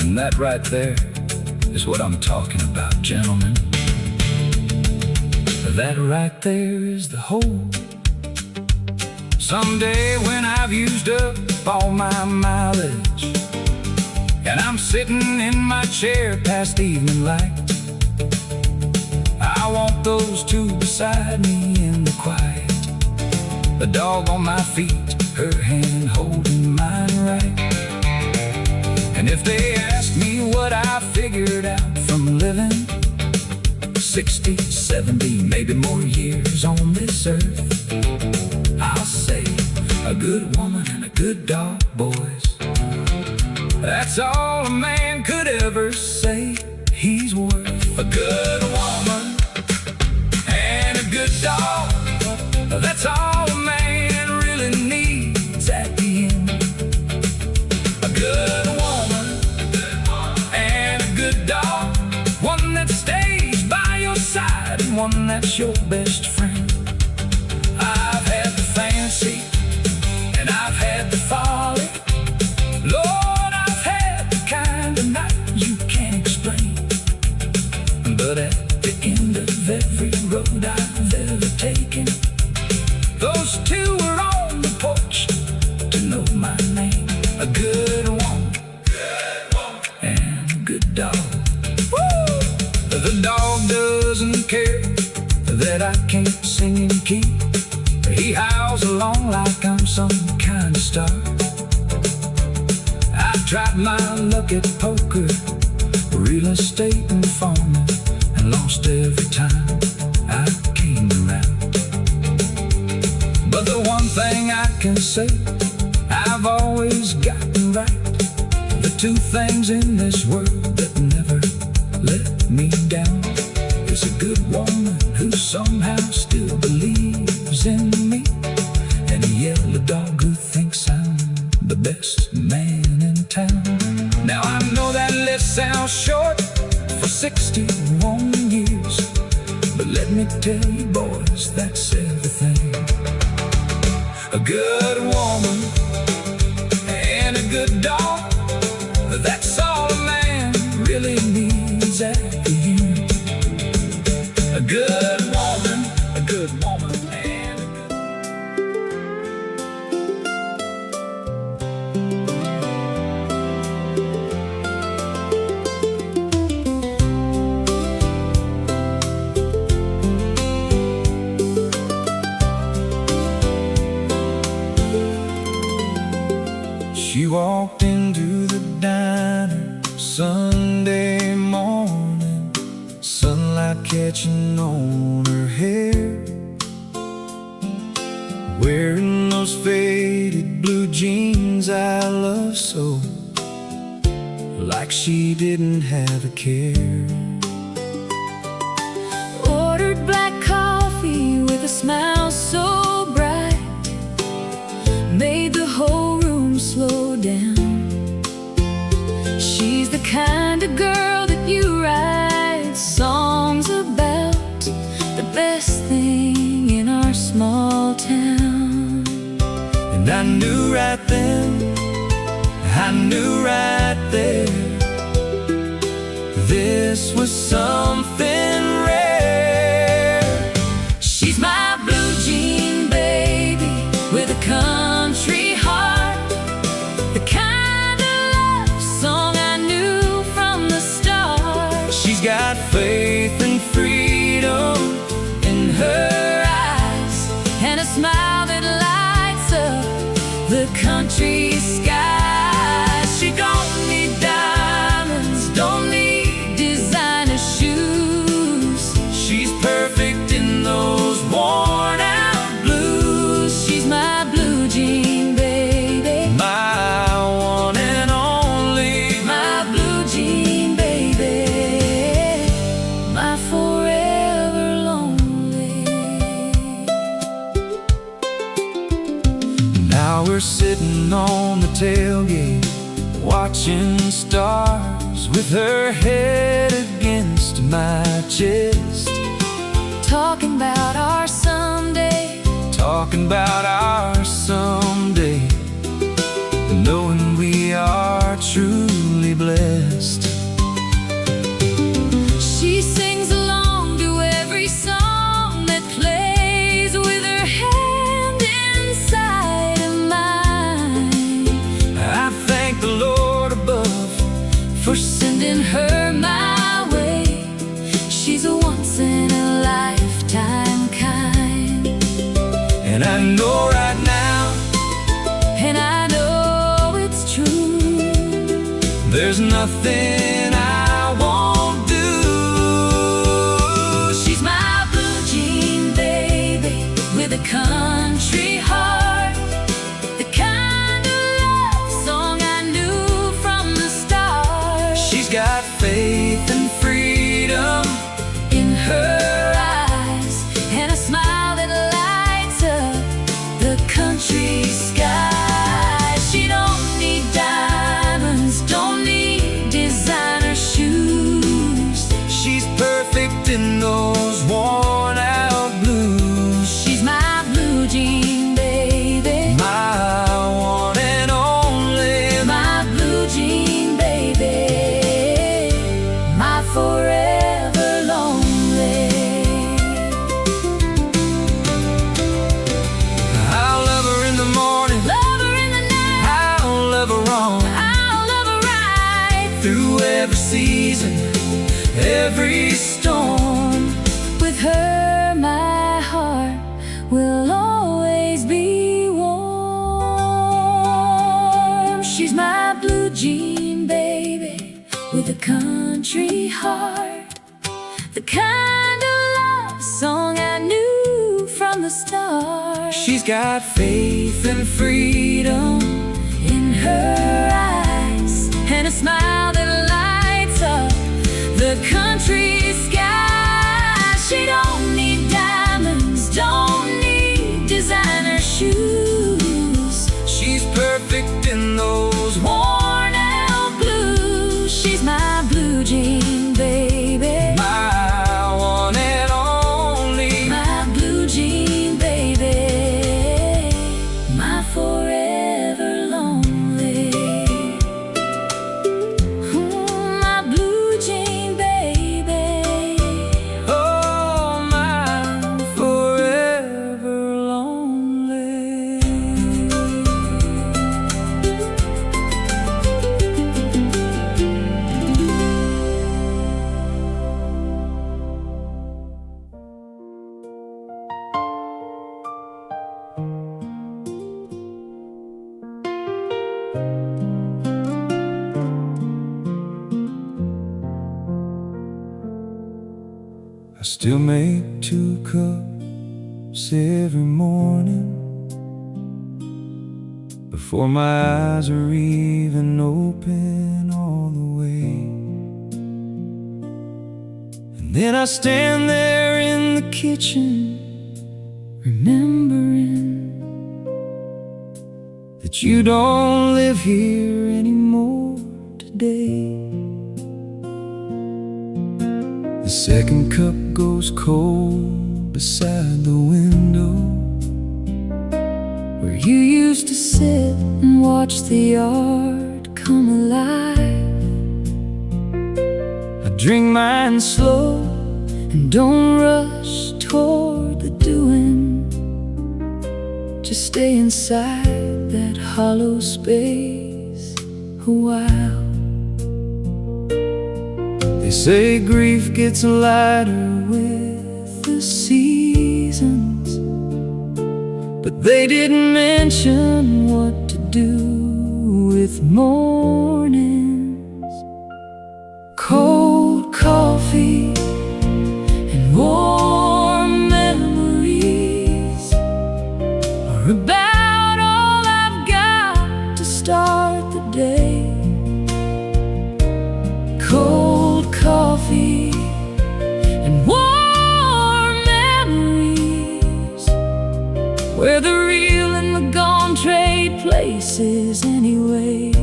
And that right there is what I'm talking about, gentlemen. That right there is the whole. Someday when I've used up all my mileage and I'm sitting in my chair past evening light, I want those two beside me in the quiet. The dog on my feet, her hand holding mine right. And if they ask me what I figured out from living 60, 70, maybe more years on this earth, I'll say a good woman and a good dog, boys. That's all a man could ever say he's worth. A good woman and a good dog, that's all a man really needs at the end. A good woman and a good dog, one that stays by your side and one that's your best friend. I've had the fancy and I've had the folly. Lord, I've had the kind of night you can't explain. But at the end of every road I've ever taken, those two were on the porch to know my name. A good woman and a good dog. Woo! The dog doesn't care that I can't sing in key. He howls along like I'm some kind of star. I've tried my luck at poker, real estate and farming, and lost every time I came around. But the one thing I can say I've always gotten right, the two things in this world that never let me down, is a good woman who somehow still believes in me, and a yellow dog who thinks I'm the best man in town. Now I know that list sounds short for 61 years, but let me tell you boys, that's everything. A good woman and a good dog, that's all a man really needs at the end. A good woman, a good woman, and a good... Sunday morning, sunlight catching on her hair, wearing those faded blue jeans I love so, like she didn't have a care. Ordered black coffee with a smile so bright, made the whole room slow down. She's the kind of girl that you write songs about, the best thing in our small town. And I knew right then, I knew right there, this was something rare. She's my blue jean baby with a country heart, the kind of love song I knew from the start. She's got faith and freedom In her eyes, and a smile that lights up the country sky. She don't need diamonds, don't need designer shoes. She's perfect in those worn out blues. She's my blue jean baby, My one and only, my blue jean baby, my forever lonely. Now we're sitting on the tailgate, watching stars, with her head against my chest, Talking about our someday, talking about our someday, knowing we are truly blessed. she sings along to every song that plays, with her hand inside of mine. I thank the Lord above for Sending her my way, she's a once in a lifetime kind. and I know right now And I know it's true, there's nothing I won't do. she's my blue jean baby with a country heart, the kind of love song I knew from the start. She's got faith and freedom In her eyes, and a smile that lights up the country sky. She don't need diamonds, don't need designer shoes. She's perfect in those worn out blues. She's my blue jean baby, My one and only, my blue jean baby, my forever lonely. I'll love her in the morning, Love her in the night, I'll love her on I'll love her right through every season, every storm. with her. My heart will always be warm. She's my blue jean baby with a country heart, the kind of love song I knew from the start. She's got faith and freedom In her eyes, and a smile that lights up the country sky. She don't need diamonds, don't need designer shoes. She's perfect in those Worn out blues. She's my blue jean baby, my one and only, my blue jean baby, my forever lonely. My blue jean baby, oh I still make 2 cups every morning before my eyes are even open all the way. And then I stand there in the kitchen, remembering that you don't live here anymore today. The second cup goes cold beside the window where you used to sit and watch the yard come alive. I drink mine slow and don't rush toward the doing. Just stay inside that hollow space a while. They say grief gets lighter with the seasons, but they didn't mention what to do with mornings. Cold coffee and warm memories are about all I've got to start the day. Cold coffee and warm memories, where the real and the gone trade places anyway.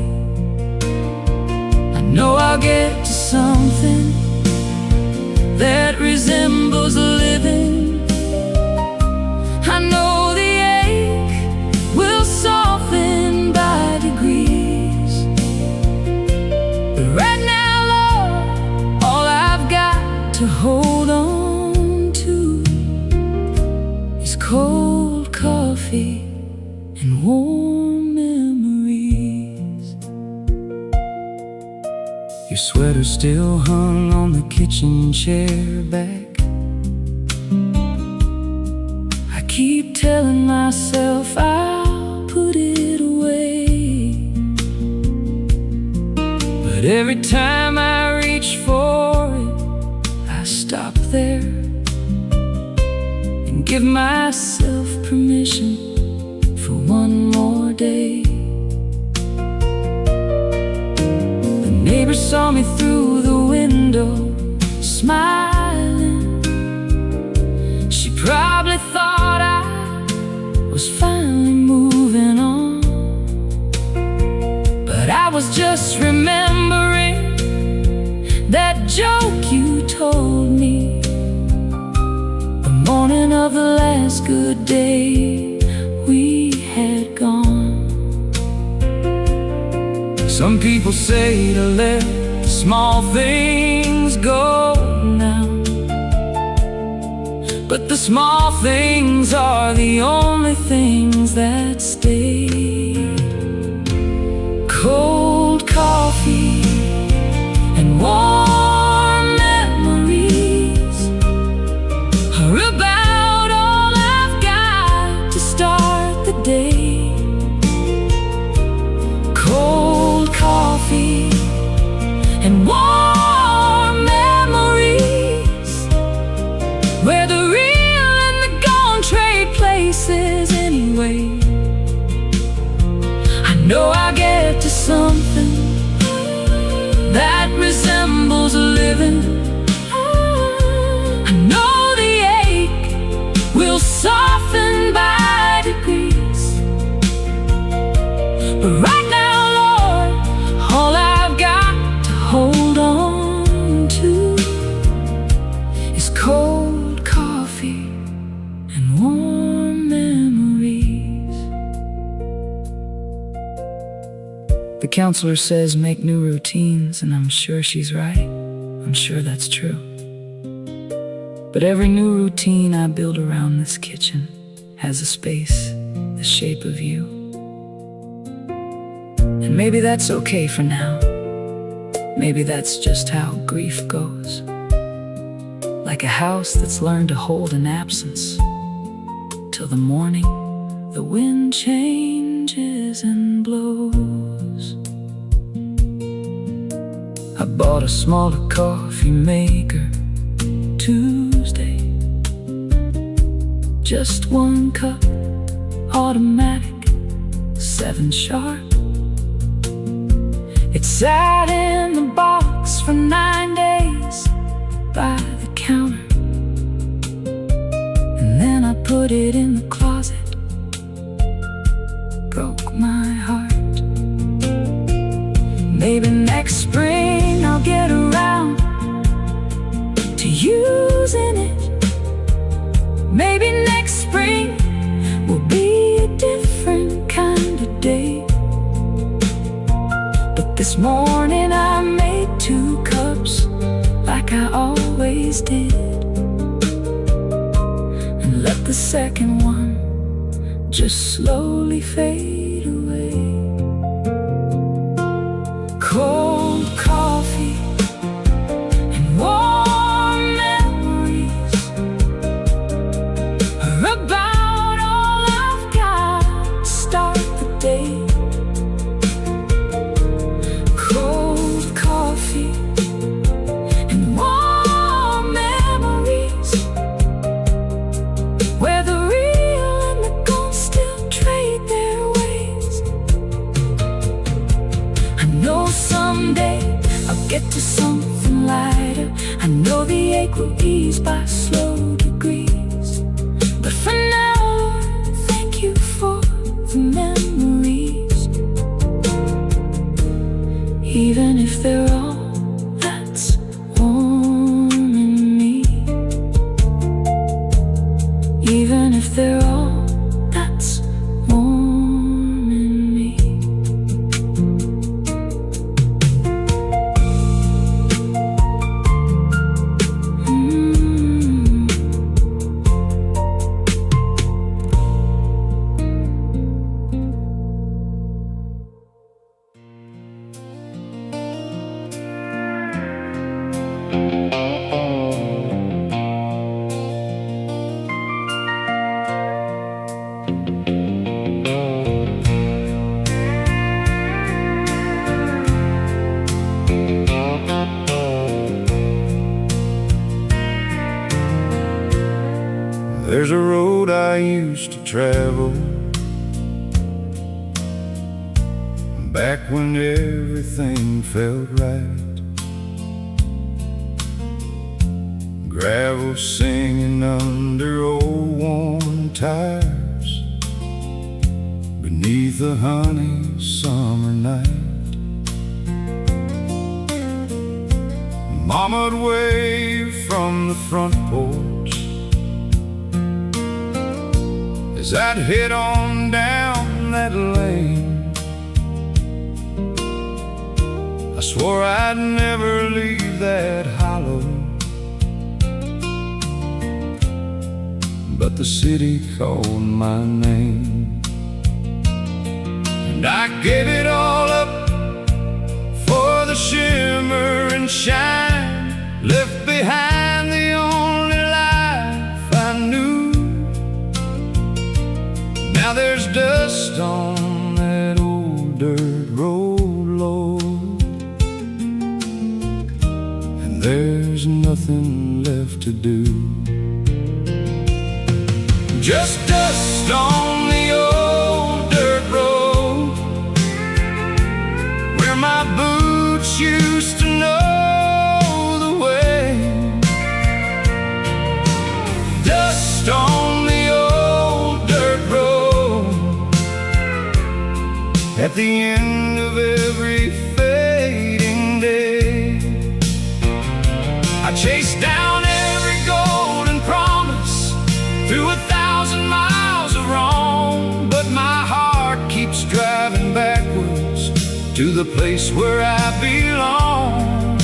I know I'll get to something that resembles living. I know the ache will soften by degrees, but right now, Lord, all I've got to hold on to is cold coffee and warm memories. Your sweater still hung on the kitchen chair back. I keep telling myself I'll put it away, but every time I reach for it, I stop there and give myself permission for one more day. The neighbor saw me through the window, smiling. She probably thought I was finally moving on, but I was just remembering that joke you told me the morning of the last good day we had gone. Some people say to let the small things go now, but the small things are the only things that stay. Cold coffee and warm memories are about all I've got to start the day. Cold coffee and warm memories, where the real and the gone trade places anyway. I know I'll get to something that resembles living. I know the ache will soften by degrees, but right now, Lord, all I've got to hold on to is cold coffee and warm memories. The counselor says make new routines, and I'm sure she's right. I'm sure that's true. But every new routine I build around this kitchen has a space the shape of you. And maybe that's okay for now. Maybe that's just how grief goes, like a house that's learned to hold an absence till the morning the wind changes and blows. I bought a smaller coffee maker Tuesday just one cup, automatic, 7 sharp. It sat in the box for 9 days by the counter, and then I put it in the closet. Broke my heart. Maybe next spring I'll get around to using it. Maybe next spring will be a different kind of day. But this morning I made 2 cups like I always did, and let the second one just slowly fade away. Cold coffee and warm memories are about all I've got to start the day. Cold coffee and warm memories, where the real and the gold still trade their ways. I know someday I'll get to something lighter. I know the ache will ease by slow degrees. But for now, Lord, thank you for the memories, even if they're all that's warm in me. Even if they're all that's warm in me. There's a road I used to travel back when everything felt right. Gravel singing under old worn tires beneath a honey summer night. Mama'd wave from the front porch as I'd head on down that lane. I swore I'd never leave that hollow, but the city called my name, and I gave it all up for the shimmer and shine left behind, the only life I knew. Now there's dust on that old dirt road, Lord, and there's nothing left to do. Just dust on the old dirt road where my boots used to know the way. Dust on the old dirt road at the end of every fading day. I chased down every golden promise through 1,000 miles of wrong, but my heart keeps driving backwards to the place where I belong.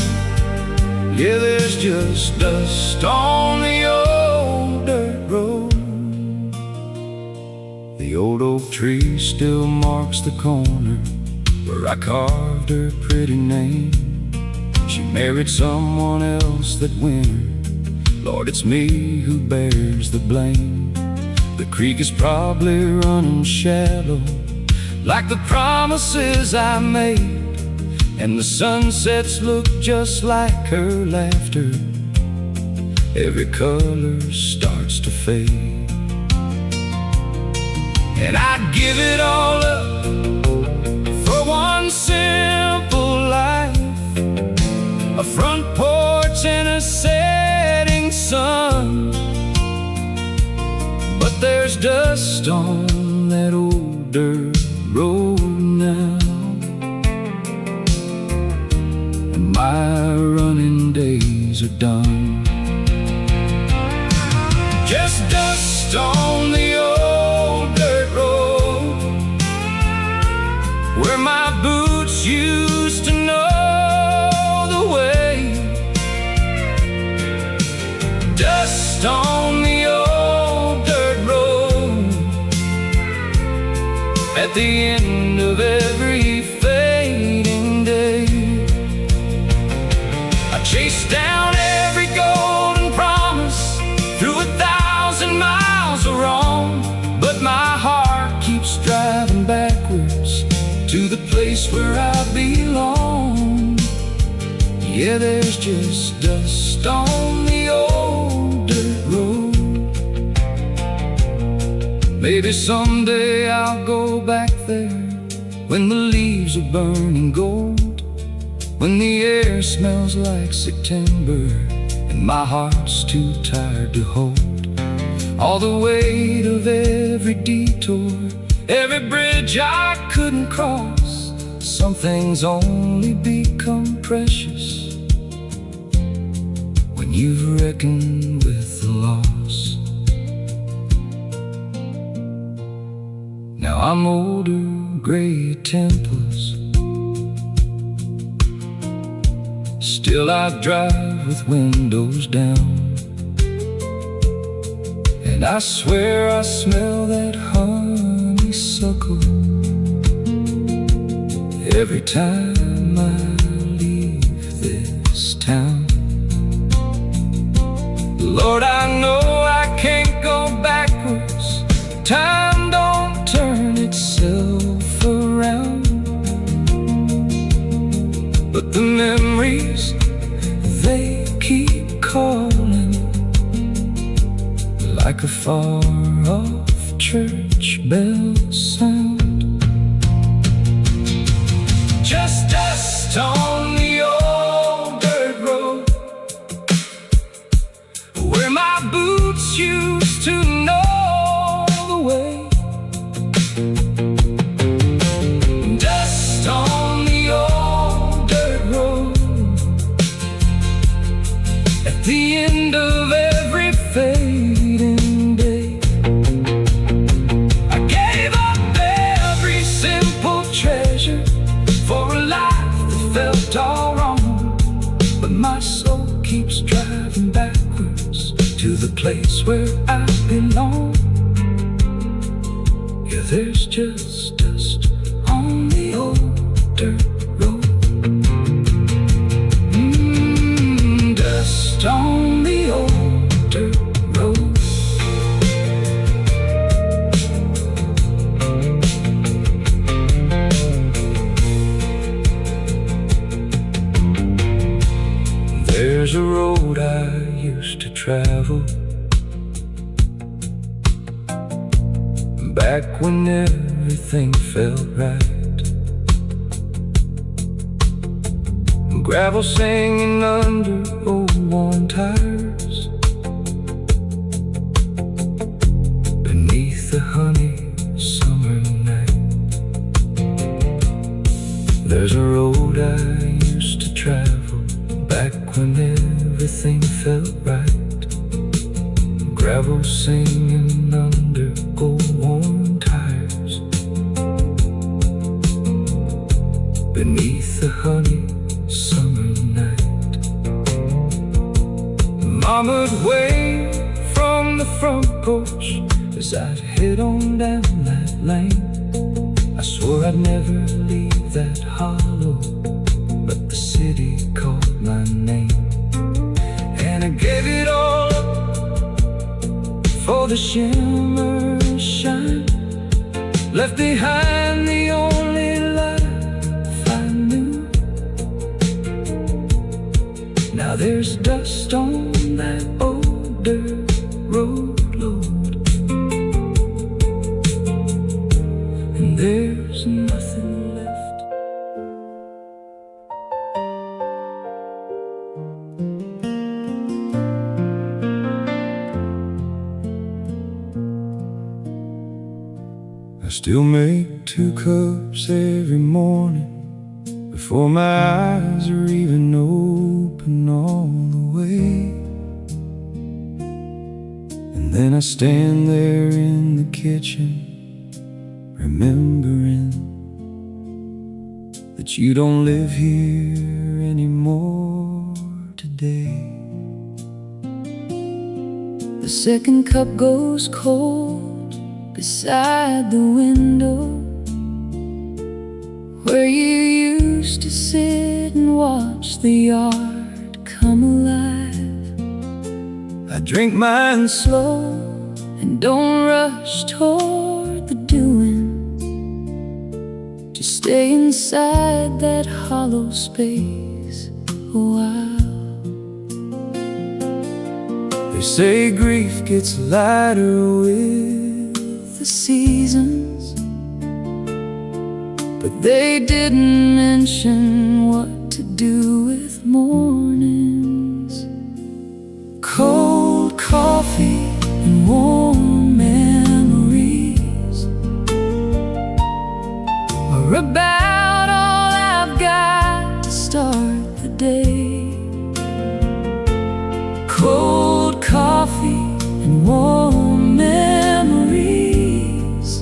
Yeah, there's just dust on the old dirt road. The old oak tree still marks the corner where I carved her pretty name. She married someone else that winter. Lord, it's me who bears the blame. The creek is probably running shallow, like the promises I made, and the sunsets look just like her laughter. Every color starts to fade. and I'd give it all up for one simple life, a front porch and a setting sun. But there's dust on that old dirt road now, and my running days are done. Just dust on the old dirt road where my boots used to know the way. Dust on the old dirt road at the end of every fading day. I chased down every golden promise through 1,000 miles of wrong, but my heart keeps driving backwards to the place where I belong. Yeah, there's just dust on the old dirt road. Maybe someday I'll go back there when the leaves are burning gold, when the air smells like September and my heart's too tired to hold all the weight of every detour, every bridge I couldn't cross. Some things only become precious when you've reckoned with the loss. Now I'm older, gray temples, still I drive with windows down, and I swear I smell that honeysuckle every time I leave this town. Lord, I know I can't go backwards. Time don't turn itself around, but the memories, they keep calling like a far-off church bell sound. Just dust on the old dirt road where my boots used to know the way. Dust on the old dirt road at the end of every fading day. I gave up every simple treasure for a life that felt all wrong, but my soul keeps driving backwards to the place where I belong. Yeah, there's just dust on the old dirt road. Dust on the old dirt road. There's a road I used to travel back when everything felt right. Gravel singing under old worn tires beneath the honey summer night. There's a road I used to travel back when everything felt right. Gravel singing under old worn tires beneath the honey summer night. Mama'd wave from the front porch as I'd head on down that lane. I swore I'd never leave that hollow, but the city called my name, and I gave it all up for the shimmer and shine. Left behind the only life I knew. Now there's dust on that old dirt road, Lord. still make 2 cups every morning before my eyes are even open all the way. And then I stand there in the kitchen, remembering that you don't live here anymore today. The second cup goes cold beside the window where you used to sit and watch the yard come alive. I drink mine Slow and don't rush toward the doing. Just stay inside that hollow space a while. They say grief gets lighter with the seasons, but they didn't mention what to do with mornings. Cold coffee and warm memories are about all I've got to start the day. Cold coffee and warm memories,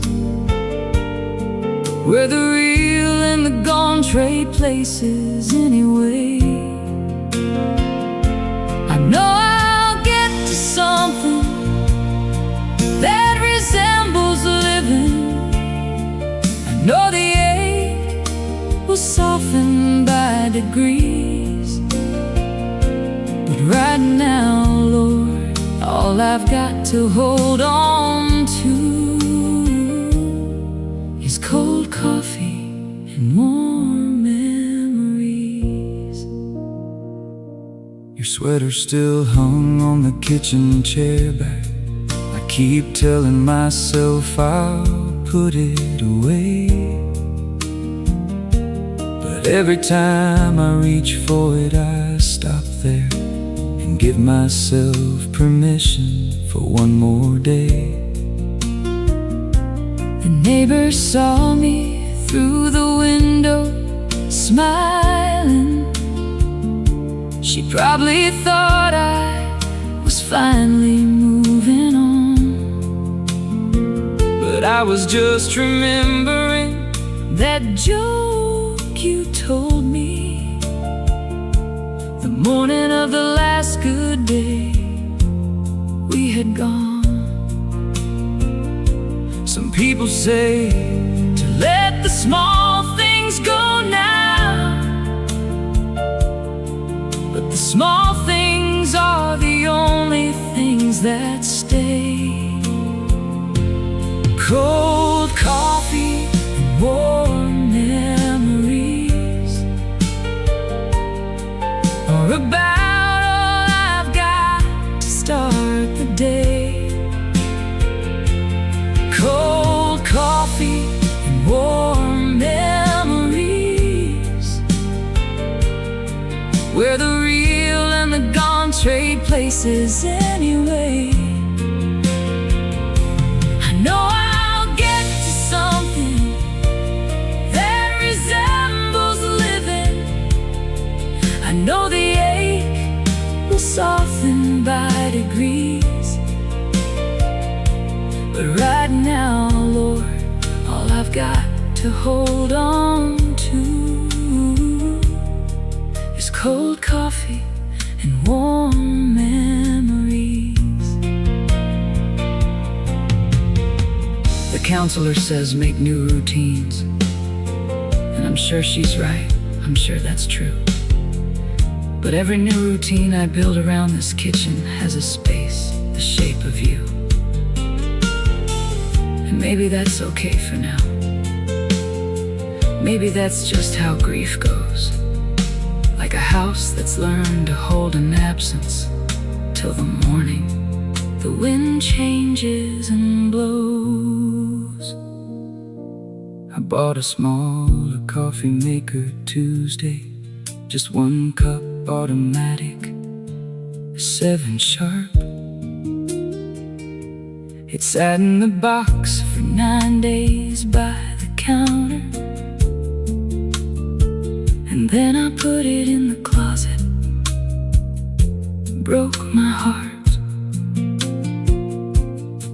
where the real and the gone trade places anyway. I know I'll get to something that resembles living. I know the ache will soften by degrees, but right now, Lord, all I've got to hold on to is cold coffee and warm memories. Your sweater still hung on the kitchen chair back. I keep telling myself I'll put it away, but every time I reach for it I stop there and give myself permission for one more day. The neighbor saw me through the window smiling. She probably thought I was finally moving on, but I was just remembering that joke you told me the morning of the last good day we had gone. Some people say To let the small things go now, but the small things are the only things that stay. Cold coffee and warm memories are about all I've got to start the day. Cold coffee and warm memories, where the real and the gone trade places anyway. I know I'll get to something that resembles living. I know the ache will soften by degrees, but right now, Lord, all I've got to hold on to is cold coffee and warm memories. The counselor says make new routines, and I'm sure she's right. I'm sure that's true. But every new routine I build around this kitchen has a space, the shape of you. And maybe that's okay for now. Maybe that's just how grief goes, like a house that's learned to hold an absence till the morning the wind changes and blows. I bought a smaller coffee maker Tuesday, just 1 cup automatic, 7 sharp. It sat in the box for 9 days by the counter, and then I put it in the closet. Broke my heart.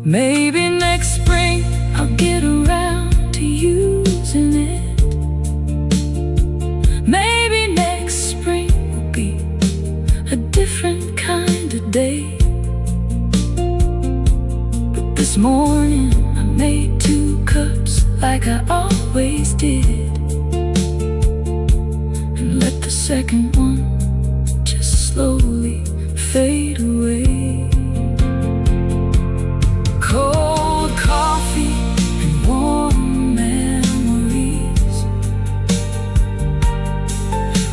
Maybe next spring I'll get around to using it. Maybe next spring will be a different kind of day. But this morning I made 2 cups like I always did, and let the second one just slowly fade away. Cold coffee and warm memories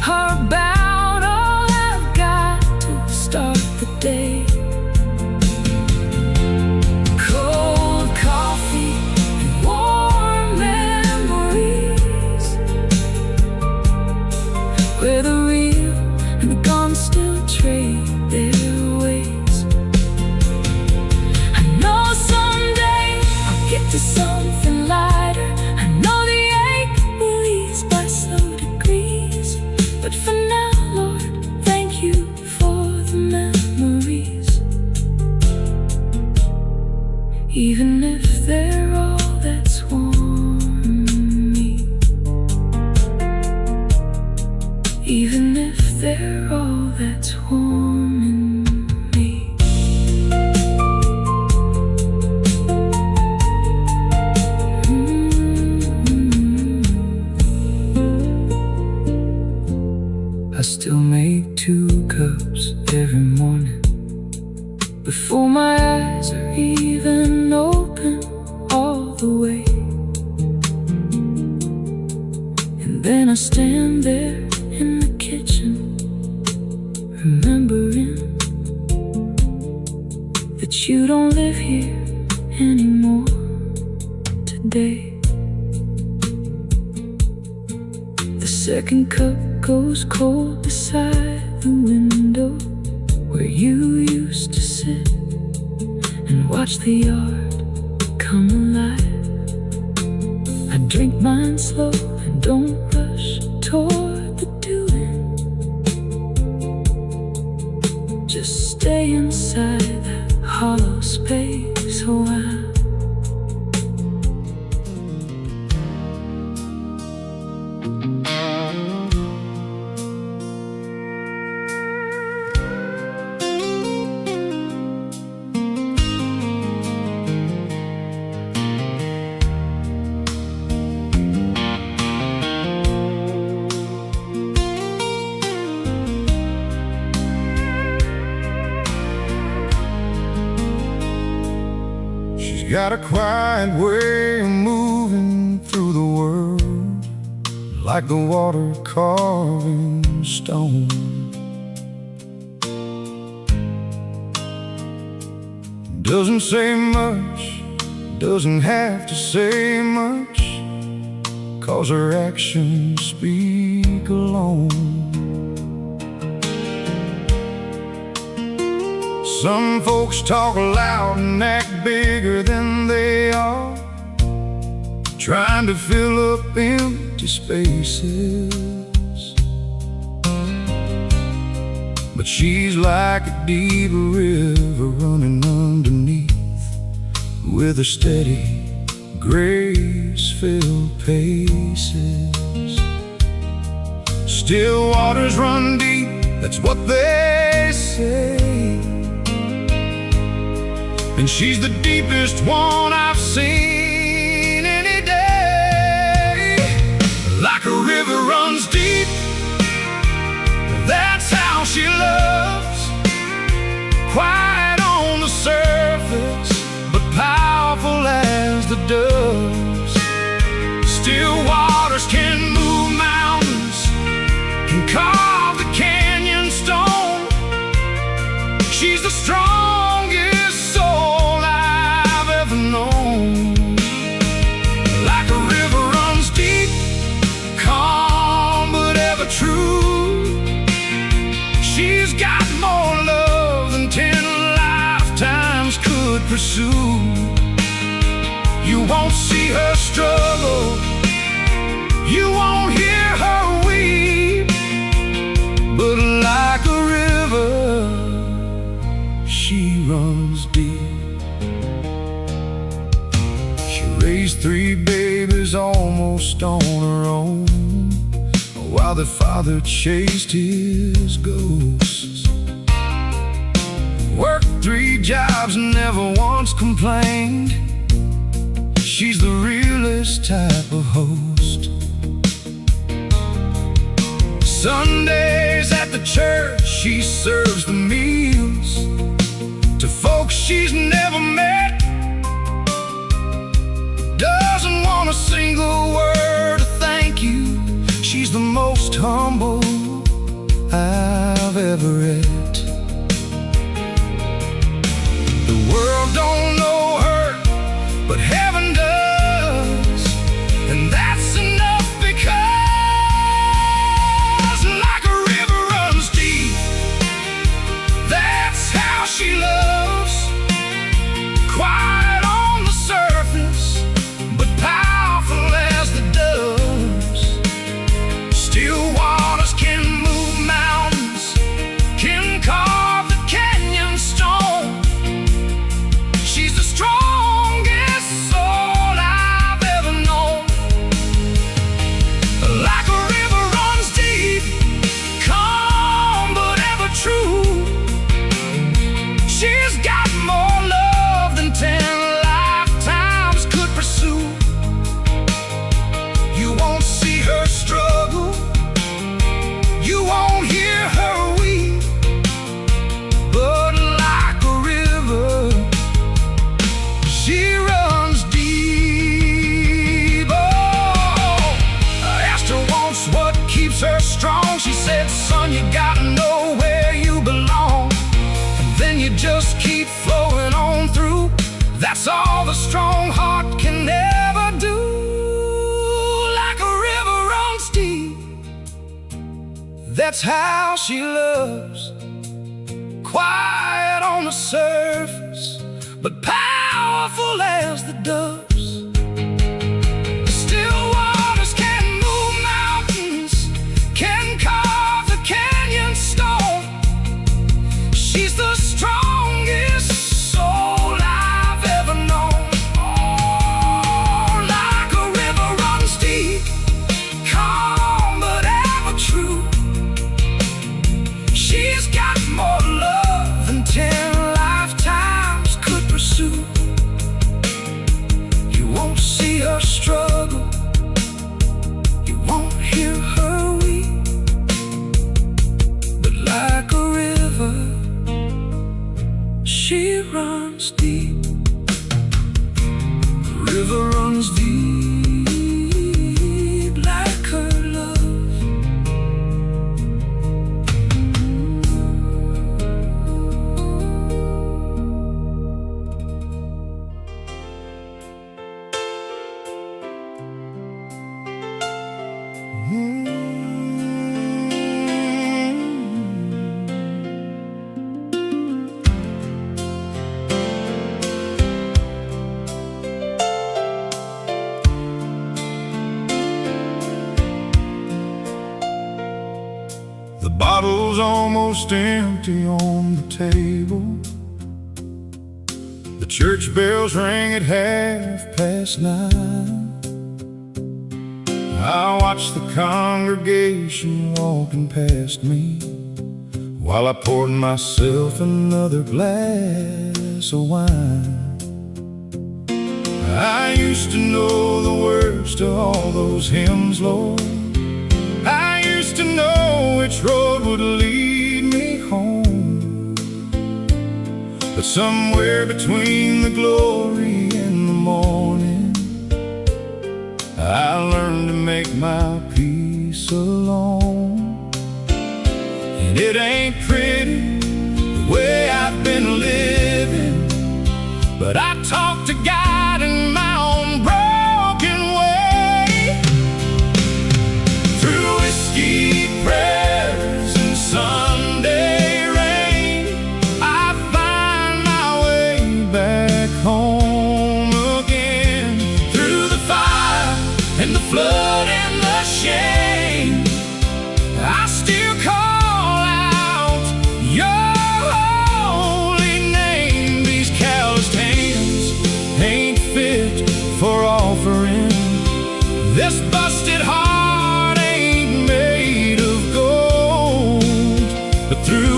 are about all I've got to start the day. Cold coffee and warm memories, where the real and the gone still trade their ways. I know someday I'll get to something lighter. I know the ache will ease by slow degrees. But for now, Lord, thank you for the memories, even if they're all that's warm me, even if they're all that's warm in me. I still make 2 cups every morning before my eyes are even open all the way. And then I stand there in the kitchen, remembering that you don't live here anymore today. The second cup goes cold beside the window where you used to sit and watch the yard come alive. I drink mine slow and don't rush toward the doing. Just stay inside that hollow space a while. Got a quiet way of moving through the world, like the water carving stone. Doesn't say much, doesn't have to say much, 'cause her actions speak alone. Some folks talk loud and act bigger than they are, trying to fill up empty spaces. But she's like a deep river running underneath, with a steady, grace-filled paces. Still waters run deep, that's what they say. And she's the deepest one I've seen any day. Like a river runs deep, that's how she loves. Quiet on the surface, but powerful as the doves. Still waters can move mountains, can carve the canyon stone. She's the strongest soul I've ever known. Like a river runs deep, calm but ever true. She's got more love than 10 lifetimes could pursue. won't see her struggle, you won't hear her weep. But like a river, she runs deep. She raised 3 babies almost on her own, while the father chased his ghosts. Worked 3 jobs, never once complained. She's the realest type of host. Sundays at the church, she serves the meals to folks she's never met. Doesn't want a single word of thank you. She's the most humble I've ever read. The world don't know her, but heaven does, and that's enough, because like a river runs deep, that's how she loves. Quiet on the surface, but powerful as the doves. Still waters can move mountains, can carve the canyon stone. She's the strongest soul I've ever known. Like a river runs deep, calm but ever true. She's got more love than 10 lifetimes could pursue. You won't see her struggle, you won't hear her weep. But like a river, she runs deep. Oh, I asked her once what keeps her strong. She said, son, you gotta know where you belong, and then you just keep flowing on through. That's all the strong heart can ever do. Like a river runs deep, that's how she loves. Quiet on the surface, but powerful as the doves. Still waters can move mountains, can carve the canyon stone. She's the strongest soul I've ever known. Oh, like a river runs deep, calm but ever true. She's got more love than 10 lifetimes could pursue. You won't see her struggle, you won't hear her weep. But like a river, she runs deep. The river runs deep like her love. The bottle's almost empty on the table. The church bells ring at 9:30. I watch the congregation walking past me, while I poured myself another glass of wine. I used to know the words to all those hymns, Lord. I used to know which road would lead me home. But somewhere between the glory and the morning, I learned to make my peace alone. And it ain't pretty the way I've been living, but I talk to God in my own broken way. Through whiskey prayers and Sunday rain, I find my way back home again.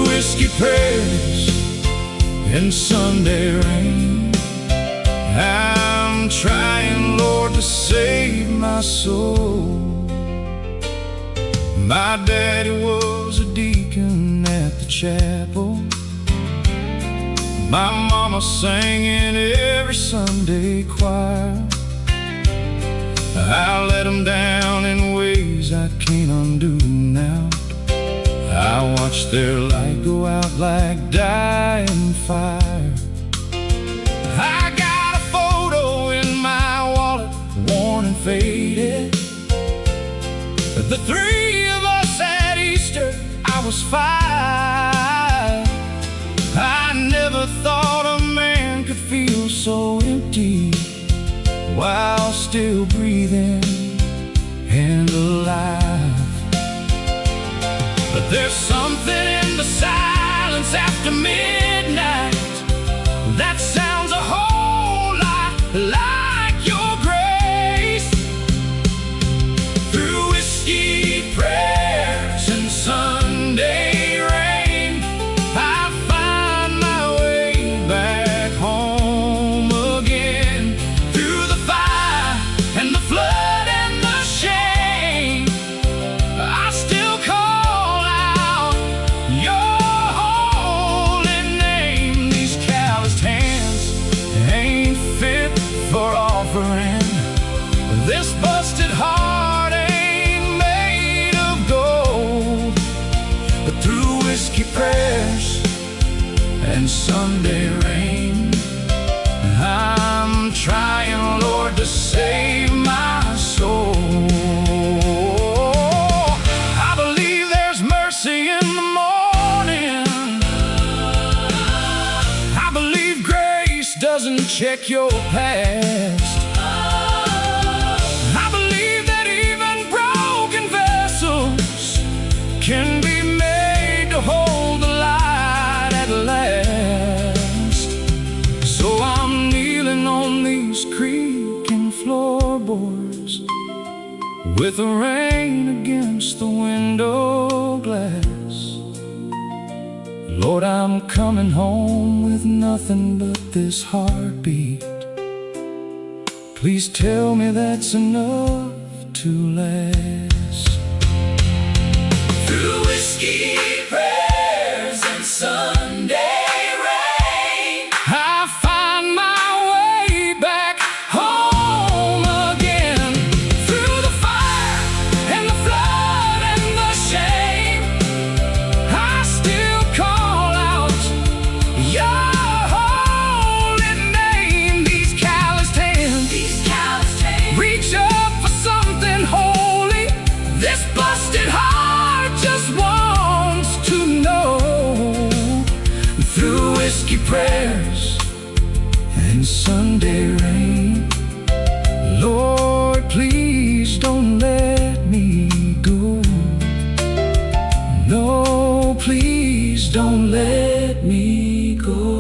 whiskey prayers and Sunday rain. I'm trying, Lord, to save my soul. My daddy was a deacon at the chapel. My mama sang in every Sunday choir. I let them down in ways I can't undo now. I watched their light go out like dying fire. I got a photo in my wallet, worn and faded. The three of us at Easter, I was 5. I never thought a man could feel so empty while still breathing and alive. But there's something in the silence after midnight that sounds a whole lot like your grace. Through whiskey prayers and Sunday rain, I find my way back home again. Through the fire and the flood and the shame, I still call out your holy name. These calloused hands ain't fit for offering. This busted heart ain't made of gold. But through whiskey prayers and Sunday rain, I'm trying, Lord, to save my soul. I believe there's mercy in the morning. I believe grace doesn't check your past. I believe that even broken vessels can be made to hold the light at last. So I'm kneeling on these creaking floorboards with the rain against the window glass. Lord, I'm coming home with nothing but this heartbeat. Please tell me that's enough to last. Through whiskey prayers and Sunday rain, I find my way back home again. Through the fire and the flood and the shame, I still call out your holy name. These calloused hands reach up for something holy. This busted heart just wants to know. Through whiskey prayers and Sunday rain, Lord, please don't let me go. No, please don't let me go.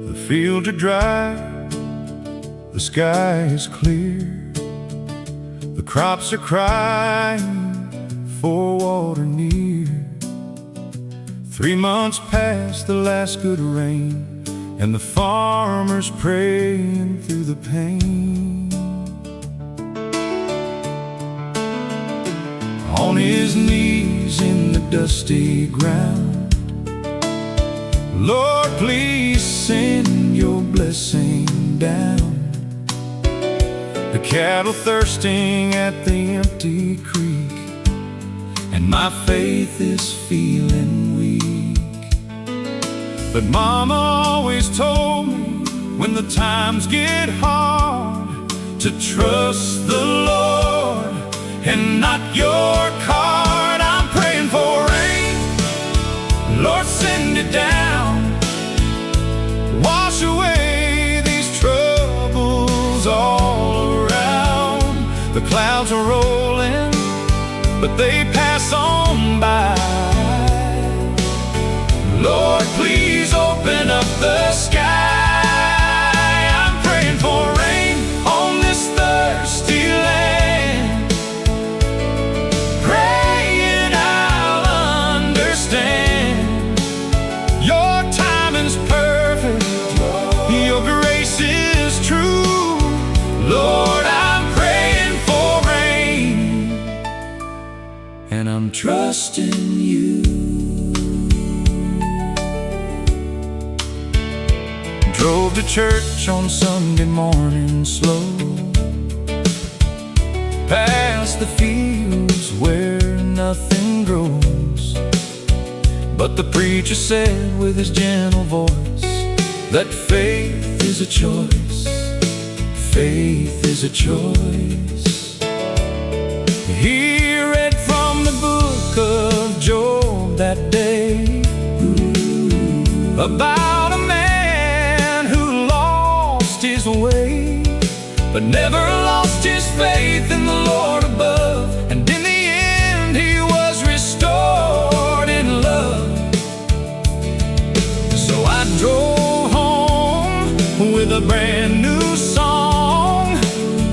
The fields are dry, the sky is clear, the crops are crying for water near. 3 months past the last good rain, and the farmer's praying through the pain. On his knees in the dusty ground, Lord, please send your blessing down. The cattle thirsting at the empty creek, and my faith is feeling weak. But Mama always told me when the times get hard to trust the Lord and not your card. I'm praying for rain, Lord, send it down. Wash away these troubles all around. The clouds are rolling, but they pass on by. Lord, please open up the sky. I'm praying for rain on this thirsty land, praying I'll understand. Your timing's perfect, your grace is true. Lord, I'm praying for rain, and I'm trusting you. Drove to church on Sunday morning slow, past the fields where nothing grows. But the preacher said with his gentle voice that faith is a choice, faith is a choice. He read from the book of Job that day about a man who lost his way, but never lost his faith in the Lord above. And in the end he was restored in love. So I drove home with a brand new song,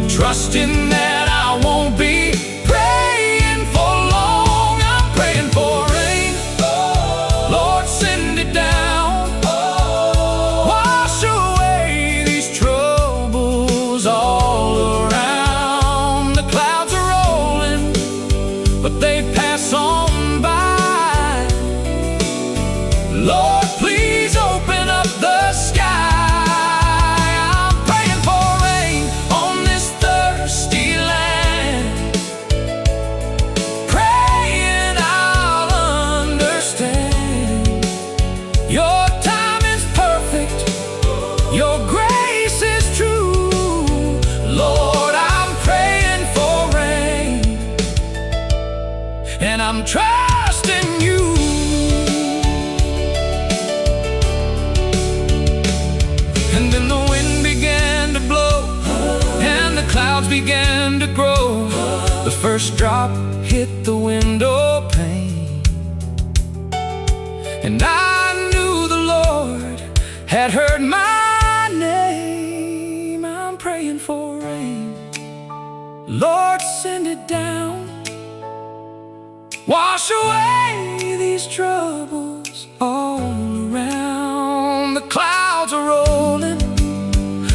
trusting that I won't be praying for long. I'm praying for rain, Lord, send it down. Wash away these troubles all around. The clouds are rolling, but they pass on by. Lord, please open up the sky. I'm praying for rain on this thirsty land, praying I'll understand. Your timing's perfect, your grace is true. Lord, I'm praying for rain, and I'm trusting you. And then the wind began to blow, and the clouds began to grow. The first drop hit the window pane, and I knew the Lord had heard my name. I'm praying for rain, Lord, send it down. Wash away these troubles all around. The clouds are rolling,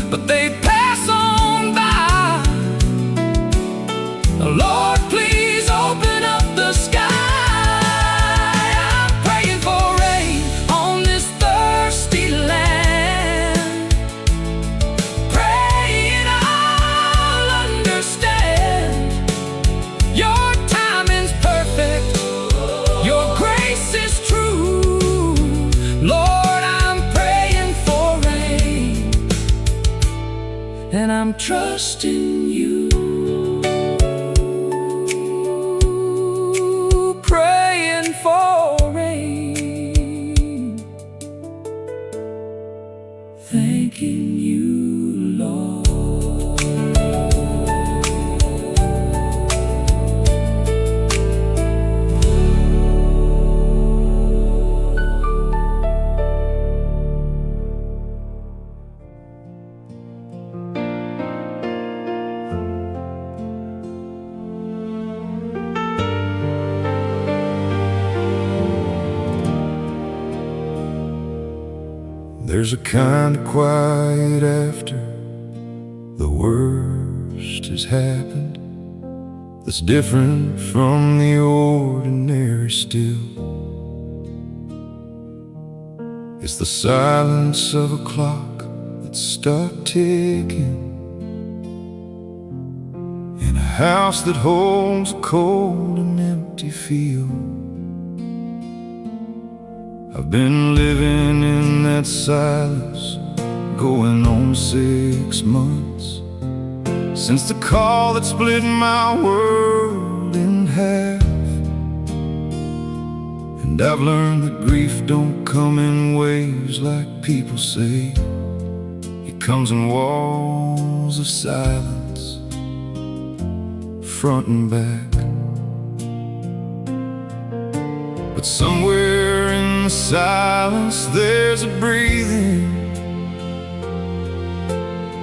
but they pass on by. Lord, please open up the sky. I'm praying for rain on this thirsty land, praying I'll understand. Your timing's perfect, your grace is true. Lord, I'm praying for rain, and I'm trusting you. Praying for rain, thanking you, Lord. There's a kind of quiet after the worst has happened, that's different from the ordinary still. It's the silence of a clock that's stuck ticking in a house that holds a cold and empty feel. A I've been living in that silence, going on 6 months, since the call that split my world in half. And I've learned that grief don't come in waves like people say. It comes in walls of silence, front and back. But somewhere in the silence there's a breathing.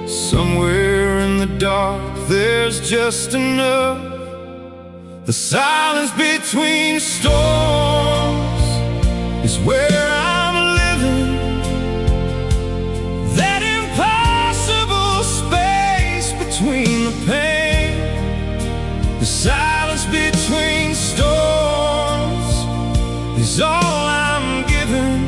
Somewhere in the dark there's just enough. The silence between storms is where I'm living. That impossible space between the pain. The silence between storms is all I'm given.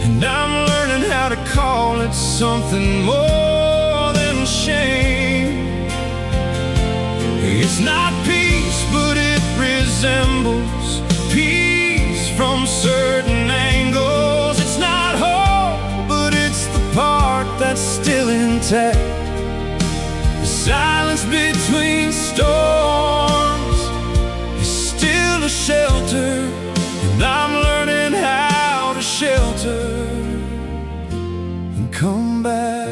And I'm learning how to call it something more than shame. It's not peace, but it resembles peace from certain angles. It's not hope, but it's the part that's still intact. The silence between storms is still a shelter, and I'm learning how to shelter and come back.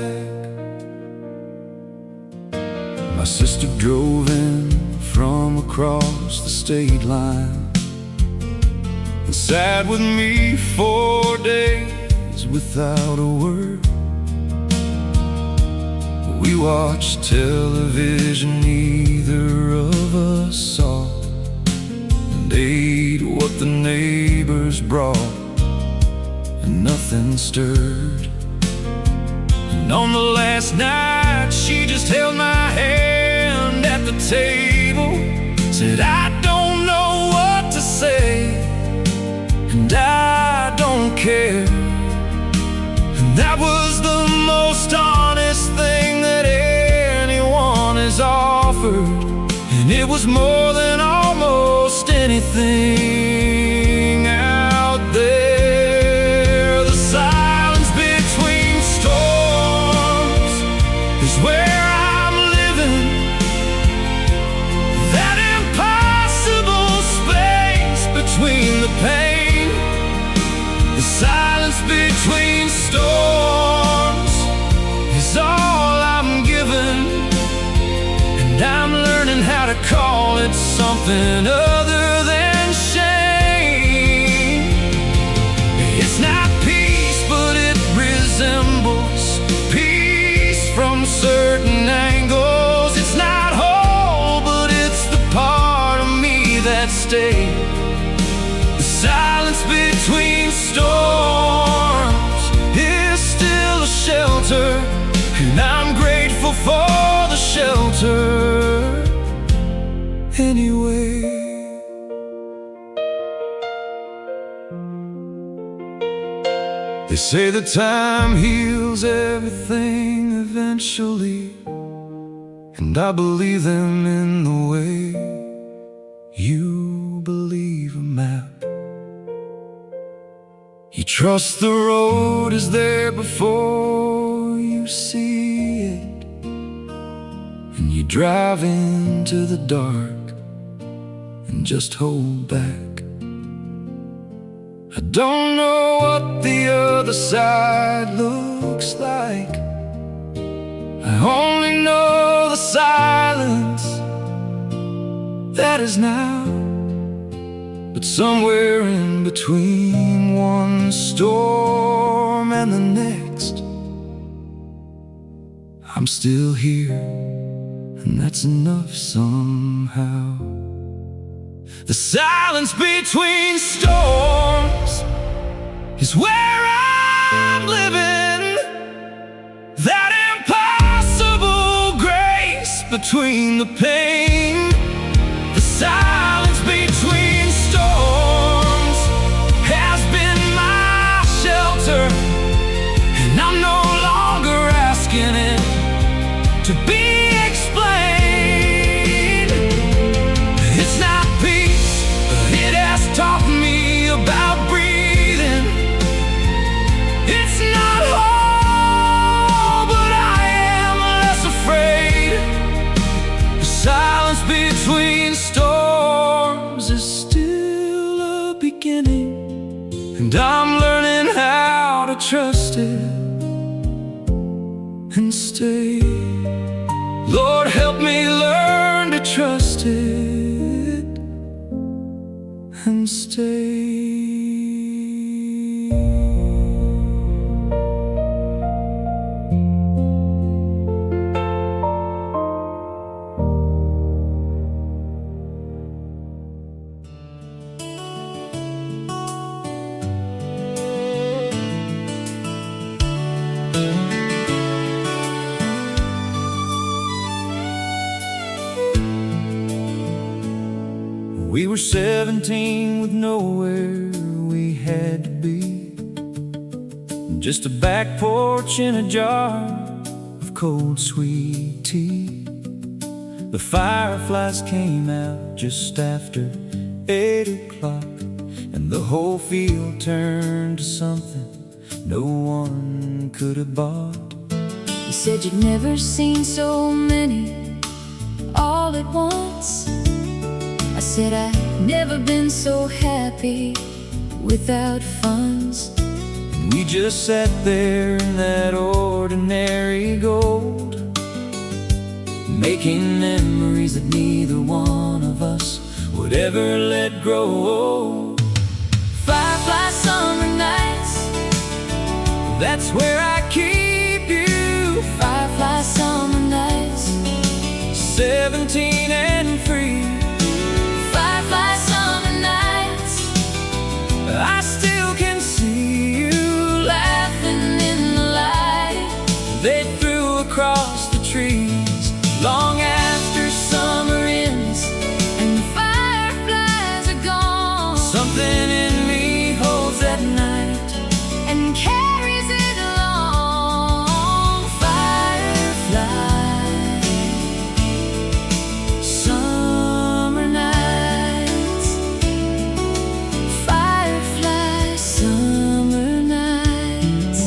My sister drove in from across the state line and sat with me 4 days without a word. We watched television neither of us saw, and ate what the neighbors brought, and nothing stirred. And on the last night she just held my hand at the table, said, I don't know what to say, and I don't care. And that was the most honest thing that anyone has offered, and it was more than almost anything out there. The silence between storms is where I'm living. That impossible space between the pain. The silence between storms is all I'm given, and I'm learning how to call it something other than shame. It's not peace, but it resembles peace from certain angles. It's not whole, but it's the part of me that stayed. The silence between storms is still a shelter, and I'm grateful for the shelter anyway. They say that time heals everything eventually, and I believe them in the way you believe a map. You trust the road is there before you see it, and you drive into the dark and just hold back. I don't know what the other side looks like. I only know the silence that is now. But somewhere in between one storm and the next, I'm still here, and that's enough somehow. The silence between storms is where I'm living. That impossible grace between the pain. The silence between storms has been my shelter, and I'm no longer asking it to be explained. It's not peace, but it has taught me about breathing. and I'm learning how to trust it and stay. Lord, help me learn to trust it and stay. We were 17 with nowhere we had to be, just a back porch and a jar of cold sweet tea. The fireflies came out just after 8 o'clock, and the whole field turned to something no one could have bought. You said you'd never seen so many all at once. I said I'd never been so happy without funds. We just sat there in that ordinary gold, making memories that neither one of us would ever let grow. Firefly summer nights, that's where I keep you. firefly summer nights, 17 and free. firefly summer nights, I still can see you laughing in the light they threw across the trees long after summer ends. and the fireflies are gone. Something in me holds that night And carries it along. Firefly summer nights, firefly summer nights.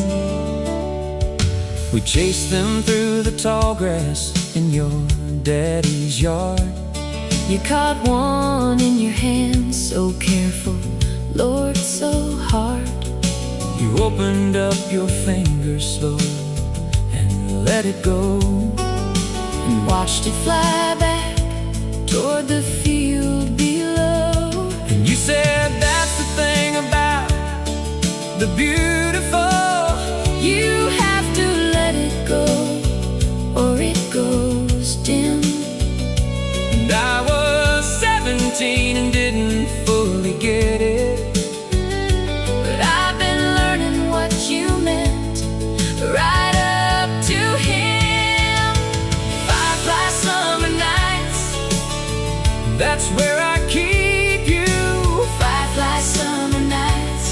We chased them through the tall grass in your daddy's yard. You caught one in your hand, so careful, Lord, so hard. You opened up your fingers slow and let it go, And watched it fly back toward the field below. and you said that's the thing about the beautiful. You have to let it go, or it goes dim. And I was 17 and didn't fully get it, But I've been learning what you meant right up to him. Firefly summer nights, that's where I keep you. firefly summer nights,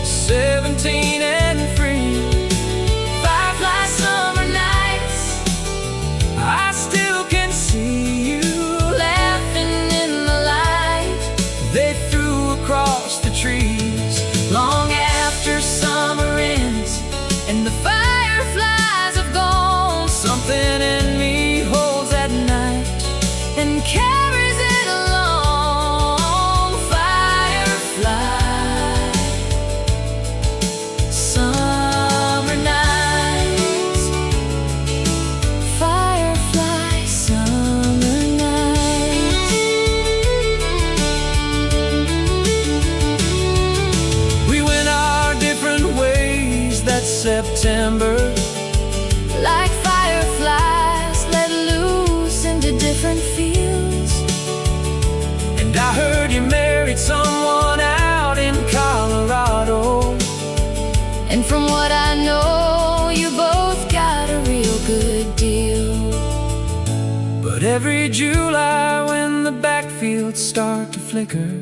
17 and free. firefly summer nights, I still can see you laughing in the light they threw across the trees long after summer ends and the fireflies have gone. Something in me holds that night And carries it along. Firefly summer nights, firefly summer nights. we went our different ways that September. Like fireflies let loose into different fields. And I heard you married someone out in Colorado. And from what I know, you both got a real good deal. But every July when the backfields start to flicker,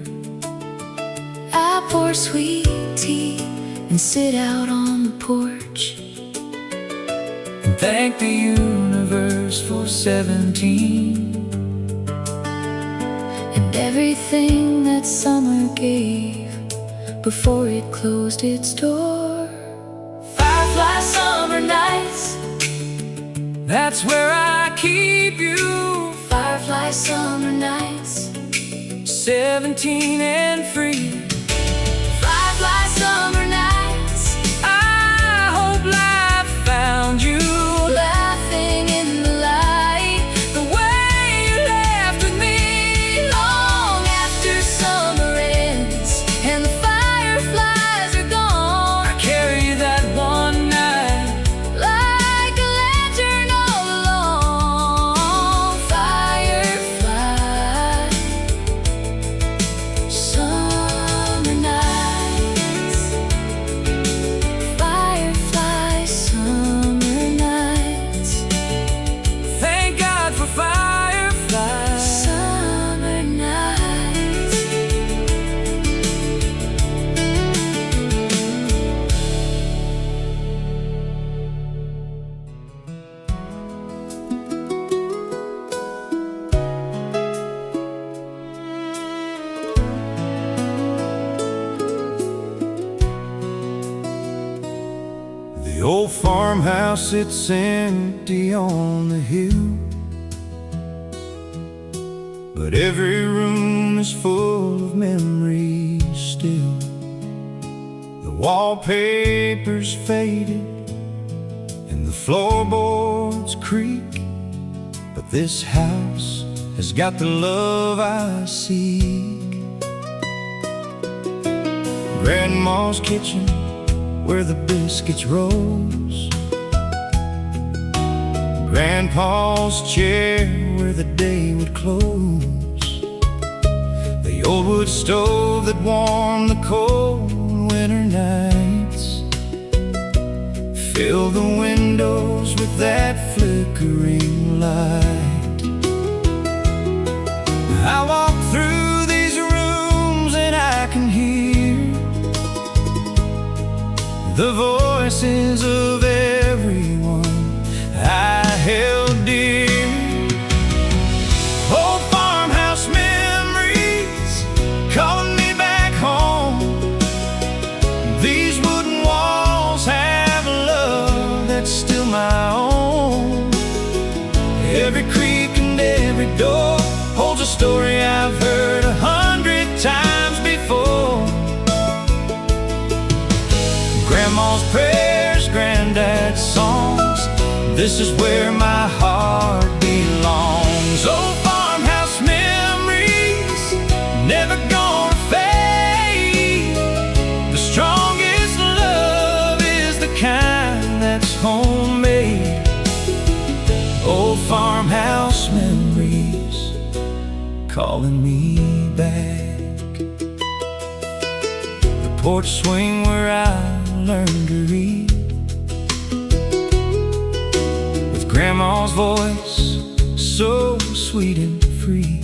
I pour sweet tea and sit out on the porch. and thank the universe for 17 And everything that summer gave before it closed its door. Firefly summer nights, that's where I keep you. firefly summer nights, 17 and free. firefly summer farmhouse sits empty on the hill, but every room is full of memories still. The wallpaper's faded and the floorboards creak, but this house has got the love I seek. Grandma's kitchen where the biscuits rose, Grandpa's chair where the day would close, the old wood stove that warmed the cold winter nights, fill the windows with that flickering light. I walk through these rooms and I can hear the voices of everyone I held dear. Old farmhouse memories calling me back home. These wooden walls have a love that's still my own. Every creak and every door holds a story I've heard 100 times before. Grandma's prayers, granddad's songs, this is where my heart belongs. Old farmhouse memories, never gonna fade. The strongest love is the kind that's homemade. Old farmhouse memories calling me back. The porch swing where I learned to read, with Grandma's voice so sweet and free.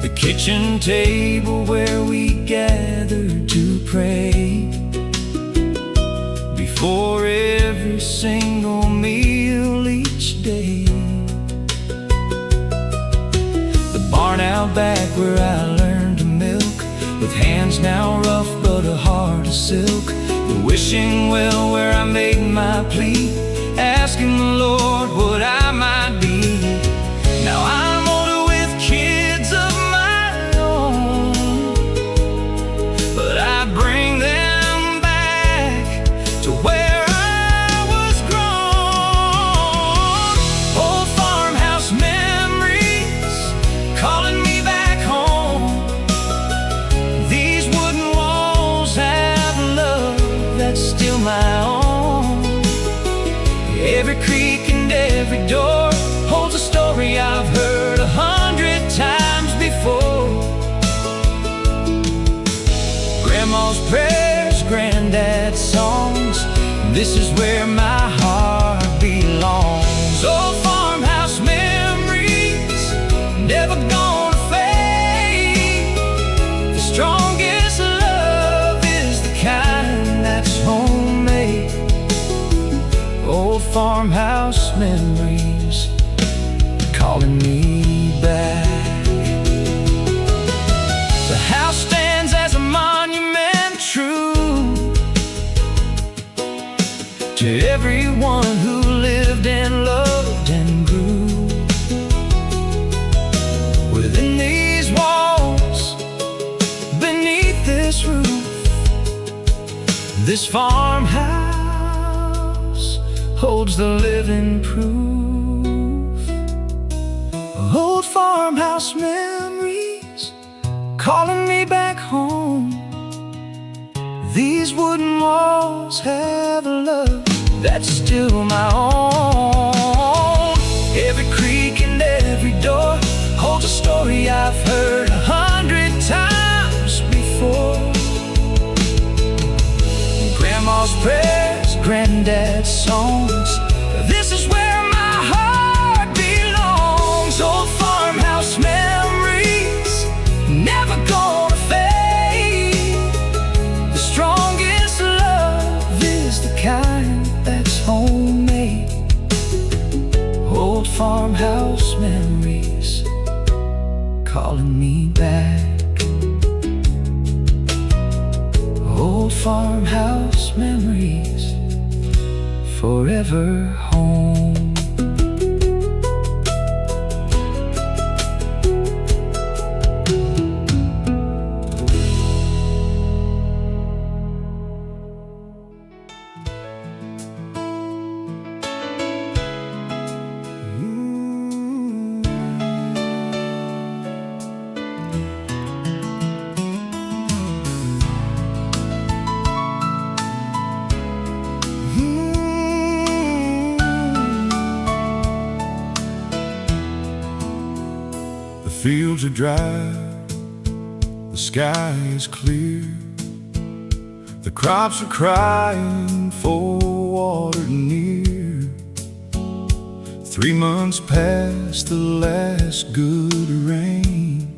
The kitchen table where we gathered to pray before every single meal each day. The barn out back where I learned to milk, with hands now rough but a heart of silk. The wishing well where I made my plea, asking the Lord what I might be. Now I'm older with kids of my own, but I bring them back to where I was grown. Old farmhouse memories calling me back home. These wooden walls have love that's still my own. Every creak and every door holds a story I've heard 100 times before. Grandma's prayers, granddad's songs, this is where my heart belongs. Old farmhouse memories, never gonna fade. The strongest love is the kind that's homemade. Old farmhouse memories calling me back. The house stands as a monument true to everyone who lived and loved and grew within these walls, beneath this roof. This farmhouse holds the living proof. Old farmhouse memories calling me back home. These wooden walls have a love that's still my own. Every creak and every door holds a story I've heard 100 times before. Grandma's prayers, granddad's songs, this is where my heart belongs. Old farmhouse memories, never gonna fade. The strongest love is the kind that's homemade. Old farmhouse memories calling me back. Old farmhouse memories ever home. The fields are dry, the sky is clear, the crops are crying for water near. 3 months past the last good rain,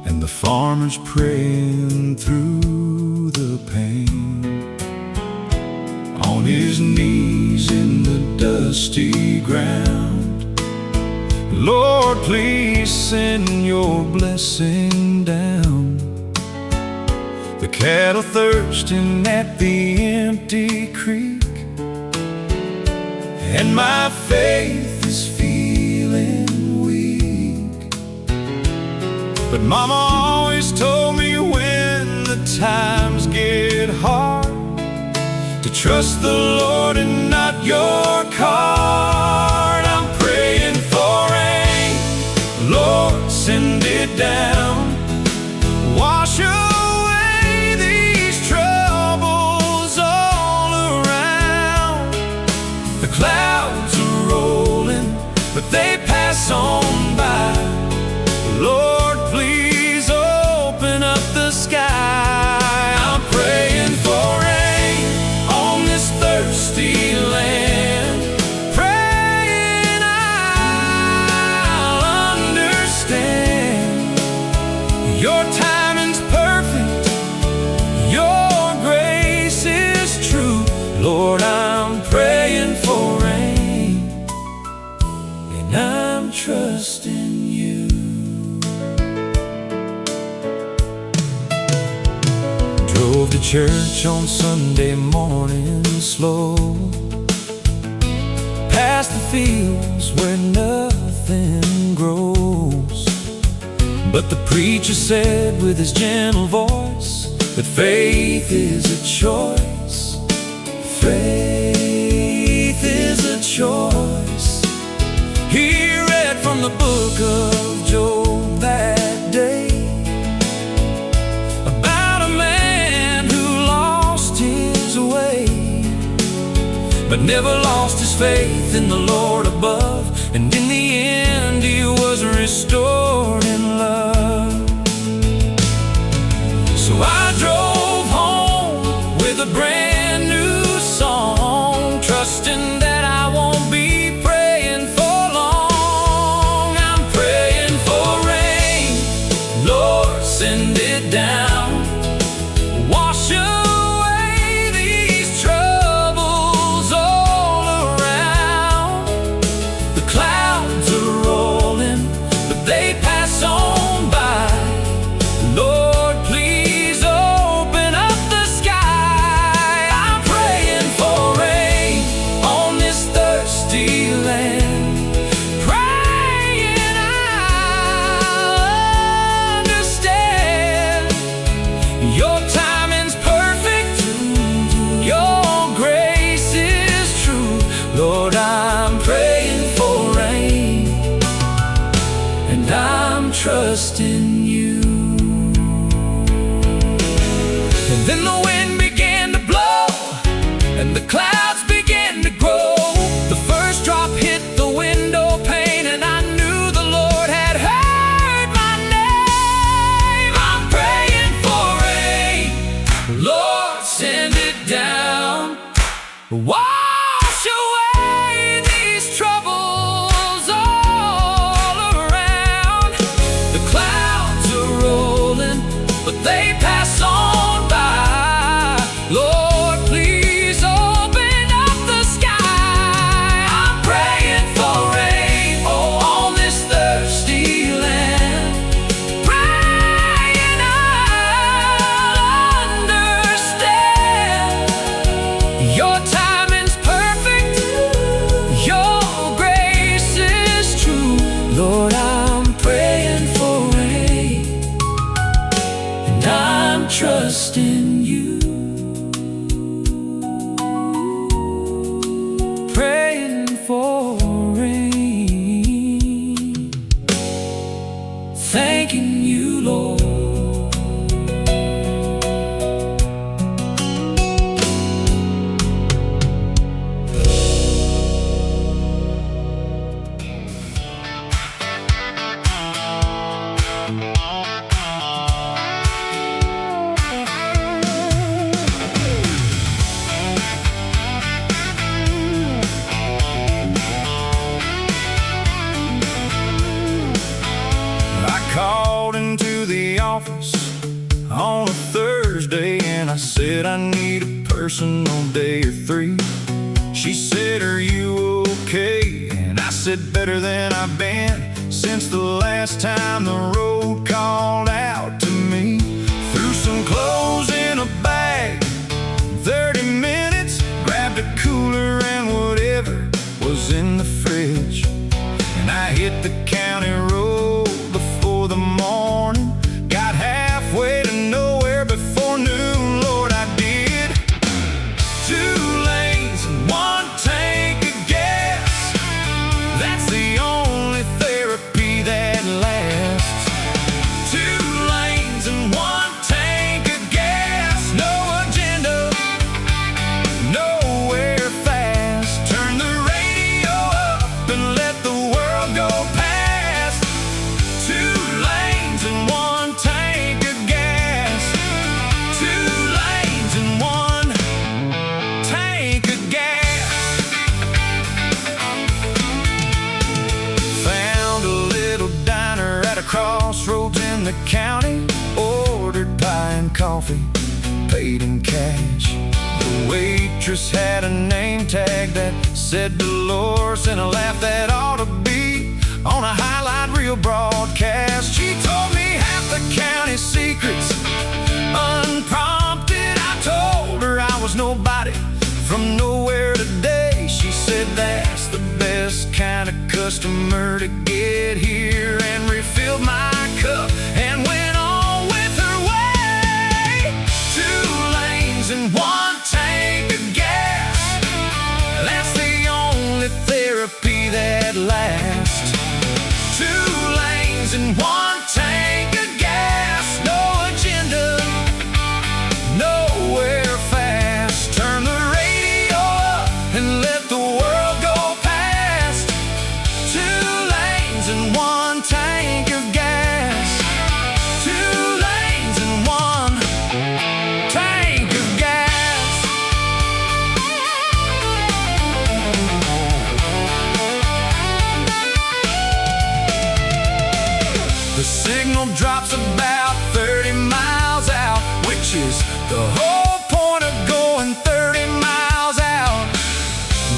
and the farmer's praying through the pain. On his knees in the dusty ground, Lord, please send your blessing down. The cattle thirsting at the empty creek, and my faith is feeling weak. But Mama always told me when the times get hard to trust the Lord and not your card. I'm praying for rain, Lord, send it down. Wash away these troubles all around. The clouds are rolling, but they pass on by. Lord, please open up the sky. I'm praying for rain on this thirsty land, praying I'll understand. Your timing's perfect, your grace is true. Lord, I'm praying for rain, and I'm trusting you. Drove to church on Sunday morning slow, past the fields where nothing grows. But the preacher said with his gentle voice that faith is a choice. Faith is a choice. He read from the book of Job that day about a man who lost his way, but never lost his faith in the Lord above. And in the end he was restored in love. So I drove home with a brand new song, trusting that I won't be praying for long. I'm praying for rain, Lord, send it down. Wash away these troubles all around. The clouds are rolling, but they pass on by. Lord, please person on day or three. She said, "Are you okay?" And I said, "Better than I've been since the last time the road called out to me." Threw some clothes in a bag, 30 minutes, grabbed a cooler and whatever was in the fridge. And I hit the county road before the morning, got halfway to nowhere before noon. Lord, I did. 2 lanes and 1 tank of gas, that's the only therapy that lasts. 2 lanes and 1 tank of gas, no agenda, nowhere fast. Turn the radio up and let the world go past. 2 lanes and 1 tank of gas. 2 lanes and 1 tank of gas. Found a little diner at a crossroads in the county. Ordered pie and coffee, paid in cash. The waitress had a name tag that said Dolores, and a laugh that ought to be on a highlight reel broadcast. She told me half the county secrets unprompted. I told her I was nobody from nowhere today. She said, "That's the best kind of customer to get here," and refilled my cup and went on with her way. 2 lanes and 1 tank of gas, that's the only therapy that lasts. 2 lanes and 1 tank of gas, no agenda, nowhere fast. Turn the radio up and let the world go past. 2 lanes and 1 tank of gas. 2 lanes and 1 tank of gas. The signal drops about 30 miles out, which is the whole point of going 30 miles out.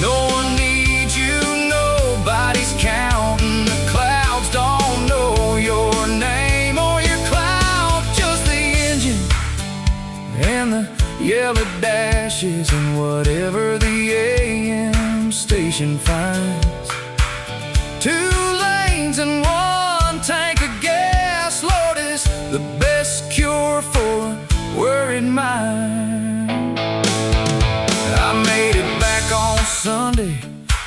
No one needs you, nobody's counting. The clouds don't know your name or your cloud, just the engine and the yellow dashes and whatever the AM station finds. 2 lanes and 1 tank of gas, Lord, is the best cure for a worried mind. I made it back on Sunday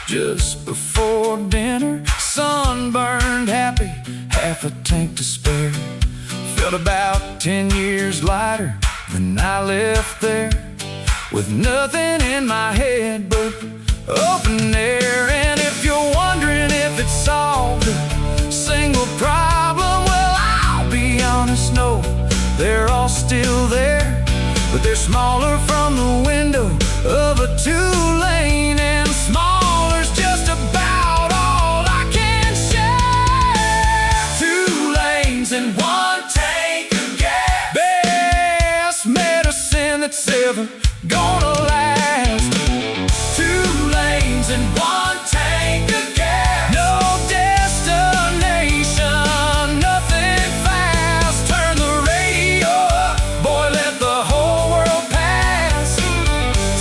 just before dinner, sunburned, happy, half a tank to spare. Felt about 10 years lighter than I left there, with nothing in my head but open air. And if you're wondering if it solved a single problem, well, I'll be honest, no, they're all still there, but they're smaller from the window of a 2-lane, and smaller's just about all I can share. 2 lanes and 1 tank of gas, best medicine that's ever gonna last. 2 lanes and 1 tank of gas, no destination, nothing fast. Turn the radio up, boy, let the whole world pass.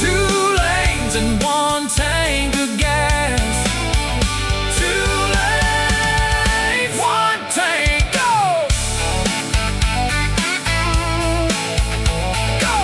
2 lanes and 1 tank of gas. 2 lanes, 1 tank, go! Go!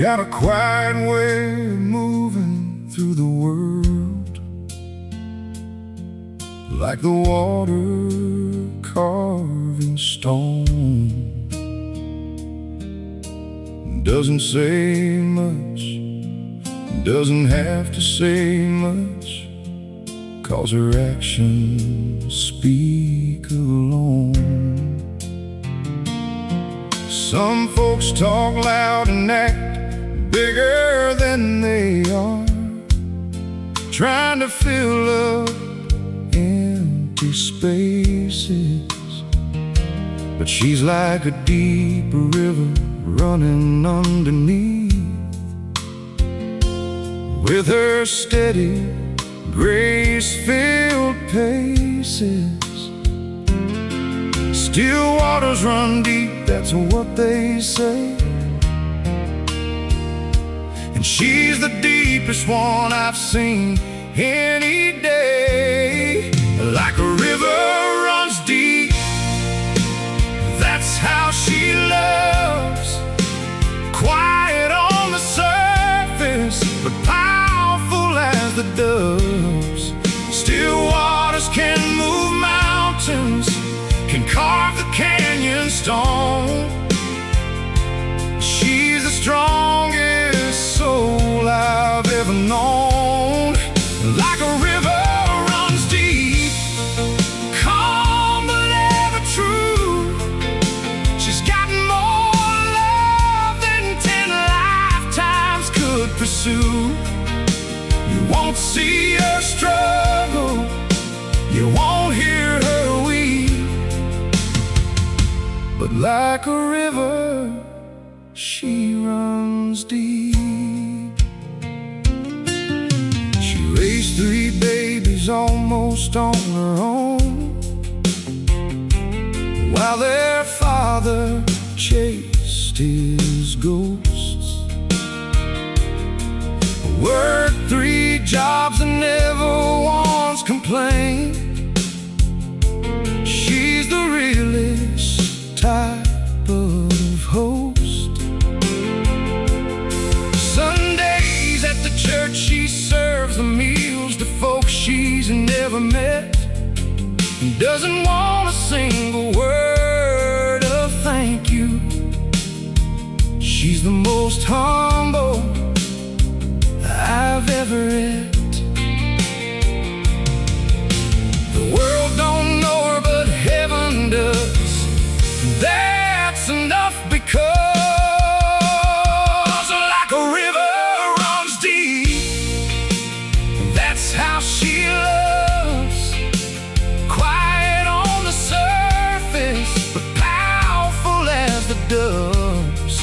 Got a quiet way of moving through the world. like the water carving stone. Doesn't say much, doesn't have to say much, 'cause her actions speak alone. Some folks talk loud and act bigger than they are, trying to fill up empty spaces. But she's like a deep river running underneath, with her steady, grace-filled paces. Still waters run deep, that's what they say. And she's the deepest one I've seen any day. Like a river runs deep, that's how she loves. Quiet on the surface, but powerful as the doves. Still waters can move mountains, can carve the canyon stone. She's the strongest soul I've ever known. Like a river runs deep, calm but ever true. She's got more love than 10 lifetimes could pursue. You won't see her struggle, you won't hear her weep, but like a river, she runs deep. She raised 3 babies almost on her own, while their father chased his ghosts. Worked 3 jobs and never once complained. She's the realest type of host. Sundays at the church she serves the meals to folks she's never met. Doesn't want a single word of thank you. She's the most humble I've ever met. The world don't know her, but heaven does. That's enough, because like a river runs deep, that's how she loves. Quiet on the surface, but powerful as the doves.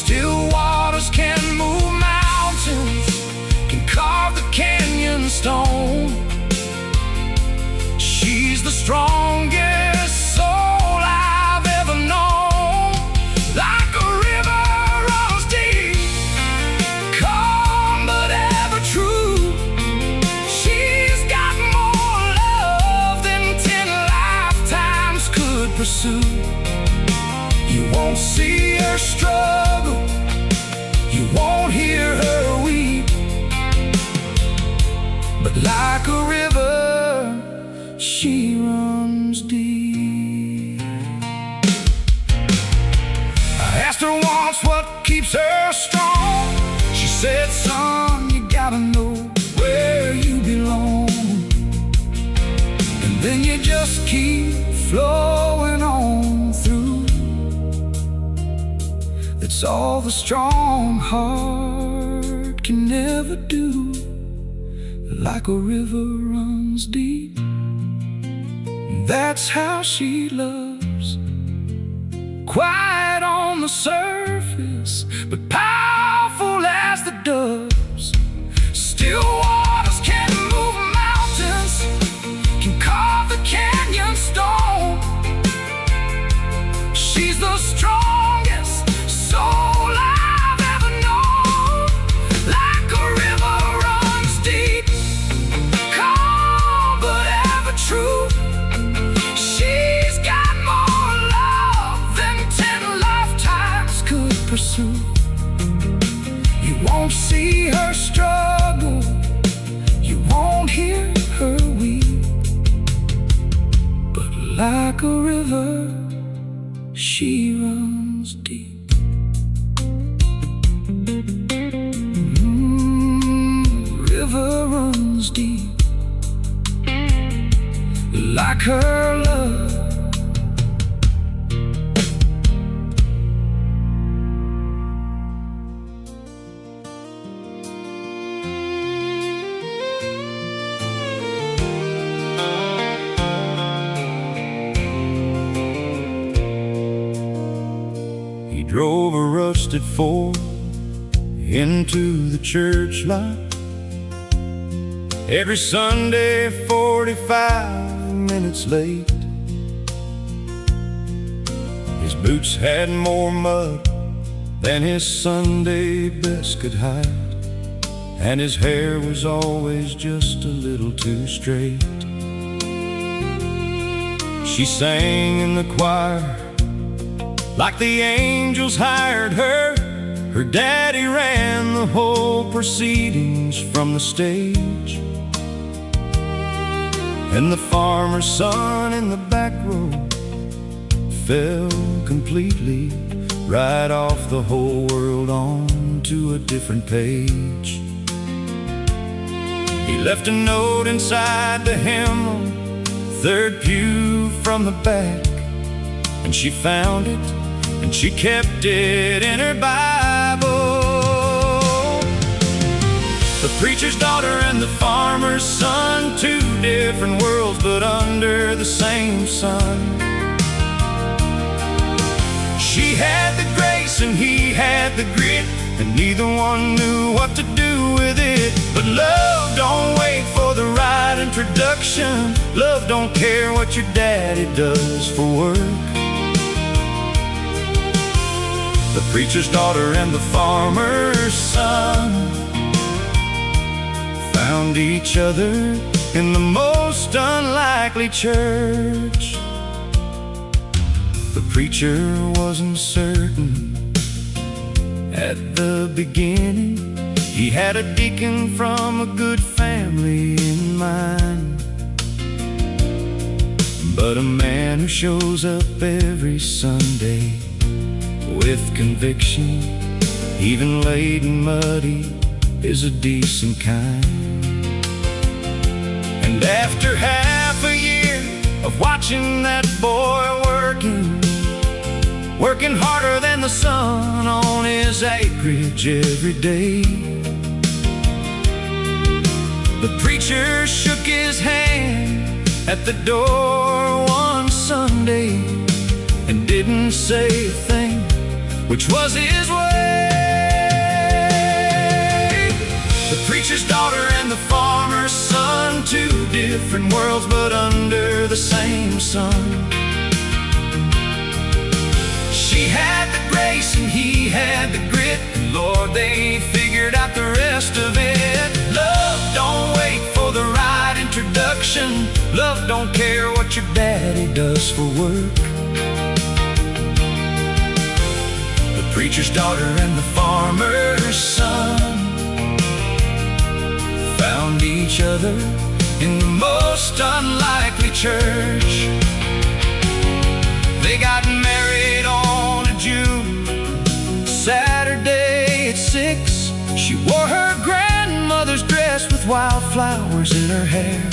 Still waters can move mountains, can carve the canyon stone. She's the strongest soul I've ever known. Like a river runs deep, calm but ever true. She's got more love than 10 lifetimes could pursue. You won't see her struggle, you won't hear her weep, but like a river, she runs deep. I asked her once what keeps her strong. She said, son, you gotta know where you belong, and then you just keep flowing on through. That's all the strong heart can never do. Like a river runs deep, that's how she loves. Quiet on the surface, but powerful as the doves. Still waters can move mountains, can carve the canyon stone. She's the strongest soul I've ever known. Like a river runs deep, calm but ever true. She's got more love than 10 lifetimes could pursue. Like a river, she runs deep. River runs deep. Like her love. He drove a rusted Ford into the church lot every Sunday, 45 minutes late. His boots had more mud than his Sunday best could hide, and his hair was always just a little too straight. She sang in the choir like the angels hired her. Her daddy ran the whole proceedings from the stage, and the farmer's son in the back row fell completely right off the whole world onto a different page. He left a note inside the hymnal, third pew from the back, and she found it and she kept it in her Bible. The preacher's daughter and the farmer's son, two different worlds but under the same sun. She had the grace and he had the grit, and neither one knew what to do with it. But love don't wait for the right introduction. Love don't care what your daddy does for work. The preacher's daughter and the farmer's son found each other in the most unlikely church. The preacher wasn't certain at the beginning. He had a deacon from a good family in mind, but a man who shows up every Sunday with conviction, even late and muddy, is a decent kind. And after half a year of watching that boy working harder than the sun on his acreage every day, the preacher shook his hand at the door one Sunday and didn't say a thing, which was his way. The preacher's daughter and the farmer's son, two different worlds but under the same sun. She had the grace and he had the grit, and Lord, they figured out the rest of it. Love don't wait for the right introduction. Love don't care what your daddy does for work. The preacher's daughter and the farmer's son found each other in the most unlikely church. They got married on a June Saturday at 6. She wore her grandmother's dress with wildflowers in her hair.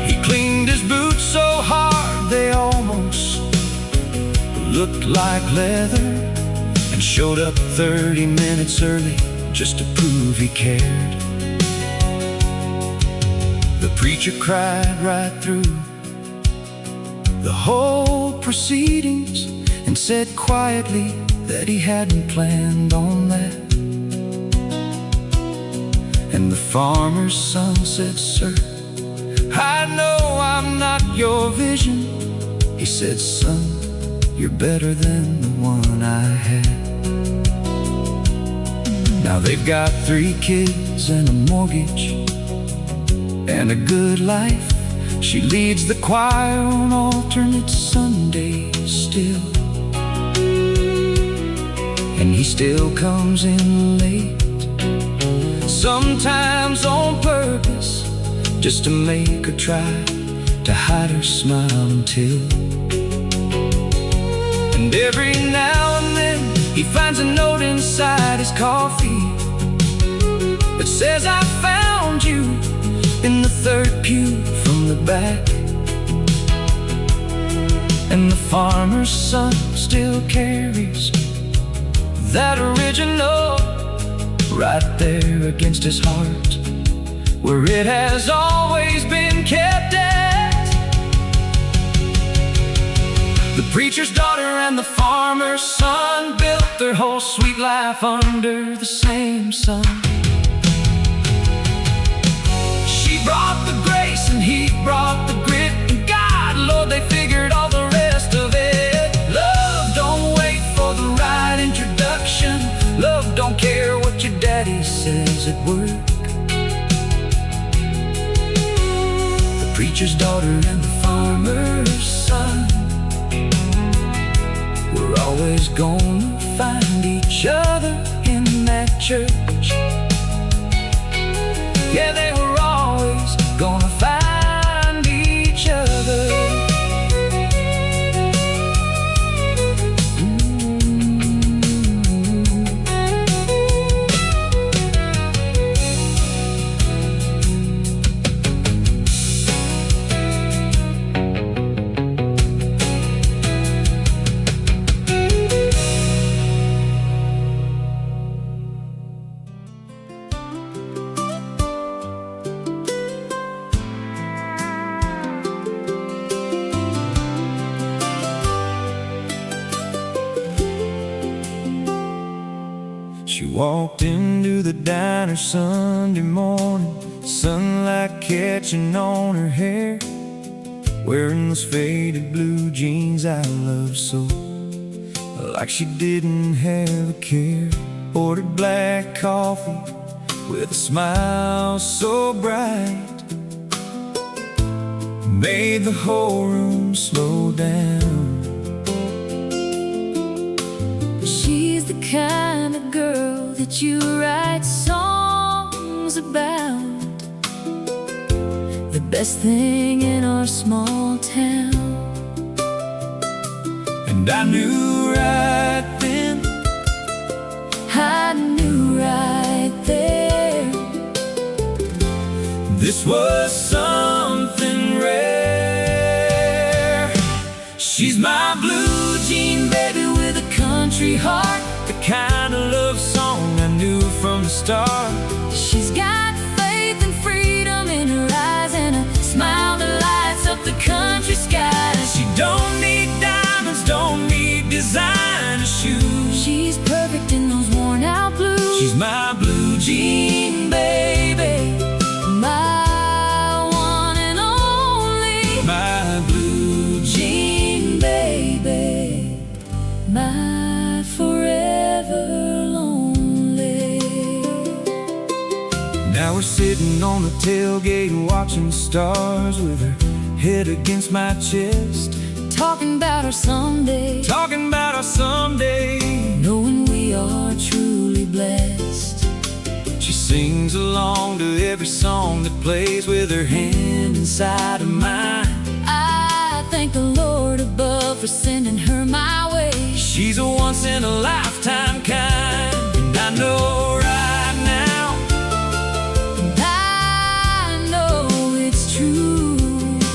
He cleaned his boots so hard they almost looked like leather, and showed up 30 minutes early just to prove he cared. The preacher cried right through the whole proceedings and said quietly that he hadn't planned on that. And the farmer's son said, "Sir, I know I'm not your vision." He said, "Son, you're better than the one I had." Now they've got 3 kids and a mortgage and a good life. She leads the choir on alternate Sundays still, and he still comes in late, sometimes on purpose, just to make her try to hide her smile until. And every now and then he finds a note inside his coffee that says, I found you in the third pew from the back. And the farmer's son still carries that original right there against his heart, where it has always been kept at. The preacher's daughter and the farmer's son built their whole sweet life under the same sun. She brought the grace and he brought the grit, and God, Lord, they figured all the rest of it. Love don't wait for the right introduction. Love don't care what your daddy says at work. The preacher's daughter and the farmer's son were always gonna find each other in that church. Yeah, they were always gonna find each other. She walked into the diner Sunday morning, sunlight catching on her hair, wearing those faded blue jeans I love so, like she didn't have a care. Ordered black coffee with a smile so bright, made the whole room slow down. She's the kind of girl that you write songs about, the best thing in our small town. And I knew right then, I knew right there, this was something rare. She's my blue jean baby with a country heart, the kind of love song I knew from the start. she's got faith and freedom in her eyes, and a smile that lights up the country skies. She don't need diamonds, don't need designer shoes. She's perfect in those worn out blues. She's my blue jean baby, my one and only, my blue jean baby, my forever lonely. Now we're sitting on the tailgate watching stars with her head against my chest, Talking about our someday, talking about our someday. knowing we are truly blessed. She sings along to every song that plays with her hand inside of mine. I thank the Lord above for sending her my way. She's a once-in-a-lifetime kind, and I know right now, And I know it's true.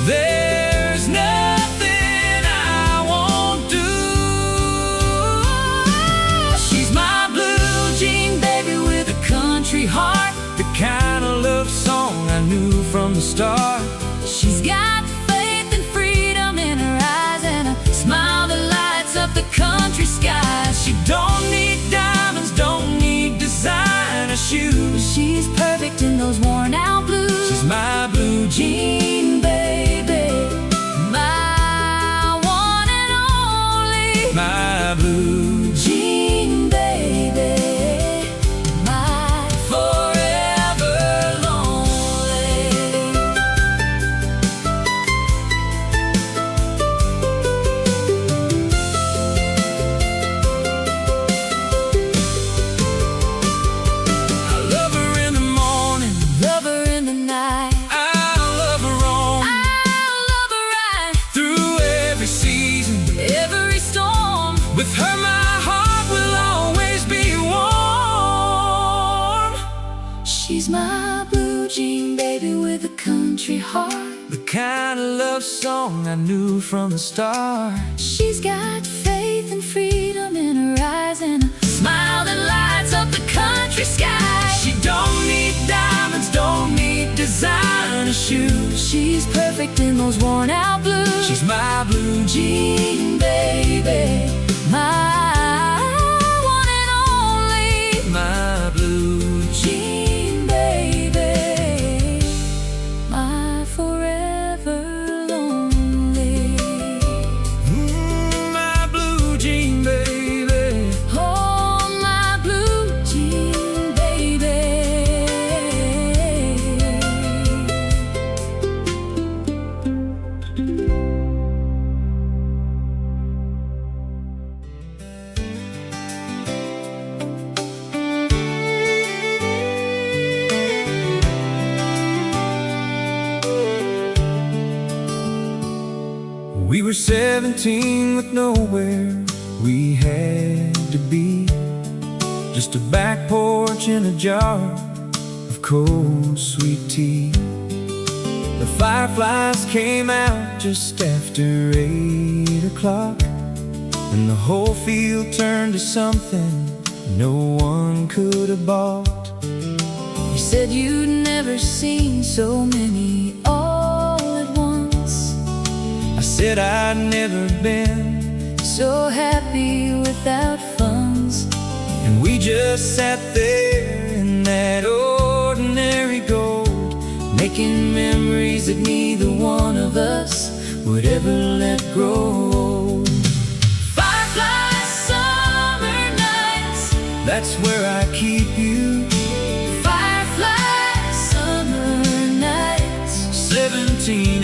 there's nothing I won't do. She's my blue jean baby with a country heart, the kind of love song I knew from the start. She's got faith and freedom in her eyes, and a smile that lights up the country skies. She don't With her my heart will always be warm. She's my blue jean baby with a country heart, the kind of love song I knew from the start. she's got faith and freedom in her eyes and a smile that lights up the country sky. She don't need diamonds, don't need designer shoes. She's perfect in those worn out blues. She's my blue jean baby, my one and only, my blue jean baby, my forever lonely. my blue jean baby. Oh, my blue jean baby. We were 17 with nowhere we had to be. Just a back porch and a jar of cold sweet tea. The fireflies came out just after 8 o'clock, and the whole field turned to something no one could have bought. You said you'd never seen so many all at once. I said I'd never been, So happy without funds. and we just sat there in that ordinary gold, making memories that neither one of us would ever let grow. Firefly summer nights, That's where I keep you. firefly summer nights. 17